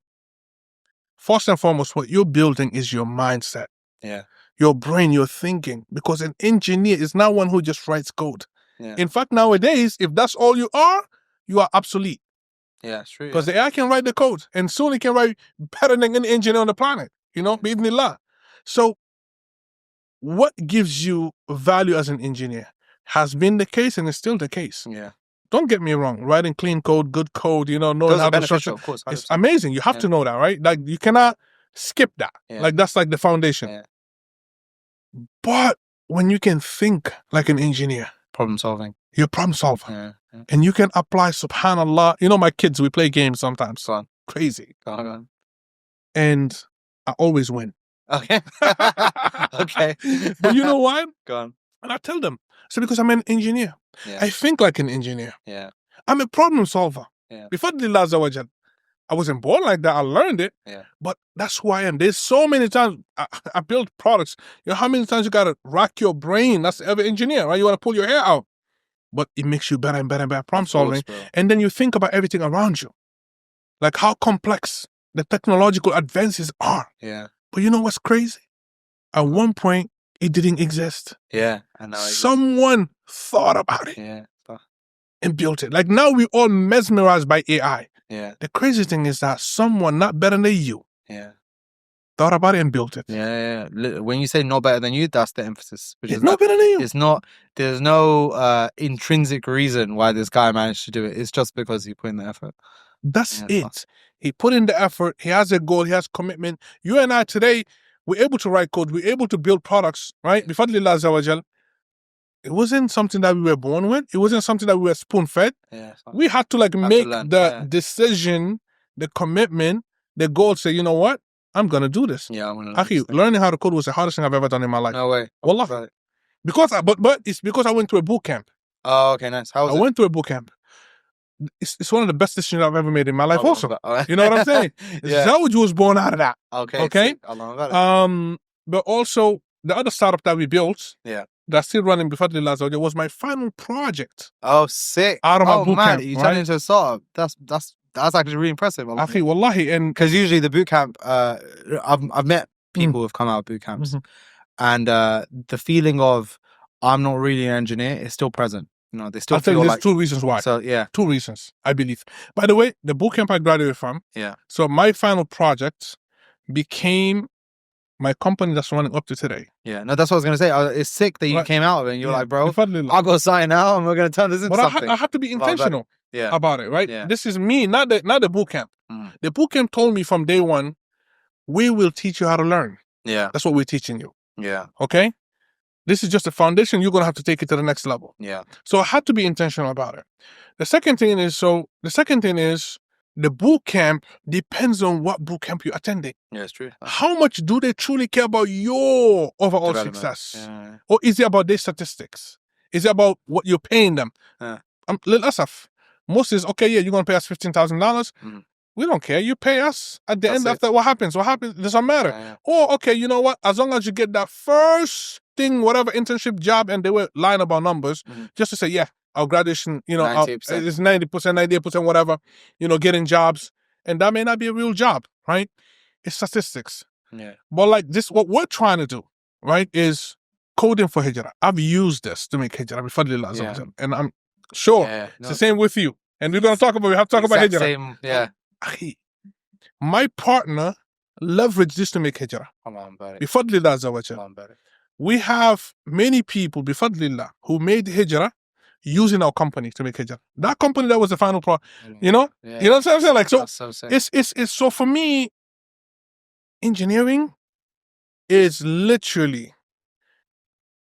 Speaker 2: first and foremost, what you're building is your mindset.
Speaker 1: Yeah.
Speaker 2: Your brain, your thinking. Because an engineer is not one who just writes code.
Speaker 1: Yeah.
Speaker 2: In fact, nowadays, if that's all you are obsolete.
Speaker 1: Yeah, it's true.
Speaker 2: Because the AI can write the code, and soon it can write better than any engineer on the planet. Bi'idhnillah. So, what gives you value as an engineer has been the case and is still the case.
Speaker 1: Yeah.
Speaker 2: Don't get me wrong. Writing clean code, good code, knowing how to structure.
Speaker 1: Of course,
Speaker 2: it's amazing. You have to know that, right? Like, you cannot skip that.
Speaker 1: Yeah.
Speaker 2: Like, that's like the foundation.
Speaker 1: Yeah.
Speaker 2: But when you can think like an engineer,
Speaker 1: problem solving.
Speaker 2: You're a problem solver.
Speaker 1: Yeah.
Speaker 2: And you can apply, subhanAllah. My kids, we play games sometimes.
Speaker 1: Go on.
Speaker 2: Crazy.
Speaker 1: Go on.
Speaker 2: And I always win.
Speaker 1: Okay. Okay.
Speaker 2: But you know why?
Speaker 1: Go on.
Speaker 2: And I tell them, because I'm an engineer.
Speaker 1: Yeah.
Speaker 2: I think like an engineer.
Speaker 1: Yeah.
Speaker 2: I'm a problem solver.
Speaker 1: Yeah.
Speaker 2: Before Allah Azza wa Jal, I wasn't born like that. I learned it.
Speaker 1: Yeah.
Speaker 2: But that's who I am. There's so many times I build products. How many times you got to rack your brain? That's every engineer, right? You want to pull your hair out. But it makes you better and better and better problem solving. And then you think about everything around you. Like how complex the technological advances are.
Speaker 1: Yeah.
Speaker 2: But you know what's crazy? At one point, it didn't exist.
Speaker 1: Yeah. I know.
Speaker 2: Someone thought about it.
Speaker 1: Yeah.
Speaker 2: And built it. Like now we're all mesmerized by AI.
Speaker 1: Yeah.
Speaker 2: The crazy thing is that someone not better than you.
Speaker 1: Yeah.
Speaker 2: thought about it and built it.
Speaker 1: When you say not better than you, that's the emphasis. Which is
Speaker 2: not better than you.
Speaker 1: It's not. There's no intrinsic reason why this guy managed to do it. It's just because he put in the effort.
Speaker 2: That's it. He put in the effort. He has a goal. He has commitment. You and I today, we're able to write code. We're able to build products, right? Bifadlillah Azza wa Jal. It wasn't something that we were born with. It wasn't something that we were spoon-fed. We had to make the decision, the commitment, the goal. Say, you know what? I'm gonna do this. Learning how to code was the hardest thing I've ever done in my life.
Speaker 1: No way.
Speaker 2: Wallah. Right. But it's because I went to a boot camp.
Speaker 1: Oh, okay, nice. How was it?
Speaker 2: I went to a boot camp. It's one of the best decisions I've ever made in my life. Also, you know what I'm saying? Zawj was born out of that. Okay. But also the other startup that we built. That's still running Bifadlillah Azza wa Jal was my final project.
Speaker 1: Oh, sick!
Speaker 2: Out of my boot camp.
Speaker 1: You turned into a startup. That's actually really impressive.
Speaker 2: Akhi, wallahi, and
Speaker 1: because usually the boot camp, I've met people who've come out of boot camps, and the feeling of I'm not really an engineer is still present. You know, they still.
Speaker 2: I'll tell you, there's two reasons why.
Speaker 1: So
Speaker 2: 2 reasons I believe. By the way, the boot camp I graduated from. So my final project became my company that's running up to today.
Speaker 1: No, that's what I was going to say. It's sick that you came out of it and you're like, bro, I'll go sign out and we're going to turn this into something.
Speaker 2: I have to be intentional about it, right? This is me, not the boot camp. The boot camp told me from day one, we will teach you how to learn. That's what we're teaching you. Okay? This is just a foundation. You're going to have to take it to the next level. So I had to be intentional about it. The second thing is, the boot camp depends on what boot camp you're attending.
Speaker 1: It's true.
Speaker 2: How much do they truly care about your overall success? Or is it about their statistics? Is it about what you're paying them? Most is, okay, you're going to pay us $15,000. We don't care. You pay us at the end after what happens. What happens doesn't matter. Or, okay, you know what? As long as you get that first thing, whatever internship job, and they were lying about numbers, just to say, our graduation, it's 90%, 98%, whatever, getting jobs. And that may not be a real job, right? It's statistics. But this, what we're trying to do, right, is coding for hijrah. I've used this to make hijrah, bifadlillah azza wa jal. And I'm sure it's the same with you. And we're going to talk about, hijrah.
Speaker 1: Same,
Speaker 2: my partner leveraged this to make hijrah. Bifadlillah azza wa jal. We have many people, bifadlillah, who made hijrah using our company to make hijrah. That company that was the final you know what I'm saying? It's so for me, engineering is literally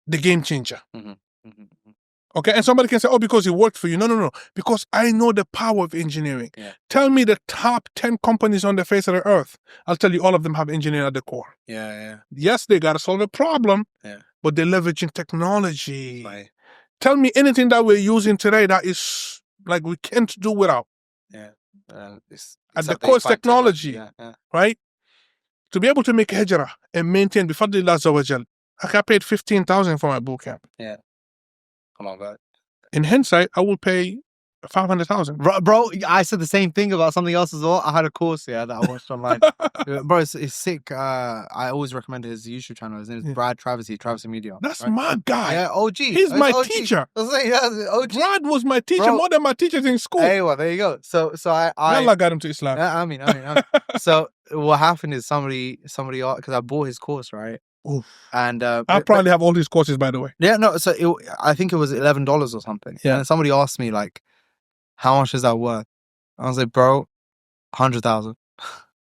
Speaker 2: the game changer. Okay, and somebody can say, because it worked for you. No. Because I know the power of engineering. Tell me the top 10 companies on the face of the earth. I'll tell you all of them have engineering at the core. Yes, they got to solve a problem, but they're leveraging technology. Tell me anything that we're using today that is we can't do without. At the core is technology, right? To be able to make hijrah and maintain bifadlillah azza wa jal. I paid $15,000 for my boot camp.
Speaker 1: Come on, God.
Speaker 2: In hindsight, I will pay $500,000.
Speaker 1: Bro, I said the same thing about something else as well. I had a course that I watched online. Bro, it's sick. I always recommend his YouTube channel. His name is Brad Travesty Media.
Speaker 2: That's my guy.
Speaker 1: OG.
Speaker 2: He's my teacher.
Speaker 1: OG.
Speaker 2: Brad was my teacher more than my teachers in school.
Speaker 1: Hey, well, there you go. So I
Speaker 2: Allah got him to Islam.
Speaker 1: I mean. So what happened is somebody, because I bought his course, right?
Speaker 2: Oof.
Speaker 1: And
Speaker 2: I probably have all these courses, by the way.
Speaker 1: So I think it was $11 or something. And somebody asked me how much is that worth? I was like, bro, 100,000,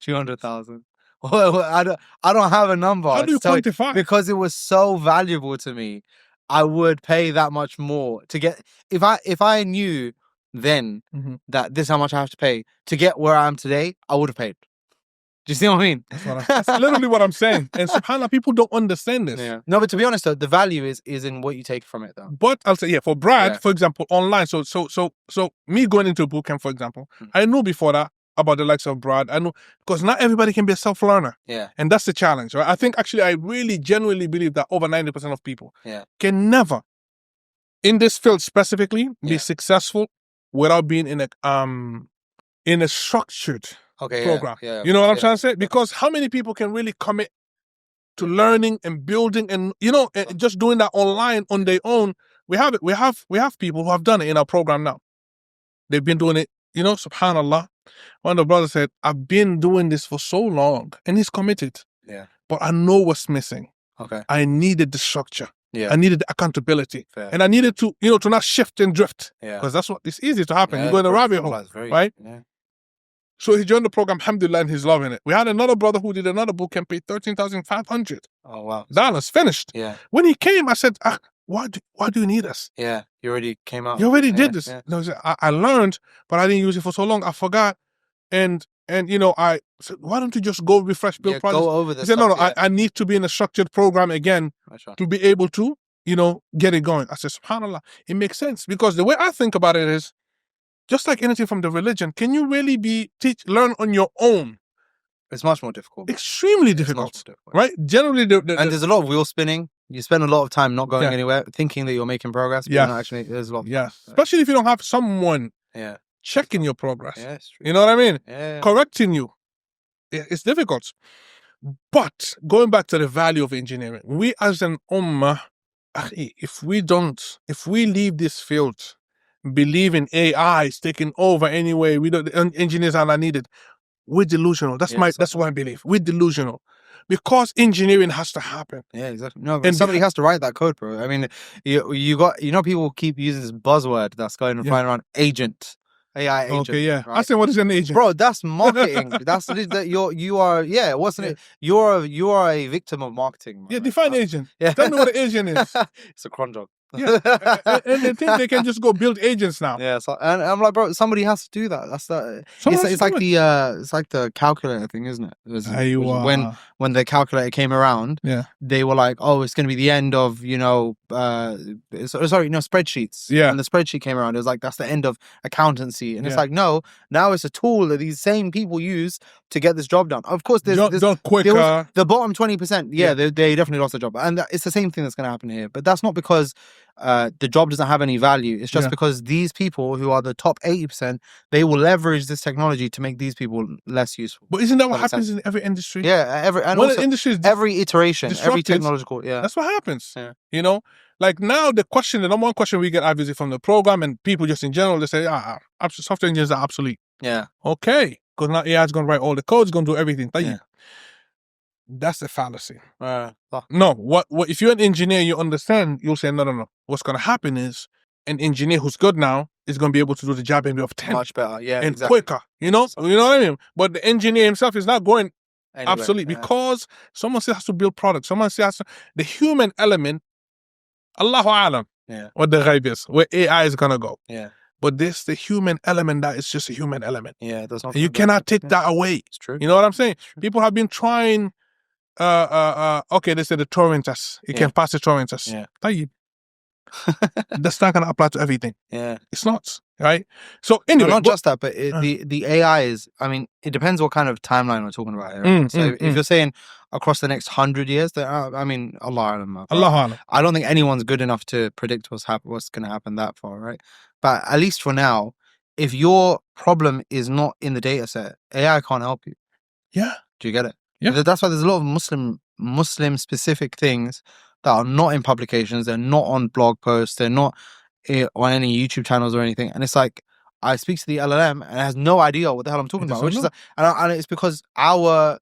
Speaker 1: 200,000. I don't have a number.
Speaker 2: How do you quantify?
Speaker 1: Because it was so valuable to me. I would pay that much more to get, if I knew then that this is how much I have to pay to get where I am today, I would have paid. Do you see what I mean?
Speaker 2: That's literally what I'm saying. And subhanAllah, people don't understand this.
Speaker 1: No, but to be honest though, the value is in what you take from it though.
Speaker 2: But I'll say, for Brad, for example, online. So me going into a bootcamp, for example, I knew before that about the likes of Brad. I know, because not everybody can be a self-learner. And that's the challenge, right? I think actually I really genuinely believe that over 90% of people can never, in this field specifically, be successful without being in a structured program. You know what I'm trying to say? Because how many people can really commit to learning and building and and just doing that online on their own? We have people who have done it in our program now. They've been doing it, subhanAllah. One of the brothers said, I've been doing this for so long, and he's committed.
Speaker 1: Yeah.
Speaker 2: But I know what's missing.
Speaker 1: Okay.
Speaker 2: I needed the structure.
Speaker 1: Yeah.
Speaker 2: I needed the accountability.
Speaker 1: Fair.
Speaker 2: And I needed to, to not shift and drift.
Speaker 1: Yeah.
Speaker 2: Because that's what, it's easy to happen.
Speaker 1: Yeah,
Speaker 2: You go in a
Speaker 1: bro,
Speaker 2: rabbit hole,
Speaker 1: very,
Speaker 2: right?
Speaker 1: Yeah.
Speaker 2: So he joined the program, alhamdulillah, and he's loving it. We had another brother who did another boot camp, paid $13,500.
Speaker 1: Oh, wow.
Speaker 2: Dollars, finished.
Speaker 1: Yeah.
Speaker 2: When he came, I said, why do you need us?
Speaker 1: Yeah. You already came out.
Speaker 2: You already did this.
Speaker 1: Yeah.
Speaker 2: No, he said, I learned, but I didn't use it for so long. I forgot. And I said, why don't you just go refresh, build projects?
Speaker 1: Go over this.
Speaker 2: He said, no, I need to be in a structured program again to be able to, get it going. I said, subhanAllah, it makes sense. Because the way I think about it is, just like anything from the religion, can you really learn on your own?
Speaker 1: It's much more difficult.
Speaker 2: Extremely difficult, right? Generally,
Speaker 1: and there's a lot of wheel spinning. You spend a lot of time not going anywhere, thinking that you're making progress, but you're not actually, there's a lot of
Speaker 2: especially if you don't have someone checking your progress.
Speaker 1: Yeah, it's true.
Speaker 2: You know what I mean?
Speaker 1: Yeah.
Speaker 2: Correcting you. It's difficult. But going back to the value of engineering, we as an ummah, if we leave this field, believe in AI is taking over anyway, engineers are not needed, we're delusional. That's what I believe. We're delusional. Because engineering has to happen.
Speaker 1: Yeah, exactly. No, but somebody has to write that code, bro. I mean, people keep using this buzzword that's going flying around, agent. AI agent.
Speaker 2: Okay, yeah.
Speaker 1: Right?
Speaker 2: I say, what is an agent?
Speaker 1: Bro, that's marketing. That's you are wasn't it? You are a victim of marketing. Man.
Speaker 2: Yeah, define agent. Yeah. Tell me what an agent is.
Speaker 1: It's a cron job.
Speaker 2: Yeah. And they think they can just go build agents now.
Speaker 1: Yeah, and I'm like, bro, somebody has to do that. That's the. It's like the calculator thing, isn't it? When the calculator came around, they were like, oh, it's going to be the end of spreadsheets.
Speaker 2: Yeah.
Speaker 1: When the spreadsheet came around, it was like that's the end of accountancy, and it's like no, now it's a tool that these same people use to get this job done. Of course, there's
Speaker 2: quicker.
Speaker 1: The bottom 20%. Yeah, they definitely lost their job, and it's the same thing that's going to happen here. But that's not because the job doesn't have any value. It's just because these people who are the top 80%, they will leverage this technology to make these people less useful.
Speaker 2: But isn't that what happens in every industry?
Speaker 1: Yeah, every iteration, every technological. Yeah,
Speaker 2: that's what happens. Yeah. Like now, the number one question we get obviously from the program and people just in general, they say, software engineers are obsolete.
Speaker 1: Yeah.
Speaker 2: Okay, because now AI is going to write all the code, it's going to do everything. Yeah. That's a fallacy. No, what if you're an engineer, you understand, you'll say, no. What's going to happen is an engineer who's good now is going to be able to do the job in of 10.
Speaker 1: Much better, yeah.
Speaker 2: And quicker, You know what I mean? But the engineer himself is not going obsolete because someone still has to build products. Someone still has to, the human element, Allahu Alam, what the ghaib is, where AI is going to go.
Speaker 1: Yeah.
Speaker 2: But the human element, that is just a human element.
Speaker 1: Yeah, that's not.
Speaker 2: And you cannot take that away. It's
Speaker 1: true.
Speaker 2: You know what I'm saying? People have been trying. Okay, they say the Turing test. You can pass the Turing test.
Speaker 1: Yeah.
Speaker 2: That's not gonna apply to everything.
Speaker 1: Yeah,
Speaker 2: it's not, right? So anyway,
Speaker 1: not just that, but the AI is. I mean, it depends what kind of timeline we're talking about here. So if you're saying across the next 100 years, then I mean, Allah Alam. I don't think anyone's good enough to predict what's going to happen that far, right? But at least for now, if your problem is not in the data set, AI can't help you.
Speaker 2: Yeah.
Speaker 1: Do you get it?
Speaker 2: Yeah.
Speaker 1: That's why there's a lot of Muslim specific things that are not in publications. They're not on blog posts. They're not on any YouTube channels or anything. And it's like, I speak to the LLM and it has no idea what the hell I'm talking about. And it's because our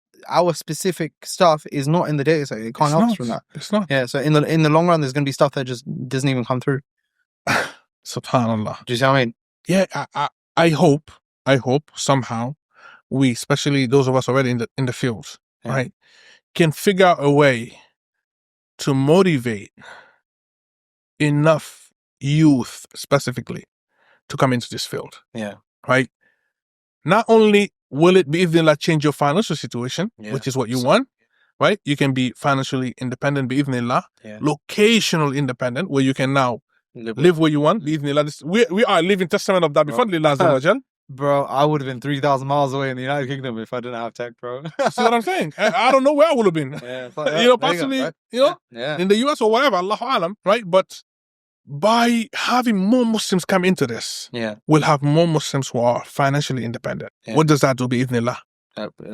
Speaker 1: specific stuff is not in the data set. It can't help us from that.
Speaker 2: It's not.
Speaker 1: Yeah. So in the long run, there's going to be stuff that just doesn't even come through.
Speaker 2: Subhanallah.
Speaker 1: Do you see what I mean?
Speaker 2: Yeah. I hope somehow we, especially those of us already in the field, right, can figure out a way to motivate enough youth specifically to come into this field.
Speaker 1: Yeah.
Speaker 2: Right? Not only will it be even like change your financial situation, which is what you want, right? You can be financially independent, bi'idhnillah, locational independent, where you can now live where you want, bi'idhnillah. We are a living testament of that bifadlillah azza wa jal.
Speaker 1: Bro, I would have been 3,000 miles away in the United Kingdom if I didn't have tech, bro.
Speaker 2: See what I'm saying? I don't know where I would have been.
Speaker 1: Yeah, like,
Speaker 2: possibly, in the US or whatever, Allahu Alam, right? But by having more Muslims come into this, we'll have more Muslims who are financially independent. Yeah. What does that do, bi'idhnillah?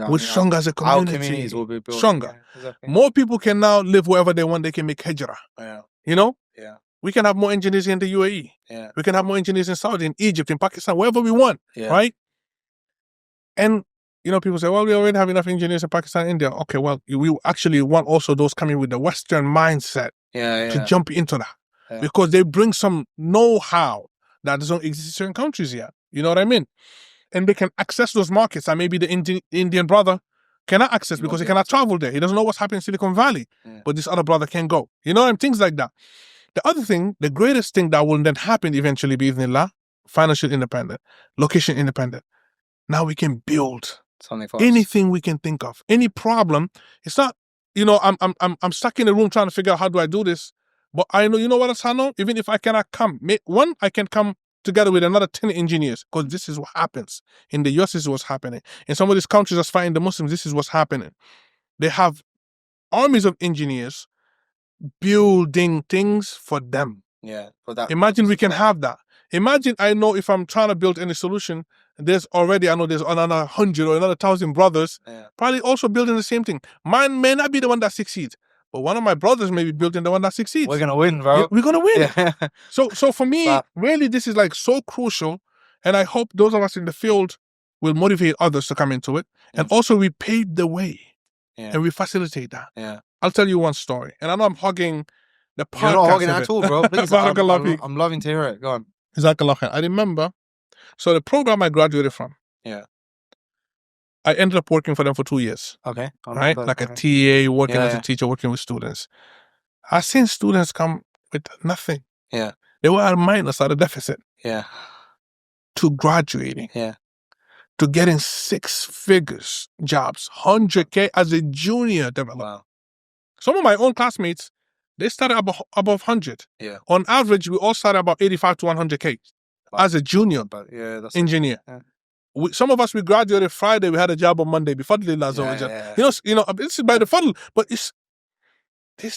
Speaker 2: We're stronger as a community.
Speaker 1: Our communities will be built.
Speaker 2: Stronger.
Speaker 1: Yeah, exactly.
Speaker 2: More people can now live wherever they want. They can make hijrah.
Speaker 1: Yeah.
Speaker 2: Yeah. We can have more engineers in the UAE.
Speaker 1: Yeah.
Speaker 2: We can have more engineers in Saudi, in Egypt, in Pakistan, wherever we want.
Speaker 1: Yeah.
Speaker 2: Right? And people say, well, we already have enough engineers in Pakistan and India. Okay, well, we actually want also those coming with the Western mindset to jump into that.
Speaker 1: Yeah.
Speaker 2: Because they bring some know-how that doesn't exist in certain countries yet. You know what I mean? And they can access those markets that maybe the Indian brother cannot access because he cannot travel there. He doesn't know what's happening in Silicon Valley.
Speaker 1: Yeah.
Speaker 2: But this other brother can go. You know, and things like that. The other thing, the greatest thing that will then happen eventually, bi'idhnillah, financial independent, location independent. Now we can build
Speaker 1: Something for
Speaker 2: anything we can think of. Any problem. It's not, I'm stuck in a room trying to figure out how do I do this. But I know, you know what else I know? Even if I cannot come, I can come together with another 10 engineers, because this is what happens. In the US, this is what's happening. In some of these countries that's fighting the Muslims, this is what's happening. They have armies of engineers building things for them.
Speaker 1: Yeah. For that.
Speaker 2: Imagine we can have that. Imagine I know if I'm trying to build any solution, there's another 100 or another 1,000 brothers probably also building the same thing. Mine may not be the one that succeeds, but one of my brothers may be building the one that succeeds.
Speaker 1: We're gonna win, bro.
Speaker 2: We're gonna win.
Speaker 1: Yeah.
Speaker 2: So for me, really, this is like so crucial, and I hope those of us in the field will motivate others to come into it, and also we pave the way, and we facilitate that.
Speaker 1: Yeah.
Speaker 2: I'll tell you one story, and I know I'm hogging the podcast.
Speaker 1: You're not hogging at all, bro. Please, I'm loving to hear it. Go on.
Speaker 2: Jazakallah khair. I remember, so the program I graduated from, I ended up working for them for 2 years.
Speaker 1: Okay.
Speaker 2: Right? Like a TA, working as a teacher, working with students. I've seen students come with nothing.
Speaker 1: Yeah.
Speaker 2: They were at a minus, at a deficit.
Speaker 1: Yeah.
Speaker 2: To graduating.
Speaker 1: Yeah.
Speaker 2: To getting 6 figures jobs, 100K as a junior developer.
Speaker 1: Wow.
Speaker 2: Some of my own classmates, they started above 100.
Speaker 1: Yeah.
Speaker 2: On average, we all started about 85 to 100K as a junior engineer.
Speaker 1: Yeah.
Speaker 2: Some of us, we graduated Friday, we had a job on Monday. Before the last You know, this is by the fadl, but these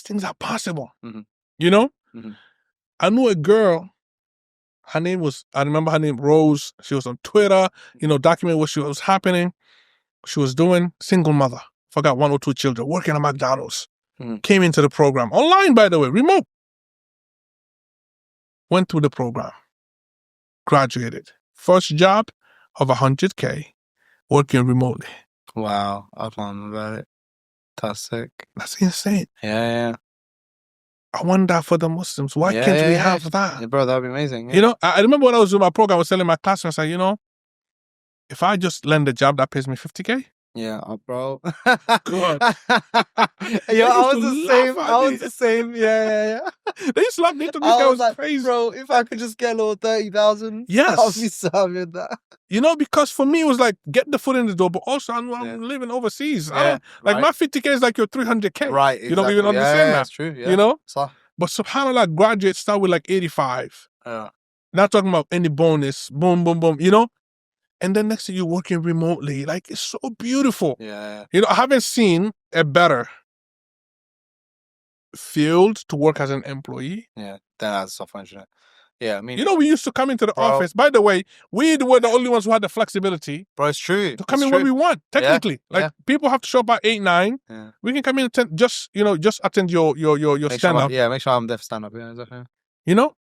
Speaker 2: things are possible.
Speaker 1: Mm-hmm.
Speaker 2: You know?
Speaker 1: Mm-hmm.
Speaker 2: I knew a girl, I remember her name Rose. She was on Twitter, documenting what was happening. She was doing, single mother, forgot 1 or 2 children, working at McDonald's.
Speaker 1: Mm-hmm.
Speaker 2: Came into the program, online by the way, remote. Went through the program, graduated. First job of 100K, working remotely.
Speaker 1: Wow, I can't about it. That's sick.
Speaker 2: That's insane.
Speaker 1: Yeah.
Speaker 2: I wonder for the Muslims, why can't we have that?
Speaker 1: Yeah, bro, that'd be amazing. Yeah.
Speaker 2: You know, I remember when I was doing my program, I was telling my classmates, I said, if I just land a job that pays me 50K.
Speaker 1: Yeah, bro.
Speaker 2: God.
Speaker 1: Yo, I was the same. Yeah.
Speaker 2: They used to laugh me to me. I was like, crazy.
Speaker 1: Bro, if I could just get a little 30,000,
Speaker 2: yes,
Speaker 1: I'll be serving that.
Speaker 2: Because for me, it was like, get the foot in the door, but also I'm living overseas. My 50K is like your 300K.
Speaker 1: Right, exactly.
Speaker 2: You don't even understand that.
Speaker 1: That's true, yeah.
Speaker 2: But subhanAllah, graduates start with like 85.
Speaker 1: Yeah.
Speaker 2: Not talking about any bonus, boom, boom, boom, And then next thing you're working remotely. Like, it's so beautiful.
Speaker 1: Yeah.
Speaker 2: I haven't seen a better field to work as an employee.
Speaker 1: Yeah, than as a software engineer. Yeah, I mean...
Speaker 2: we used to come into the office. By the way, we were the only ones who had the flexibility.
Speaker 1: Bro, it's true.
Speaker 2: To come in when we want, technically. People have to show up at 8, 9. Yeah. We can come in and just attend your stand-up.
Speaker 1: Make sure I'm there for stand-up. Yeah, exactly.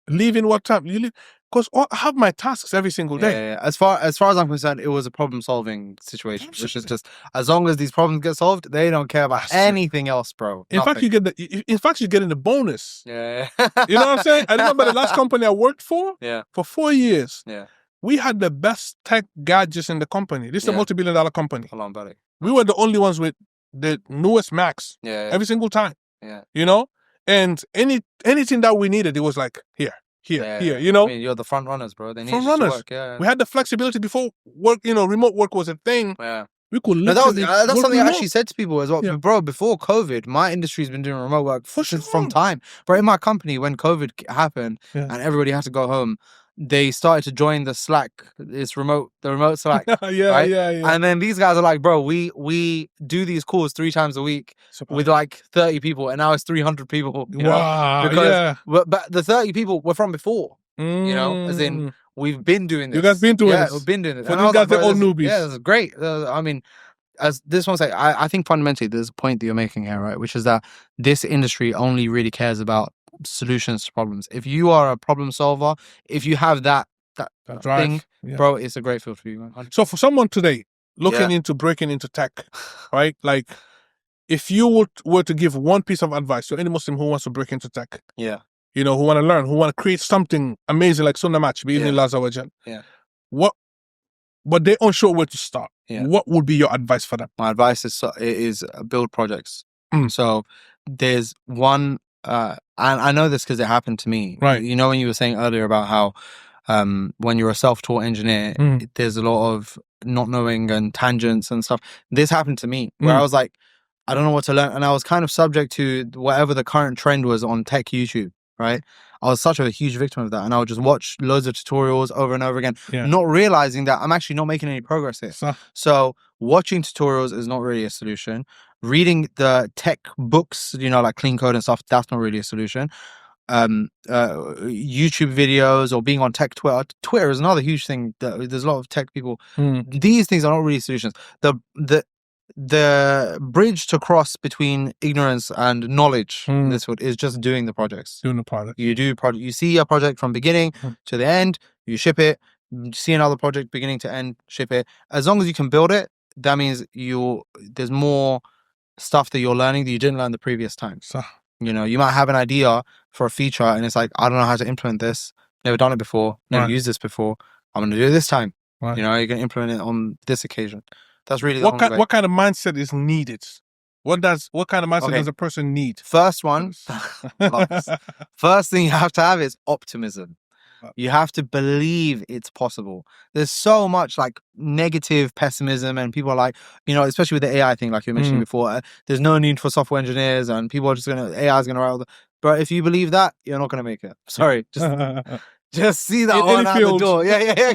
Speaker 2: Leaving what time? You leave. Because I have my tasks every single day.
Speaker 1: Yeah. As far as I'm concerned, it was a problem-solving situation, which is just as long as these problems get solved, they don't care about anything else, bro.
Speaker 2: In fact, you get the bonus.
Speaker 1: Yeah.
Speaker 2: You know what I'm saying? I remember the last company I worked for.
Speaker 1: Yeah.
Speaker 2: For 4 years.
Speaker 1: Yeah.
Speaker 2: We had the best tech gadgets in the company. This is a multi-billion-dollar company.
Speaker 1: Halal Marriage.
Speaker 2: We were the only ones with the newest Macs.
Speaker 1: Yeah.
Speaker 2: Every single time.
Speaker 1: Yeah.
Speaker 2: And anything that we needed, it was like here.
Speaker 1: I mean, you're the front runners, bro. They need to work. Yeah.
Speaker 2: We had the flexibility before work. Remote work was a thing.
Speaker 1: Yeah.
Speaker 2: We could.
Speaker 1: That's something I actually said to people as well, bro. Before COVID, my industry's been doing remote work from time. But in my company, when COVID happened and everybody had to go home, they started to join the Slack, the remote Slack.
Speaker 2: Yeah.
Speaker 1: And then these guys are like, bro, we do these calls 3 times a week with like 30 people, and now it's 300 people. But the 30 people were from before, as in we've been doing this.
Speaker 2: You guys been doing this.
Speaker 1: Yeah, we've been doing this.
Speaker 2: For these guys, they're all newbies.
Speaker 1: Yeah, it's great. I mean, as this one's like, I think fundamentally there's a point that you're making here, right? Which is that this industry only really cares about solutions to problems. If you are a problem solver, if you have that thing, bro, it's a great field for you, man.
Speaker 2: So for someone today looking into breaking into tech, right? Like, if you were to give one piece of advice to any Muslim who wants to break into tech,
Speaker 1: Yeah.
Speaker 2: you know, who want to learn, who want to create something amazing like SunnahMatch,
Speaker 1: Yeah.
Speaker 2: yeah. But they're unsure where to start.
Speaker 1: Yeah.
Speaker 2: What would be your advice for them?
Speaker 1: My advice is build projects.
Speaker 2: Mm.
Speaker 1: So there's one, and I know this because it happened to me.
Speaker 2: Right.
Speaker 1: You know, when you were saying earlier about how when you're a self-taught engineer, there's a lot of not knowing and tangents and stuff. This happened to me where I was like, I don't know what to learn. And I was kind of subject to whatever the current trend was on tech YouTube, right? I was such a huge victim of that. And I would just watch loads of tutorials over and over again, not realizing that I'm actually not making any progress here. So watching tutorials is not really a solution. Reading the tech books, you know, like Clean Code and stuff, that's not really a solution. YouTube videos or being on tech Twitter. Twitter is another huge thing. There's a lot of tech people. These things are not really solutions. The bridge to cross between ignorance and knowledge in this field is just doing the projects.
Speaker 2: Doing the project.
Speaker 1: You do project. You see a project from beginning to the end. You ship it. You see another project beginning to end. Ship it. As long as you can build it, that means there's more stuff that you're learning that you didn't learn the previous time. You know, you might have an idea for a feature and it's like, I don't know how to implement this. Never done it before. Never used this before. I'm going to do it this time. You know, you're going to implement it on this occasion. That's really
Speaker 2: what kind of mindset is needed? What kind of mindset does a person need?
Speaker 1: First one, first thing you have to have is optimism. You have to believe it's possible. There's so much like negative pessimism and people are like, you know, especially with the AI thing, like you mentioned before, there's no need for software engineers and people are just AI is going to write all the... But if you believe that, you're not going to make it. Sorry. Just see that one out the door. Yeah.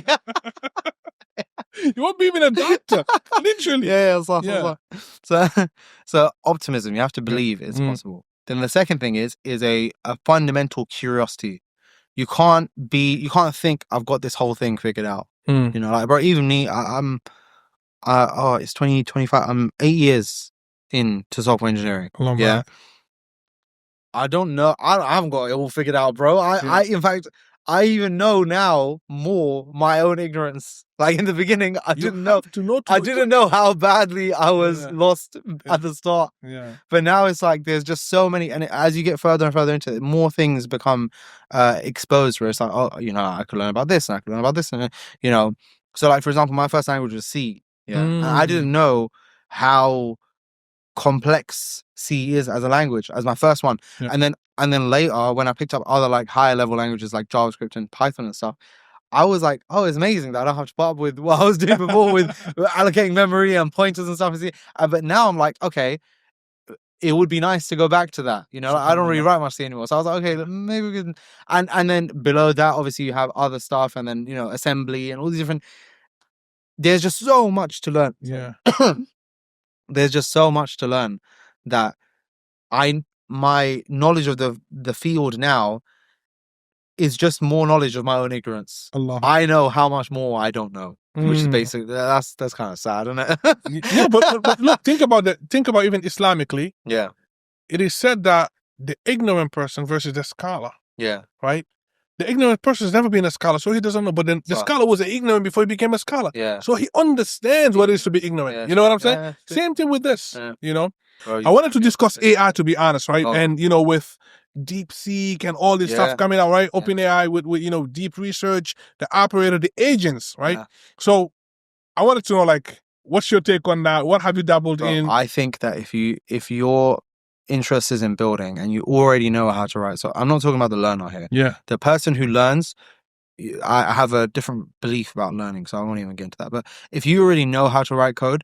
Speaker 2: You won't be even a doctor. Literally.
Speaker 1: So optimism, you have to believe it's possible. Then the second thing is a fundamental curiosity. You can't think I've got this whole thing figured out. You know, like, bro, even me, it's 2025. I'm 8 years into software engineering. Yeah. I don't know. I haven't got it all figured out, bro. In fact, I even know now more my own ignorance. Like in the beginning, I didn't know. I didn't know how badly I was lost at the start. But now it's like there's just so many, and as you get further and further into it, more things become exposed. Where it's like, oh, you know, I could learn about this, and I could learn about this, and you know. So, like for example, my first language was C. And I didn't know how complex C is as a language as my first one, and then later when I picked up other like higher level languages like JavaScript and Python and stuff, I was like, oh, it's amazing that I don't have to put up with what I was doing before with allocating memory and pointers and stuff. But now I'm like, okay, it would be nice to go back to that. You know, like, I don't really write much C anymore. So I was like, okay, maybe we can. And then below that, obviously you have other stuff, and then you know assembly and all these different. There's just so much to learn. There's just so much to learn that my knowledge of the field now is just more knowledge of my own ignorance. I know how much more I don't know, which is basically that's kind of sad, isn't it?
Speaker 2: Yeah, but look, think about even Islamically.
Speaker 1: Yeah,
Speaker 2: it is said that the ignorant person versus the scholar.
Speaker 1: Yeah,
Speaker 2: right. The ignorant person has never been a scholar, so he doesn't know. But then the scholar was ignorant before he became a scholar.
Speaker 1: Yeah.
Speaker 2: So he understands what it is to be ignorant.
Speaker 1: Yeah,
Speaker 2: you know what I'm saying?
Speaker 1: Yeah,
Speaker 2: same thing with this.
Speaker 1: Yeah.
Speaker 2: You know,
Speaker 1: Bro,
Speaker 2: I wanted to discuss AI, to be honest, right? And you know, with DeepSeek and all this stuff coming out, right? OpenAI with you know deep research, the operator, the agents, right?
Speaker 1: Yeah.
Speaker 2: So I wanted to know, like, what's your take on that? What have you dabbled in?
Speaker 1: I think that if your interest is in building and you already know how to write, so I'm not talking about the learner here.
Speaker 2: Yeah.
Speaker 1: The person who learns, I have a different belief about learning, so I won't even get into that. But if you already know how to write code,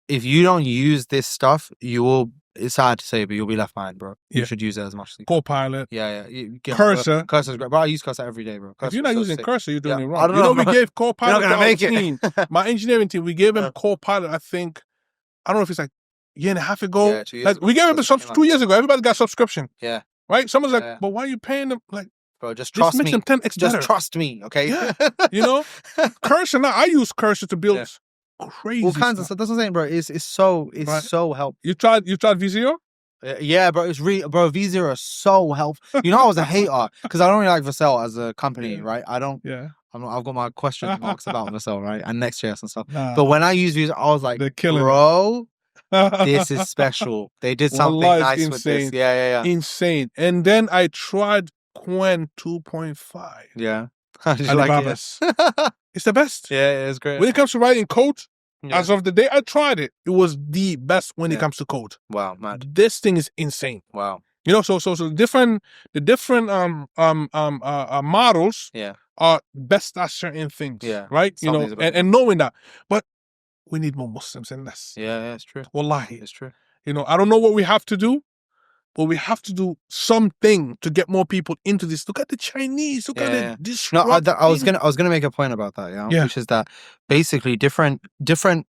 Speaker 1: if you don't use this stuff, you will. It's sad to say, but you'll be left behind, bro. You should use it as much as you can.
Speaker 2: Copilot.
Speaker 1: Yeah.
Speaker 2: Cursor.
Speaker 1: Cursor's great, bro. I use Cursor every day, bro.
Speaker 2: If you're not using Cursor, you're doing it wrong.
Speaker 1: I don't know,
Speaker 2: we gave Copilot
Speaker 1: to our team.
Speaker 2: My engineering team, we gave him Copilot, I think, I don't know if it's like a year and a half ago.
Speaker 1: Yeah, 2 years
Speaker 2: like,
Speaker 1: ago.
Speaker 2: we gave him 2 years ago. Everybody got subscription.
Speaker 1: Yeah.
Speaker 2: Right? Someone's like, but why are you paying them? Like,
Speaker 1: bro, just trust me.
Speaker 2: Them 10x
Speaker 1: just
Speaker 2: better.
Speaker 1: trust me, okay?
Speaker 2: Yeah. You know? Cursor, now I use Cursor to build crazy
Speaker 1: all kinds of stuff. That's what I'm saying, bro. It's so helpful.
Speaker 2: You tried V0?
Speaker 1: Yeah, bro. It's really, bro. V0 is so helpful. You know, I was a hater because I don't really like Vercel as a company, right? I don't.
Speaker 2: Yeah.
Speaker 1: I've got my question marks about myself, right? And Next.js and stuff.
Speaker 2: Nah,
Speaker 1: But when I use Vue, I was like,
Speaker 2: they're killing
Speaker 1: bro, this is special. They did something
Speaker 2: Wallah, it's
Speaker 1: nice with this.
Speaker 2: insane.
Speaker 1: Yeah.
Speaker 2: Insane. And then I tried Quen 2.5.
Speaker 1: Yeah. How did you like
Speaker 2: Abbas.
Speaker 1: it?
Speaker 2: It's the best.
Speaker 1: Yeah, it's great.
Speaker 2: When it comes to writing code,
Speaker 1: Yeah.
Speaker 2: as of the day I tried it, it was the best when it
Speaker 1: Yeah.
Speaker 2: comes to code.
Speaker 1: Wow, mad.
Speaker 2: This thing is insane.
Speaker 1: Wow.
Speaker 2: You know, so the different models
Speaker 1: Yeah.
Speaker 2: are best at certain things.
Speaker 1: Yeah.
Speaker 2: Right?
Speaker 1: Some
Speaker 2: You
Speaker 1: things
Speaker 2: know,
Speaker 1: are better.
Speaker 2: and knowing that. But we need more Muslims in this.
Speaker 1: Yeah, it's true.
Speaker 2: Wallahi.
Speaker 1: It's true.
Speaker 2: You know, I don't know what we have to do, but we have to do something to get more people into this. Look at the Chinese. Look at this.
Speaker 1: No, I was gonna make a point about that,
Speaker 2: Yeah.
Speaker 1: which is that basically different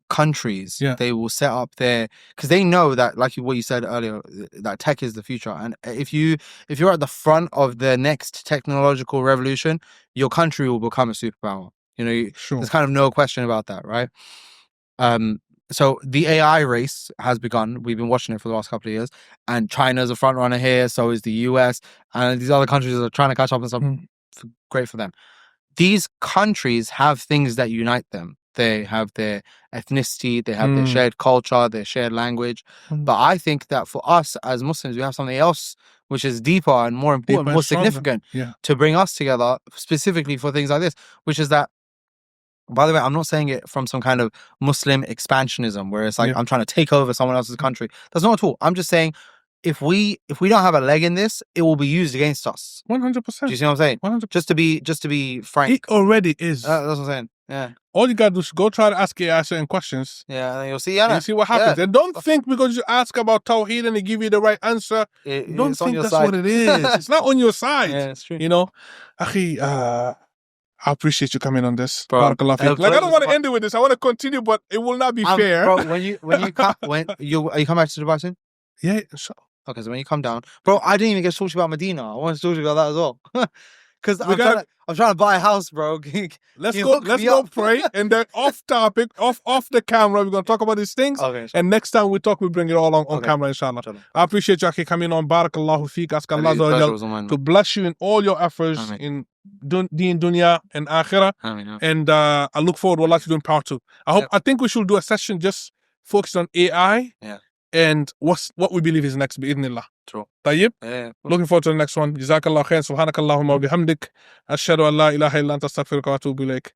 Speaker 1: countries, they will set up their, because they know that, like what you said earlier, that tech is the future, and if you're at the front of the next technological revolution, your country will become a superpower. You know,
Speaker 2: Sure.
Speaker 1: there's kind of no question about that, right? So the AI race has begun. We've been watching it for the last couple of years, and China's a front runner here. So is the US, and these other countries are trying to catch up and stuff. Great for them. These countries have things that unite them. They have their ethnicity, they have their shared culture, their shared language. But I think that for us as Muslims, we have something else which is deeper and more important, more significant to bring us together, specifically for things like this, which is that. By the way, I'm not saying it from some kind of Muslim expansionism where it's like I'm trying to take over someone else's country. That's not at all. I'm just saying if we don't have a leg in this, it will be used against us.
Speaker 2: 100%.
Speaker 1: Do you see what I'm saying?
Speaker 2: 100%.
Speaker 1: Just to be frank.
Speaker 2: It already is.
Speaker 1: That's what I'm saying. Yeah.
Speaker 2: All you gotta do is go try to ask AI certain questions.
Speaker 1: Yeah, and then you'll see.
Speaker 2: And you see what happens. And don't think because you ask about Tawheed and they give you the right answer. Don't think that's what it is. It's not on your side.
Speaker 1: Yeah, it's true.
Speaker 2: You know, Akhi, I appreciate you coming on this.
Speaker 1: Bro,
Speaker 2: Barakallah feek. Like, I don't want to end it with this. I want to continue, but it will not be fair.
Speaker 1: Bro, when you come are you come back to Dubai soon?
Speaker 2: Yeah, sure.
Speaker 1: Okay, so when you come down, bro, I didn't even get to talk to you about Medina. I want to talk to you about that as well. Because I'm trying to buy a house, bro.
Speaker 2: Let's go pray, and then off topic, off the camera, we're gonna talk about these things.
Speaker 1: Okay.
Speaker 2: And next time we talk, we bring it all on camera, inshallah. I appreciate you coming on. Barakallahu feek. Ask Allah to bless you in all your efforts in Deen, Dunya, and Akhirah. And I look forward to Allah to doing part 2. I think we should do a session just focused on AI.
Speaker 1: Yeah.
Speaker 2: And what we believe is next, bi'idhnillah.
Speaker 1: True.
Speaker 2: Tayyib?
Speaker 1: Yeah.
Speaker 2: Looking forward to the next one. Jazakallah khair. Subhanakallahumma wa bihamdik. Ashhadu an la ilaha illa anta astaghfiruka wa atubu ilaik.